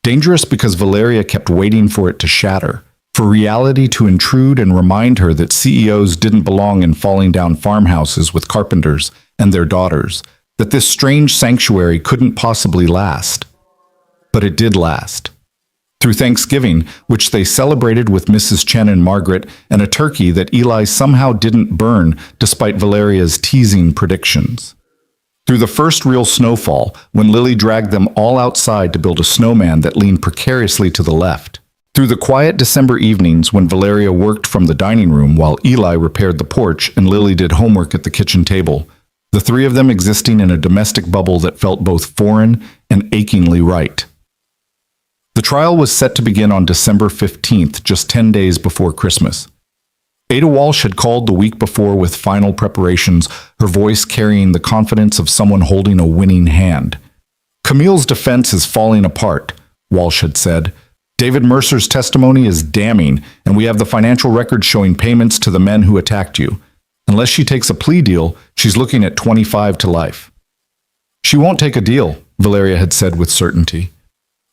Dangerous because Valeria kept waiting for it to shatter, for reality to intrude and remind her that CEOs didn't belong in falling down farmhouses with carpenters and their daughters, that this strange sanctuary couldn't possibly last. But it did last. Through Thanksgiving, which they celebrated with Mrs. Chen and Margaret, and a turkey that Eli somehow didn't burn despite Valeria's teasing predictions. Through the first real snowfall, when Lily dragged them all outside to build a snowman that leaned precariously to the left. Through the quiet December evenings when Valeria worked from the dining room while Eli repaired the porch and Lily did homework at the kitchen table, the three of them existing in a domestic bubble that felt both foreign and achingly right. The trial was set to begin on December 15th, just 10 days before Christmas. Ada Walsh had called the week before with final preparations, her voice carrying the confidence of someone holding a winning hand. Camille's defense is falling apart, Walsh had said. David Mercer's testimony is damning, and we have the financial records showing payments to the men who attacked you. Unless she takes a plea deal, she's looking at 25 to life. She won't take a deal, Valeria had said with certainty.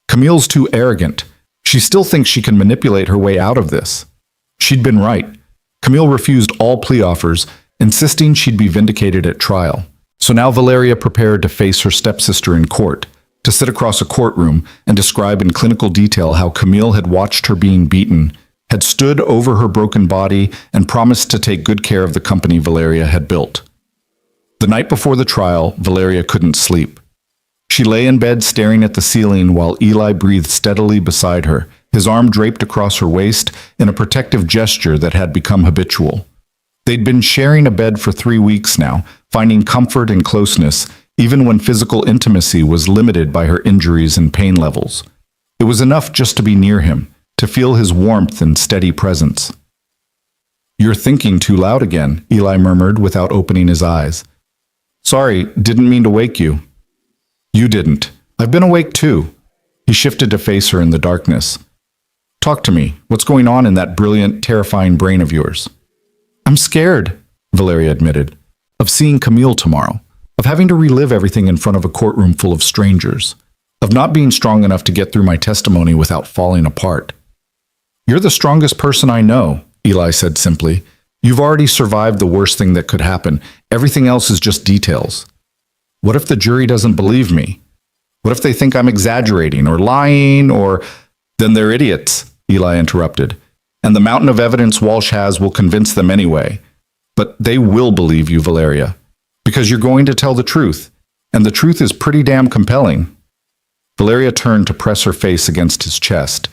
Camille's too arrogant. She still thinks she can manipulate her way out of this. She'd been right. Camille refused all plea offers, insisting she'd be vindicated at trial. So now Valeria prepared to face her stepsister in court, to sit across a courtroom and describe in clinical detail how Camille had watched her being beaten, had stood over her broken body, and promised to take good care of the company Valeria had built. The night before the trial, Valeria couldn't sleep. She lay in bed staring at the ceiling while Eli breathed steadily beside her, his arm draped across her waist in a protective gesture that had become habitual. They'd been sharing a bed for 3 weeks now, finding comfort and closeness, even when physical intimacy was limited by her injuries and pain levels. It was enough just to be near him, to feel his warmth and steady presence. "You're thinking too loud again," Eli murmured without opening his eyes. "Sorry, didn't mean to wake you." "You didn't. I've been awake too." He shifted to face her in the darkness. "Talk to me. What's going on in that brilliant, terrifying brain of yours?" "I'm scared," Valeria admitted, "of seeing Camille tomorrow, of having to relive everything in front of a courtroom full of strangers, of not being strong enough to get through my testimony without falling apart." "You're the strongest person I know," Eli said simply. "You've already survived the worst thing that could happen. Everything else is just details." "What if the jury doesn't believe me? What if they think I'm exaggerating or lying or—" "Then they're idiots," Eli interrupted. "And the mountain of evidence Walsh has will convince them anyway. But they will believe you, Valeria, because you're going to tell the truth, and the truth is pretty damn compelling." Valeria turned to press her face against his chest,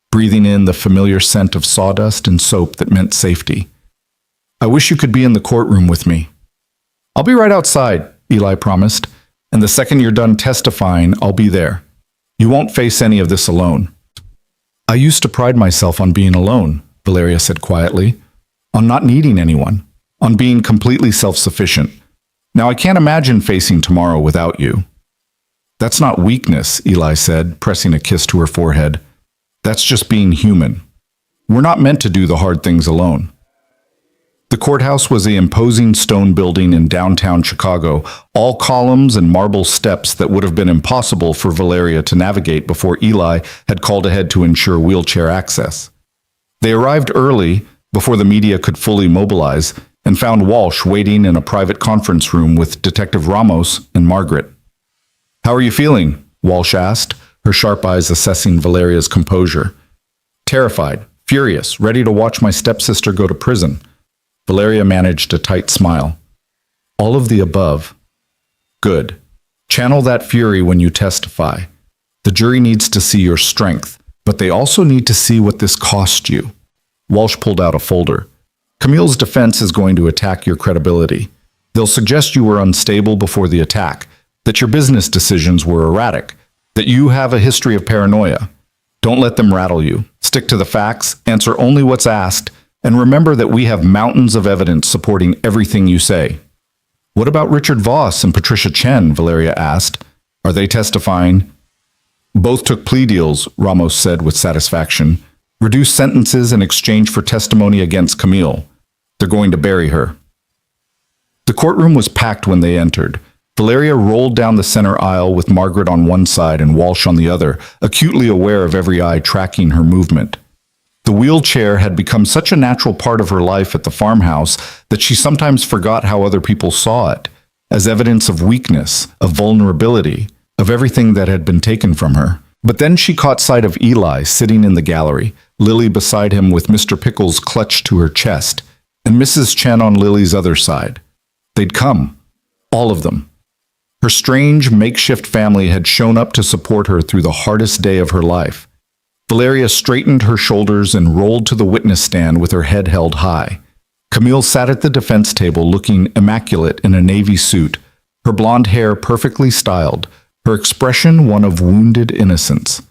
breathing in the familiar scent of sawdust and soap that meant safety. "I wish you could be in the courtroom with me." "I'll be right outside," Eli promised, "and the second you're done testifying, I'll be there. You won't face any of this alone." "I used to pride myself on being alone," Valeria said quietly, "on not needing anyone, on being completely self-sufficient. Now I can't imagine facing tomorrow without you." "That's not weakness," Eli said, pressing a kiss to her forehead. "That's just being human. We're not meant to do the hard things alone." The courthouse was an imposing stone building in downtown Chicago, all columns and marble steps that would have been impossible for Valeria to navigate before Eli had called ahead to ensure wheelchair access. They arrived early, before the media could fully mobilize, and found Walsh waiting in a private conference room with Detective Ramos and Margaret. "How are you feeling?" Walsh asked, her sharp eyes assessing Valeria's composure. "Terrified, furious, ready to watch my stepsister go to prison." Valeria managed a tight smile. "All of the above." "Good. Channel that fury when you testify. The jury needs to see your strength, but they also need to see what this cost you." Walsh pulled out a folder. "Camille's defense is going to attack your credibility. They'll suggest you were unstable before the attack, that your business decisions were erratic, that you have a history of paranoia. Don't let them rattle you. Stick to the facts, answer only what's asked, and remember that we have mountains of evidence supporting everything you say." What about Richard Voss and Patricia Chen? Valeria asked. Are they testifying? Both took plea deals, Ramos said with satisfaction. Reduced sentences in exchange for testimony against Camille. They're going to bury her. The courtroom was packed when they entered. Valeria rolled down the center aisle with Margaret on one side and Walsh on the other, acutely aware of every eye tracking her movement. The wheelchair had become such a natural part of her life at the farmhouse that she sometimes forgot how other people saw it, as evidence of weakness, of vulnerability, of everything that had been taken from her. But then she caught sight of Eli sitting in the gallery, Lily beside him with Mr. Pickles clutched to her chest, and Mrs. Chen on Lily's other side. They'd come. All of them. Her strange, makeshift family had shown up to support her through the hardest day of her life. Valeria straightened her shoulders and rolled to the witness stand with her head held high. Camille sat at the defense table looking immaculate in a navy suit, her blonde hair perfectly styled, her expression one of wounded innocence.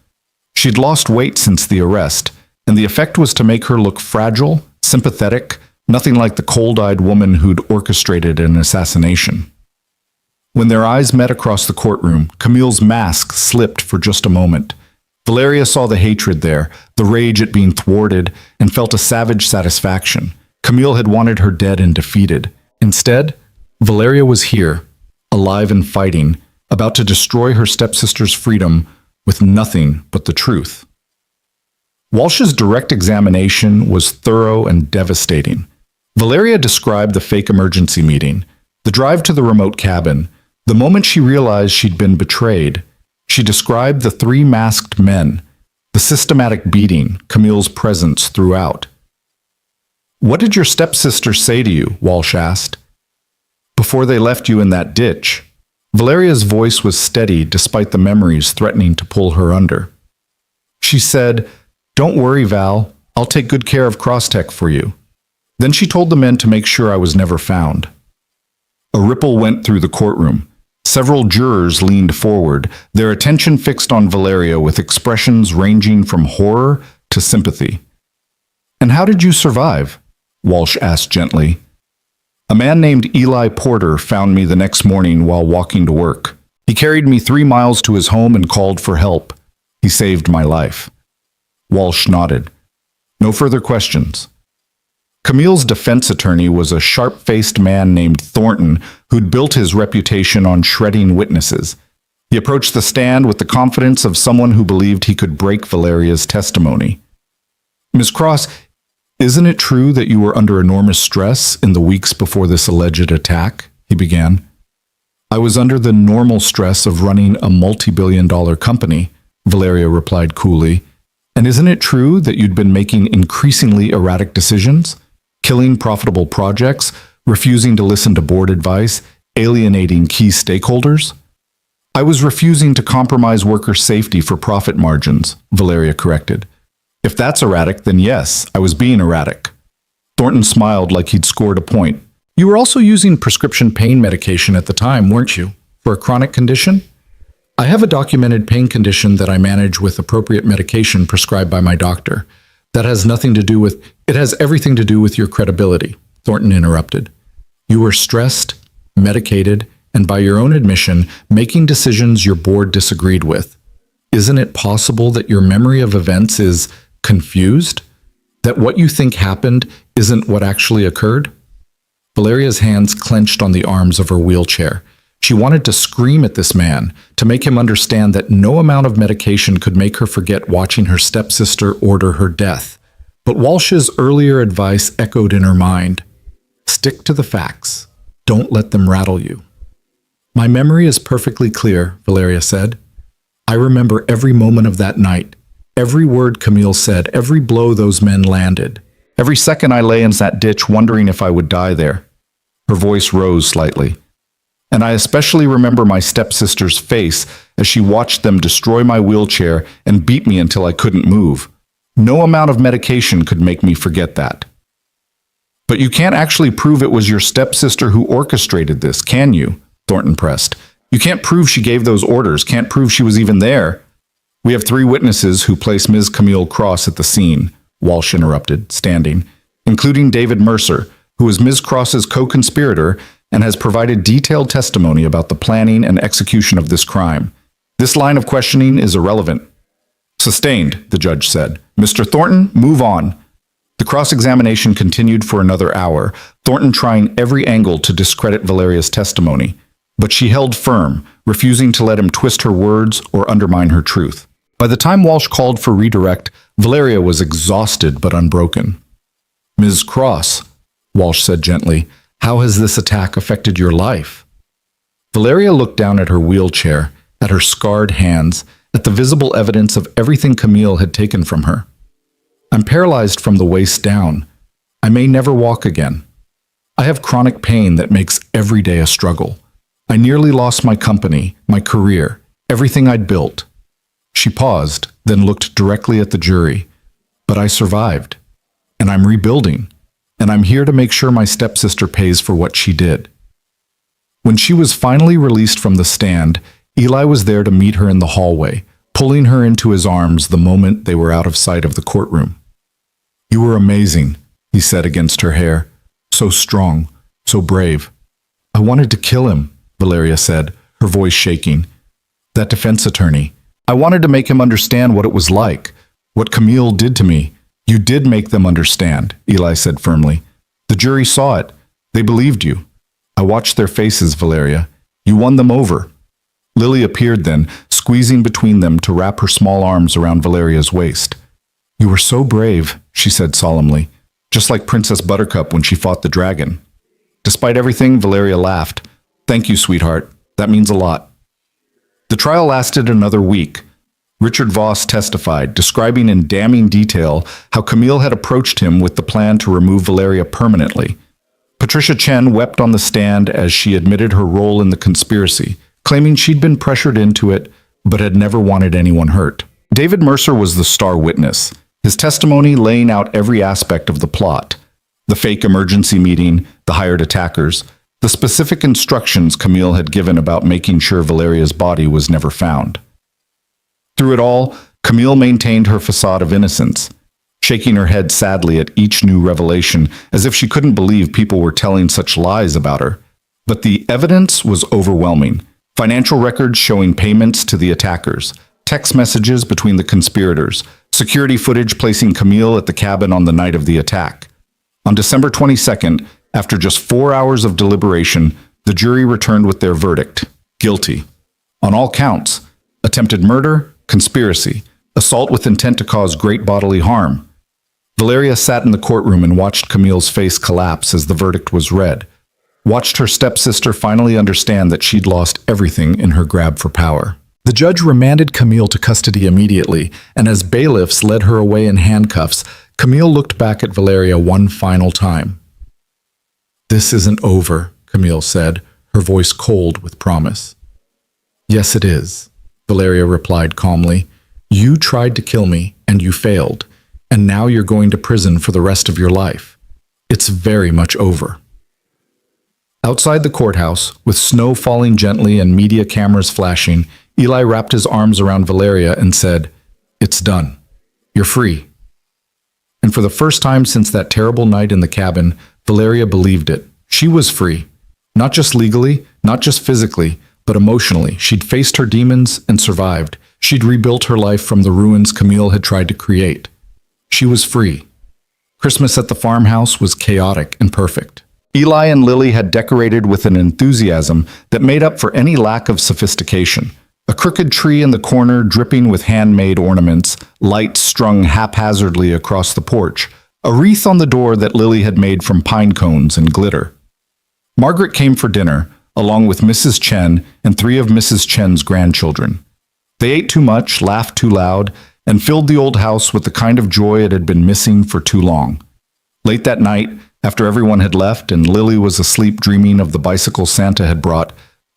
She'd lost weight since the arrest, and the effect was to make her look fragile, sympathetic, nothing like the cold-eyed woman who'd orchestrated an assassination. When their eyes met across the courtroom, Camille's mask slipped for just a moment. Valeria saw the hatred there, the rage at being thwarted, and felt a savage satisfaction. Camille had wanted her dead and defeated. Instead, Valeria was here, alive and fighting, about to destroy her stepsister's freedom with nothing but the truth. Walsh's direct examination was thorough and devastating. Valeria described the fake emergency meeting, the drive to the remote cabin, the moment she realized she'd been betrayed. She described the 3 masked men, the systematic beating, Camille's presence throughout. What did your stepsister say to you? Walsh asked. Before they left you in that ditch. Valeria's voice was steady despite the memories threatening to pull her under. She said, "Don't worry, Val. I'll take good care of Crosstech for you." Then she told the men to make sure I was never found. A ripple went through the courtroom. Several jurors leaned forward, their attention fixed on Valeria with expressions ranging from horror to sympathy. "And how did you survive?" Walsh asked gently. "A man named Eli Porter found me the next morning while walking to work. He carried me 3 miles to his home and called for help. He saved my life." Walsh nodded. No further questions. Camille's defense attorney was a sharp-faced man named Thornton who'd built his reputation on shredding witnesses. He approached the stand with the confidence of someone who believed he could break Valeria's testimony. "Ms. Cross, isn't it true that you were under enormous stress in the weeks before this alleged attack?" he began. "I was under the normal stress of running a multi-billion-dollar company," Valeria replied coolly. "And isn't it true that you'd been making increasingly erratic decisions? Killing profitable projects, refusing to listen to board advice, alienating key stakeholders?" "I was refusing to compromise worker safety for profit margins," Valeria corrected. "If that's erratic, then yes, I was being erratic." Thornton smiled like he'd scored a point. "You were also using prescription pain medication at the time, weren't you? For a chronic condition?" "I have a documented pain condition that I manage with appropriate medication prescribed by my doctor. That has nothing to do with... It has everything to do with your credibility," Thornton interrupted. "You were stressed, medicated, and by your own admission, making decisions your board disagreed with. Isn't it possible that your memory of events is confused? That what you think happened isn't what actually occurred?" Valeria's hands clenched on the arms of her wheelchair. She wanted to scream at this man, to make him understand that no amount of medication could make her forget watching her stepsister order her death. But Walsh's earlier advice echoed in her mind. Stick to the facts. Don't let them rattle you. "My memory is perfectly clear," Valeria said. "I remember every moment of that night, every word Camille said, every blow those men landed. Every second I lay in that ditch wondering if I would die there." Her voice rose slightly. "And I especially remember my stepsister's face as she watched them destroy my wheelchair and beat me until I couldn't move. No amount of medication could make me forget that." "But you can't actually prove it was your stepsister who orchestrated this, can you?" Thornton pressed. "You can't prove she gave those orders, can't prove she was even there." "We have 3 witnesses who place Ms. Camille Cross at the scene," Walsh interrupted, standing, "including David Mercer, who was Ms. Cross's co-conspirator and has provided detailed testimony about the planning and execution of this crime. This line of questioning is irrelevant. Sustained, the judge said. Mr. Thornton, move on. The cross-examination continued for another hour, Thornton trying every angle to discredit Valeria's testimony. But she held firm, refusing to let him twist her words or undermine her truth. By the time Walsh called for redirect, Valeria was exhausted but unbroken. Ms. Cross, Walsh said gently, how has this attack affected your life? Valeria looked down at her wheelchair, at her scarred hands, at the visible evidence of everything Camille had taken from her. I'm paralyzed from the waist down. I may never walk again. I have chronic pain that makes every day a struggle. I nearly lost my company, my career, everything I'd built. She paused, then looked directly at the jury. But I survived. And I'm rebuilding. And I'm here to make sure my stepsister pays for what she did. When she was finally released from the stand, Eli was there to meet her in the hallway, pulling her into his arms the moment they were out of sight of the courtroom. You were amazing, he said against her hair. So strong, so brave. I wanted to kill him, Valeria said, her voice shaking. That defense attorney. I wanted to make him understand what it was like, what Camille did to me. You did make them understand, Eli said firmly. The jury saw it. They believed you. I watched their faces, Valeria. You won them over. Lily appeared then, squeezing between them to wrap her small arms around Valeria's waist. You were so brave, she said solemnly, just like Princess Buttercup when she fought the dragon. Despite everything, Valeria laughed. Thank you, sweetheart. That means a lot. The trial lasted another week. Richard Voss testified, describing in damning detail how Camille had approached him with the plan to remove Valeria permanently. Patricia Chen wept on the stand as she admitted her role in the conspiracy, claiming she'd been pressured into it, but had never wanted anyone hurt. David Mercer was the star witness, his testimony laying out every aspect of the plot. The fake emergency meeting, the hired attackers, the specific instructions Camille had given about making sure Valeria's body was never found. Through it all, Camille maintained her facade of innocence, shaking her head sadly at each new revelation as if she couldn't believe people were telling such lies about her. But the evidence was overwhelming. Financial records showing payments to the attackers, text messages between the conspirators, security footage placing Camille at the cabin on the night of the attack. On December 22nd, after just 4 hours of deliberation, the jury returned with their verdict, guilty. On all counts, attempted murder, conspiracy, assault with intent to cause great bodily harm. Valeria sat in the courtroom and watched Camille's face collapse as the verdict was read, watched her stepsister finally understand that she'd lost everything in her grab for power. The judge remanded Camille to custody immediately, and as bailiffs led her away in handcuffs, Camille looked back at Valeria one final time. This isn't over, Camille said, her voice cold with promise. Yes, it is, Valeria replied calmly. You tried to kill me, and you failed, and now you're going to prison for the rest of your life. It's very much over. Outside the courthouse, with snow falling gently and media cameras flashing, Eli wrapped his arms around Valeria and said, It's done. You're free. And for the first time since that terrible night in the cabin, Valeria believed it. She was free. Not just legally, not just physically, but emotionally. She'd faced her demons and survived. She'd rebuilt her life from the ruins Camille had tried to create. She was free. Christmas at the farmhouse was chaotic and perfect. Eli and Lily had decorated with an enthusiasm that made up for any lack of sophistication. A crooked tree in the corner dripping with handmade ornaments, lights strung haphazardly across the porch, a wreath on the door that Lily had made from pine cones and glitter. Margaret came for dinner, along with Mrs. Chen and 3 of Mrs. Chen's grandchildren. They ate too much, laughed too loud, and filled the old house with the kind of joy it had been missing for too long. Late that night, after everyone had left and Lily was asleep dreaming of the bicycle Santa had brought,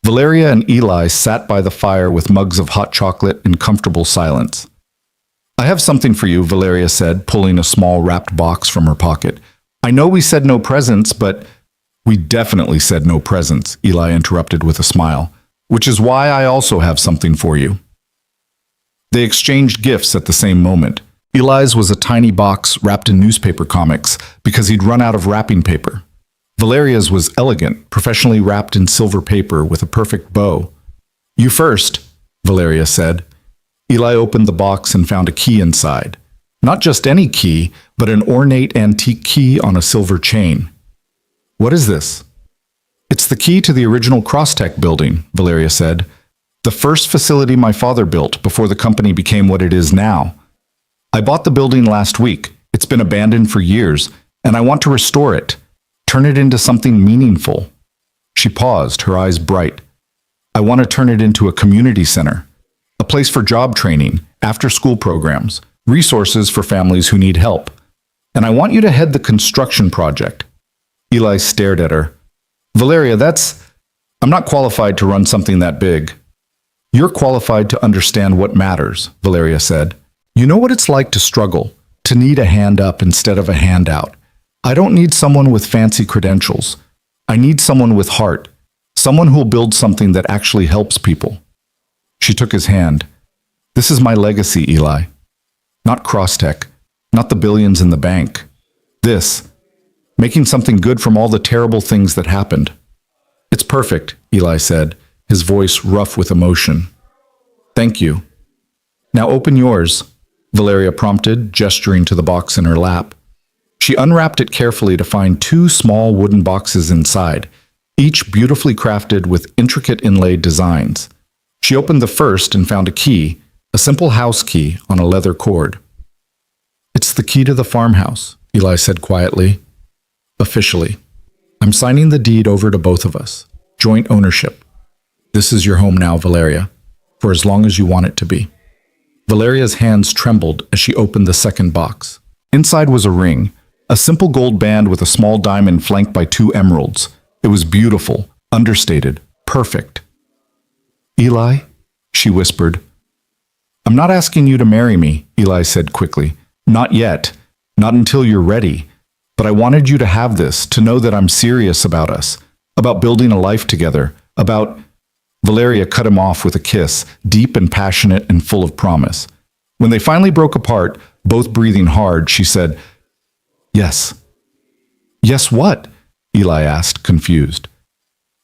Valeria and Eli sat by the fire with mugs of hot chocolate in comfortable silence. I have something for you, Valeria said, pulling a small wrapped box from her pocket. I know we said no presents, but we definitely said no presents, Eli interrupted with a smile, which is why I also have something for you. They exchanged gifts at the same moment. Eli's was a tiny box wrapped in newspaper comics because he'd run out of wrapping paper. Valeria's was elegant, professionally wrapped in silver paper with a perfect bow. "You first," Valeria said. Eli opened the box and found a key inside. Not just any key, but an ornate antique key on a silver chain. "What is this?" "It's the key to the original Crosstech building," Valeria said. "The first facility my father built before the company became what it is now. I bought the building last week. It's been abandoned for years, and I want to restore it, turn it into something meaningful." She paused, her eyes bright. "I want to turn it into a community center, a place for job training, after-school programs, resources for families who need help. And I want you to head the construction project." Eli stared at her. "Valeria, I'm not qualified to run something that big." "You're qualified to understand what matters," Valeria said. "You know what it's like to struggle, to need a hand up instead of a handout. I don't need someone with fancy credentials. I need someone with heart, someone who'll build something that actually helps people." She took his hand. "This is my legacy, Eli. Not Crosstech, not the billions in the bank. This, making something good from all the terrible things that happened." "It's perfect," Eli said, his voice rough with emotion. "Thank you." "Now open yours," Valeria prompted, gesturing to the box in her lap. She unwrapped it carefully to find two small wooden boxes inside, each beautifully crafted with intricate inlaid designs. She opened the first and found a key, a simple house key on a leather cord. "It's the key to the farmhouse," Eli said quietly. "Officially. I'm signing the deed over to both of us. Joint ownership. This is your home now, Valeria, for as long as you want it to be." Valeria's hands trembled as she opened the second box. Inside was a ring, a simple gold band with a small diamond flanked by two emeralds. It was beautiful, understated, perfect. "Eli," she whispered. "I'm not asking you to marry me," Eli said quickly. "Not yet. Not until you're ready. But I wanted you to have this, to know that I'm serious about us, about building a life together, about—" Valeria cut him off with a kiss, deep and passionate and full of promise. When they finally broke apart, both breathing hard, she said, "Yes." "Yes what?" Eli asked, confused.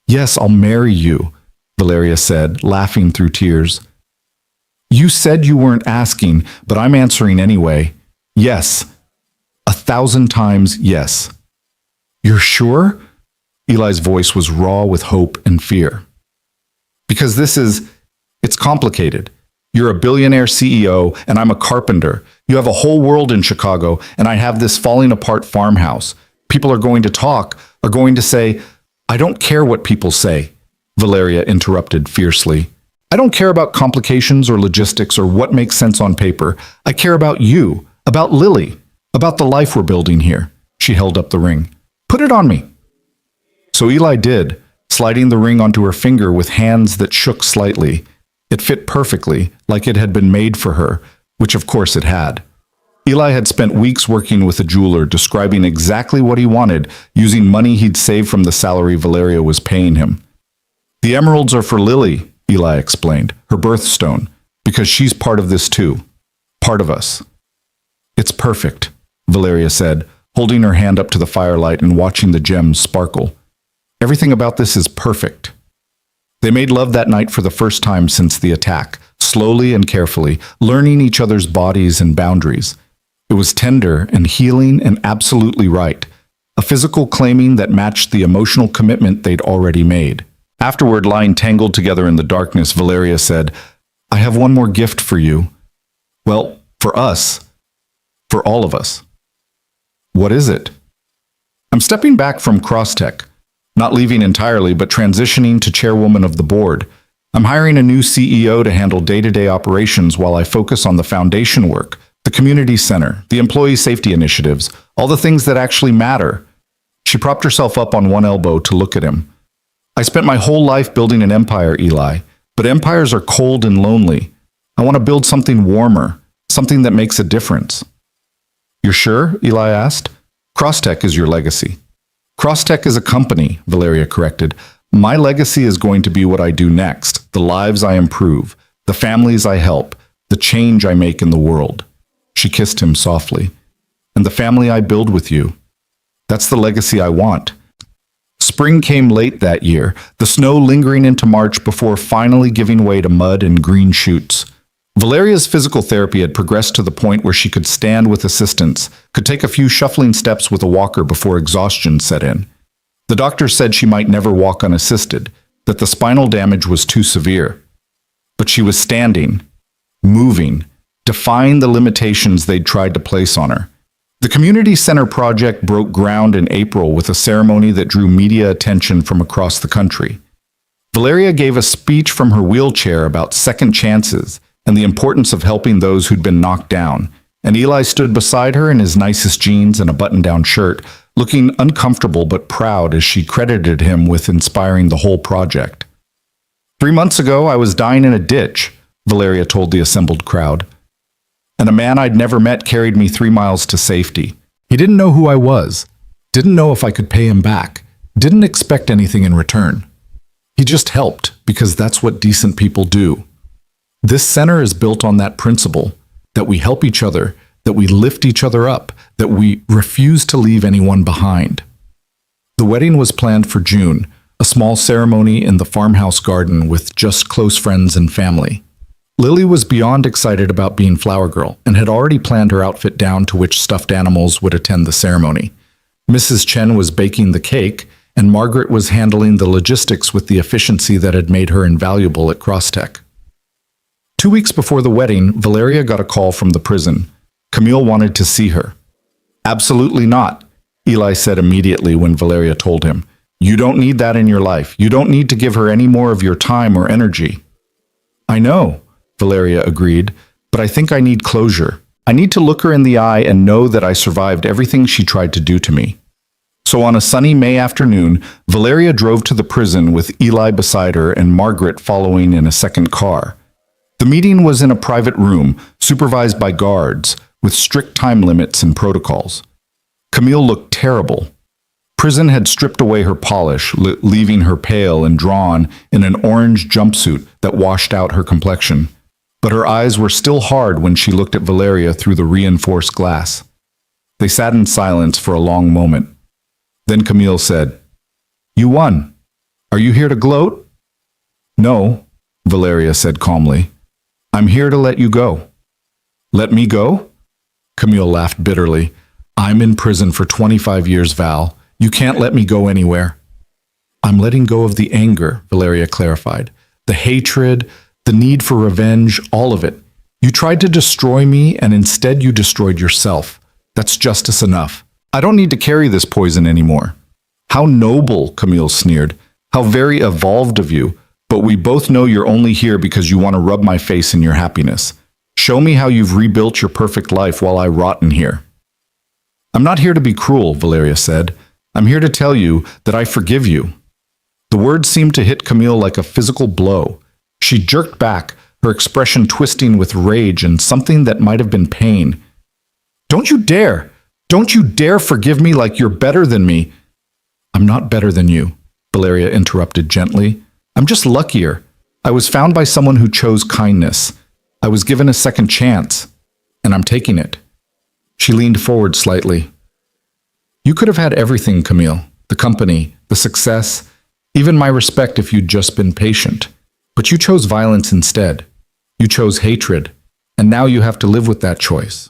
"Yes, I'll marry you," Valeria said, laughing through tears. "You said you weren't asking, but I'm answering anyway. Yes. 1,000 times yes." "You're sure?" Eli's voice was raw with hope and fear. "Because it's complicated. You're a billionaire CEO, and I'm a carpenter. You have a whole world in Chicago, and I have this falling apart farmhouse. People are going to talk, are going to say—" "I don't care what people say," Valeria interrupted fiercely. "I don't care about complications or logistics or what makes sense on paper. I care about you, about Lily, about the life we're building here." She held up the ring. "Put it on me." So Eli did, sliding the ring onto her finger with hands that shook slightly. It fit perfectly, like it had been made for her, which of course it had. Eli had spent weeks working with a jeweler, describing exactly what he wanted, using money he'd saved from the salary Valeria was paying him. "The emeralds are for Lily," Eli explained, "her birthstone, because she's part of this too. Part of us." "It's perfect," Valeria said, holding her hand up to the firelight and watching the gems sparkle. "Everything about this is perfect." They made love that night for the first time since the attack, slowly and carefully, learning each other's bodies and boundaries. It was tender and healing and absolutely right, a physical claiming that matched the emotional commitment they'd already made. Afterward, lying tangled together in the darkness, Valeria said, "I have one more gift for you. Well, for us. For all of us." "What is it?" "I'm stepping back from Crosstech. Not leaving entirely, but transitioning to chairwoman of the board. I'm hiring a new CEO to handle day-to-day operations while I focus on the foundation work, the community center, the employee safety initiatives, all the things that actually matter." She propped herself up on one elbow to look at him. "I spent my whole life building an empire, Eli, but empires are cold and lonely. I want to build something warmer, something that makes a difference." "You're sure?" Eli asked. "Crosstech is your legacy." "Crosstech is a company," Valeria corrected. "My legacy is going to be what I do next, the lives I improve, the families I help, the change I make in the world." She kissed him softly. "And the family I build with you. That's the legacy I want. Spring came late that year, the snow lingering into March before finally giving way to mud and green shoots. Valeria's physical therapy had progressed to the point where she could stand with assistance, could take a few shuffling steps with a walker before exhaustion set in. The doctor said she might never walk unassisted, that the spinal damage was too severe. But she was standing, moving, defying the limitations they'd tried to place on her. The community center project broke ground in April with a ceremony that drew media attention from across the country. Valeria gave a speech from her wheelchair about second chances and the importance of helping those who'd been knocked down, and Eli stood beside her in his nicest jeans and a button-down shirt, looking uncomfortable but proud as she credited him with inspiring the whole project. 3 months ago, I was dying in a ditch, Valeria told the assembled crowd. And a man I'd never met carried me 3 miles to safety. He didn't know who I was, didn't know if I could pay him back, didn't expect anything in return. He just helped because that's what decent people do. This center is built on that principle, that we help each other, that we lift each other up, that we refuse to leave anyone behind. The wedding was planned for June, a small ceremony in the farmhouse garden with just close friends and family. Lily was beyond excited about being flower girl and had already planned her outfit down to which stuffed animals would attend the ceremony. Mrs. Chen was baking the cake, and Margaret was handling the logistics with the efficiency that had made her invaluable at Crosstech. 2 weeks before the wedding, Valeria got a call from the prison. Camille wanted to see her. Absolutely not, Eli said immediately when Valeria told him. You don't need that in your life. You don't need to give her any more of your time or energy. I know, Valeria agreed, but I think I need closure. I need to look her in the eye and know that I survived everything she tried to do to me. So on a sunny May afternoon, Valeria drove to the prison with Eli beside her and Margaret following in a second car. The meeting was in a private room, supervised by guards, with strict time limits and protocols. Camille looked terrible. Prison had stripped away her polish, leaving her pale and drawn in an orange jumpsuit that washed out her complexion. But her eyes were still hard when she looked at Valeria through the reinforced glass. They sat in silence for a long moment. Then Camille said, "You won. Are you here to gloat?" "No," Valeria said calmly. "I'm here to let you go." "Let me go?" Camille laughed bitterly. "I'm in prison for 25 years, Val. You can't let me go anywhere." "I'm letting go of the anger," Valeria clarified. "The hatred, the need for revenge, all of it. You tried to destroy me, and instead you destroyed yourself. That's justice enough. I don't need to carry this poison anymore." "How noble," Camille sneered. "How very evolved of you. But we both know you're only here because you want to rub my face in your happiness. Show me how you've rebuilt your perfect life while I rot in here." "I'm not here to be cruel," Valeria said. "I'm here to tell you that I forgive you." The words seemed to hit Camille like a physical blow. She jerked back, her expression twisting with rage and something that might have been pain. "Don't you dare! Don't you dare forgive me like you're better than me!" "I'm not better than you," Valeria interrupted gently. "I'm just luckier. I was found by someone who chose kindness. I was given a second chance, and I'm taking it." She leaned forward slightly. "You could have had everything, Camille. The company, the success, even my respect if you'd just been patient. But you chose violence instead. You chose hatred, and now you have to live with that choice."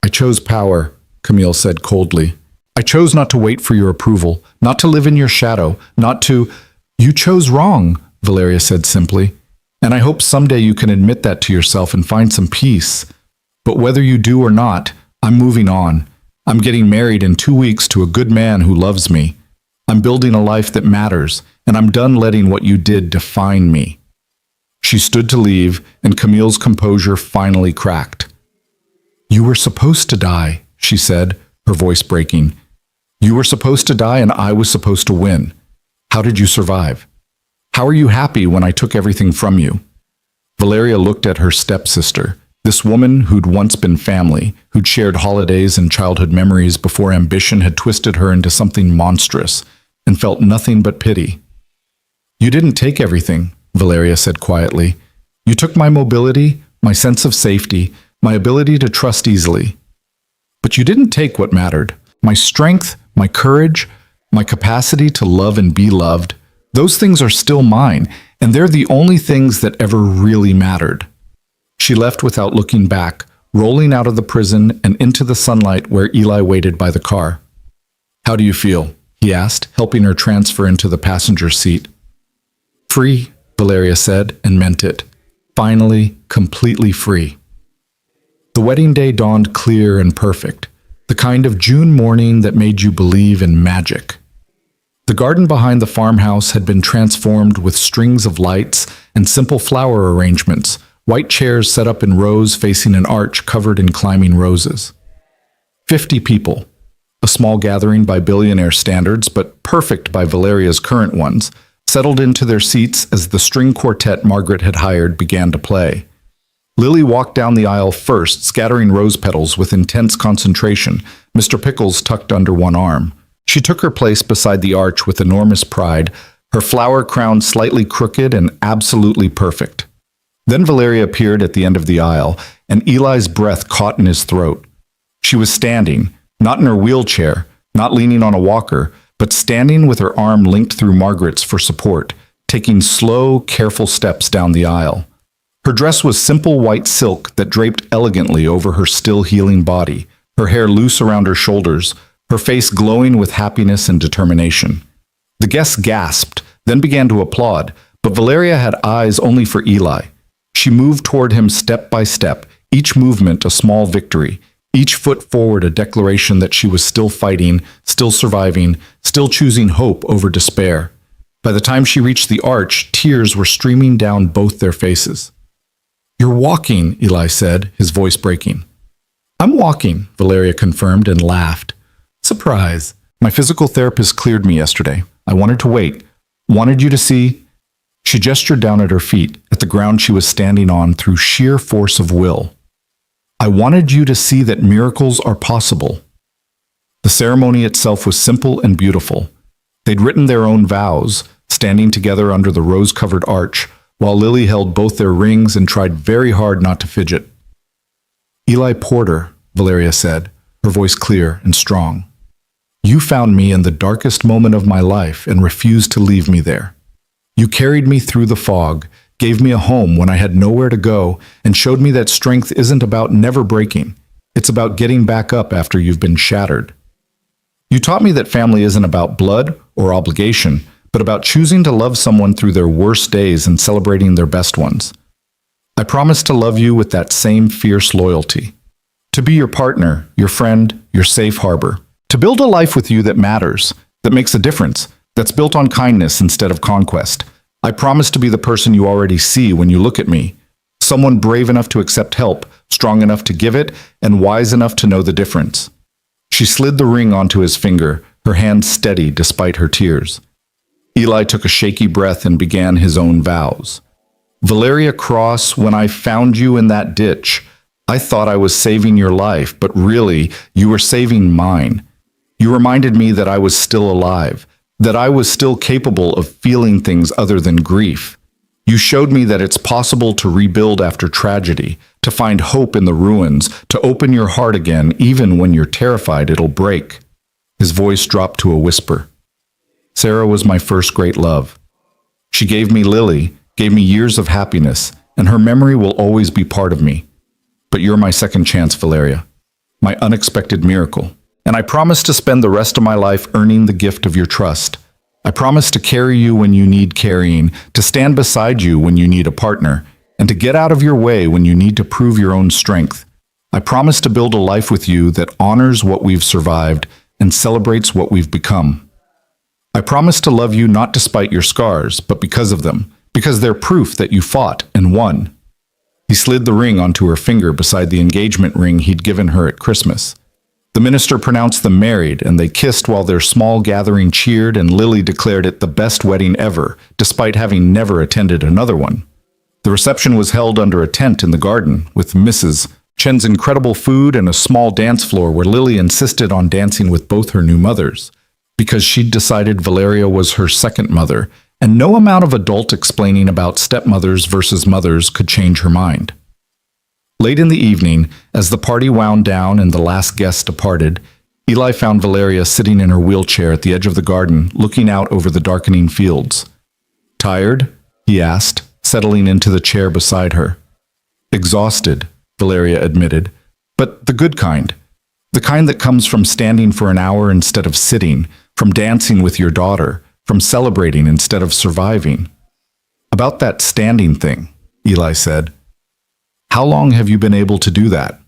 "I chose power," Camille said coldly. "I chose not to wait for your approval, not to live in your shadow, not to—" "You chose wrong," Valeria said simply. "And I hope someday you can admit that to yourself and find some peace. But whether you do or not, I'm moving on. I'm getting married in 2 weeks to a good man who loves me. I'm building a life that matters, and I'm done letting what you did define me." She stood to leave, and Camille's composure finally cracked. "You were supposed to die," she said, her voice breaking. "You were supposed to die, and I was supposed to win. How did you survive? How are you happy when I took everything from you?" Valeria looked at her stepsister, this woman who'd once been family, who'd shared holidays and childhood memories before ambition had twisted her into something monstrous, and felt nothing but pity. "You didn't take everything," Valeria said quietly. "You took my mobility, my sense of safety, my ability to trust easily. But you didn't take what mattered. My strength, my courage, my capacity to love and be loved, those things are still mine, and they're the only things that ever really mattered. She left without looking back, rolling out of the prison and into the sunlight where Eli waited by the car. "How do you feel?" he asked, helping her transfer into the passenger seat. "Free," Valeria said, and meant it. Finally, completely free. The wedding day dawned clear and perfect, the kind of June morning that made you believe in magic. The garden behind the farmhouse had been transformed with strings of lights and simple flower arrangements, white chairs set up in rows facing an arch covered in climbing roses. 50 people, a small gathering by billionaire standards, but perfect by Valeria's current ones, settled into their seats as the string quartet Margaret had hired began to play. Lily walked down the aisle first, scattering rose petals with intense concentration, Mr. Pickles tucked under one arm. She took her place beside the arch with enormous pride, her flower crown slightly crooked and absolutely perfect. Then Valeria appeared at the end of the aisle, and Eli's breath caught in his throat. She was standing, not in her wheelchair, not leaning on a walker, but standing with her arm linked through Margaret's for support, taking slow, careful steps down the aisle. Her dress was simple white silk that draped elegantly over her still healing body, her hair loose around her shoulders, her face glowing with happiness and determination. The guests gasped, then began to applaud, but Valeria had eyes only for Eli. She moved toward him step by step, each movement a small victory, each foot forward a declaration that she was still fighting, still surviving, still choosing hope over despair. By the time she reached the arch, tears were streaming down both their faces. "You're walking," Eli said, his voice breaking. "I'm walking," Valeria confirmed and laughed. "Surprise. My physical therapist cleared me yesterday. I wanted to wait. Wanted you to see." She gestured down at her feet, at the ground she was standing on through sheer force of will. "I wanted you to see that miracles are possible." The ceremony itself was simple and beautiful. They'd written their own vows, standing together under the rose-covered arch, while Lily held both their rings and tried very hard not to fidget. "Eli Porter," Valeria said, her voice clear and strong. "You found me in the darkest moment of my life and refused to leave me there. You carried me through the fog, gave me a home when I had nowhere to go, and showed me that strength isn't about never breaking. It's about getting back up after you've been shattered. You taught me that family isn't about blood or obligation, but about choosing to love someone through their worst days and celebrating their best ones. I promise to love you with that same fierce loyalty. To be your partner, your friend, your safe harbor. To build a life with you that matters, that makes a difference, that's built on kindness instead of conquest. I promise to be the person you already see when you look at me. Someone brave enough to accept help, strong enough to give it, and wise enough to know the difference." She slid the ring onto his finger, her hand steady despite her tears. Eli took a shaky breath and began his own vows. "Valeria Cross, when I found you in that ditch, I thought I was saving your life, but really, you were saving mine. You reminded me that I was still alive, that I was still capable of feeling things other than grief. You showed me that it's possible to rebuild after tragedy, to find hope in the ruins, to open your heart again even when you're terrified it'll break." His voice dropped to a whisper. "Sarah was my first great love. She gave me Lily, gave me years of happiness, and her memory will always be part of me. But you're my second chance, Valeria, my unexpected miracle. And I promise to spend the rest of my life earning the gift of your trust. I promise to carry you when you need carrying, to stand beside you when you need a partner, and to get out of your way when you need to prove your own strength. I promise to build a life with you that honors what we've survived and celebrates what we've become. I promise to love you not despite your scars, but because of them, because they're proof that you fought and won." He slid the ring onto her finger beside the engagement ring he'd given her at Christmas. The minister pronounced them married, and they kissed while their small gathering cheered, and Lily declared it the best wedding ever, despite having never attended another one. The reception was held under a tent in the garden, with Mrs. Chen's incredible food and a small dance floor where Lily insisted on dancing with both her new mothers, because she'd decided Valeria was her second mother, and no amount of adult explaining about stepmothers versus mothers could change her mind. Late in the evening, as the party wound down and the last guest departed, Eli found Valeria sitting in her wheelchair at the edge of the garden, looking out over the darkening fields. "Tired?" he asked, settling into the chair beside her. "Exhausted," Valeria admitted, "but the good kind. The kind that comes from standing for an hour instead of sitting, from dancing with your daughter, from celebrating instead of surviving." "About that standing thing," Eli said. "How long have you been able to do that?"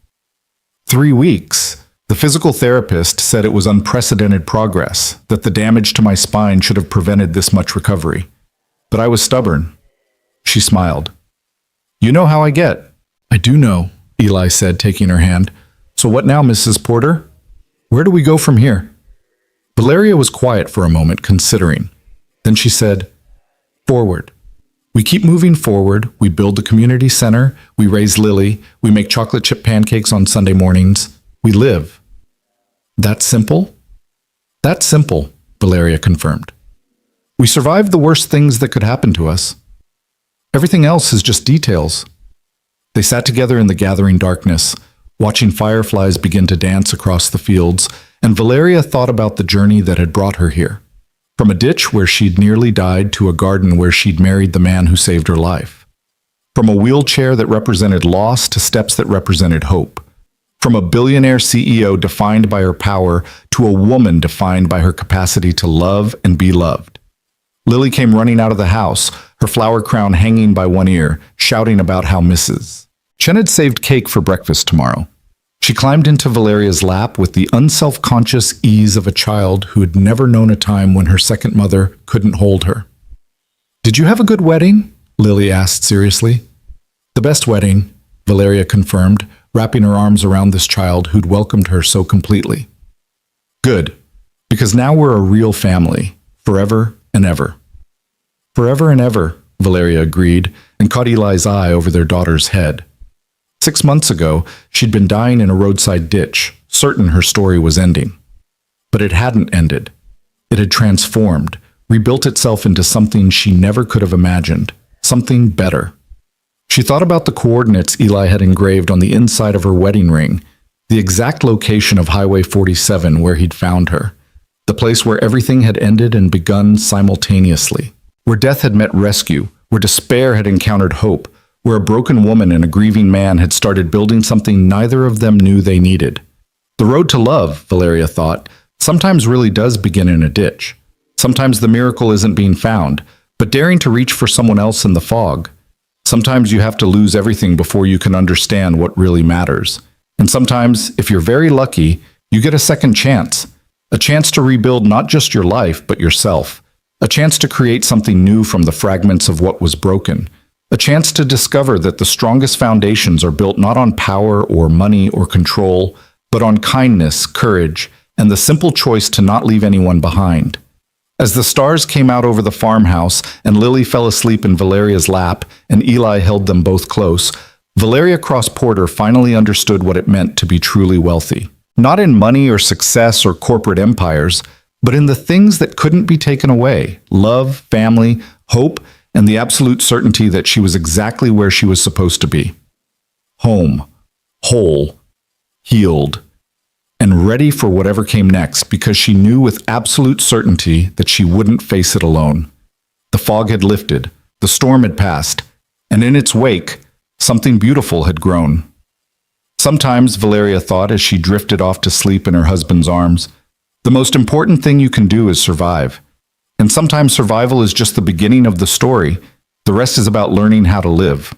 3 weeks. The physical therapist said it was unprecedented progress, that the damage to my spine should have prevented this much recovery. But I was stubborn. She smiled. "You know how I get." "I do know," Eli said, taking her hand. "So what now, Mrs. Porter? Where do we go from here?" Valeria was quiet for a moment, considering. Then she said, "Forward. We keep moving forward. We build the community center. We raise Lily. We make chocolate chip pancakes on Sunday mornings. We live." "That simple?" "That's simple," Valeria confirmed. "We survived the worst things that could happen to us. Everything else is just details." They sat together in the gathering darkness, watching fireflies begin to dance across the fields, and Valeria thought about the journey that had brought her here. From a ditch where she'd nearly died to a garden where she'd married the man who saved her life. From a wheelchair that represented loss to steps that represented hope. From a billionaire CEO defined by her power to a woman defined by her capacity to love and be loved. Lily came running out of the house, her flower crown hanging by one ear, shouting about how Mrs. Chen had saved cake for breakfast tomorrow. She climbed into Valeria's lap with the unself-conscious ease of a child who had never known a time when her second mother couldn't hold her. "Did you have a good wedding?" Lily asked seriously. "The best wedding," Valeria confirmed, wrapping her arms around this child who'd welcomed her so completely. "Good, because now we're a real family, forever and ever." "Forever and ever," Valeria agreed, and caught Eli's eye over their daughter's head. 6 months ago, she'd been dying in a roadside ditch, certain her story was ending. But it hadn't ended. It had transformed, rebuilt itself into something she never could have imagined, something better. She thought about the coordinates Eli had engraved on the inside of her wedding ring, the exact location of Highway 47 where he'd found her, the place where everything had ended and begun simultaneously, where death had met rescue, where despair had encountered hope, where a broken woman and a grieving man had started building something neither of them knew they needed. The road to love, Valeria thought, sometimes really does begin in a ditch. Sometimes the miracle isn't being found, but daring to reach for someone else in the fog. Sometimes you have to lose everything before you can understand what really matters. And sometimes, if you're very lucky, you get a second chance. A chance to rebuild not just your life, but yourself. A chance to create something new from the fragments of what was broken. A chance to discover that the strongest foundations are built not on power or money or control, but on kindness, courage, and the simple choice to not leave anyone behind. As the stars came out over the farmhouse and Lily fell asleep in Valeria's lap and Eli held them both close, Valeria Cross Porter finally understood what it meant to be truly wealthy. Not in money or success or corporate empires, but in the things that couldn't be taken away: love, family, hope, and the absolute certainty that she was exactly where she was supposed to be. Home, whole, healed, and ready for whatever came next, because she knew with absolute certainty that she wouldn't face it alone. The fog had lifted, the storm had passed, and in its wake, something beautiful had grown. Sometimes, Valeria thought as she drifted off to sleep in her husband's arms, the most important thing you can do is survive. And sometimes survival is just the beginning of the story. The rest is about learning how to live.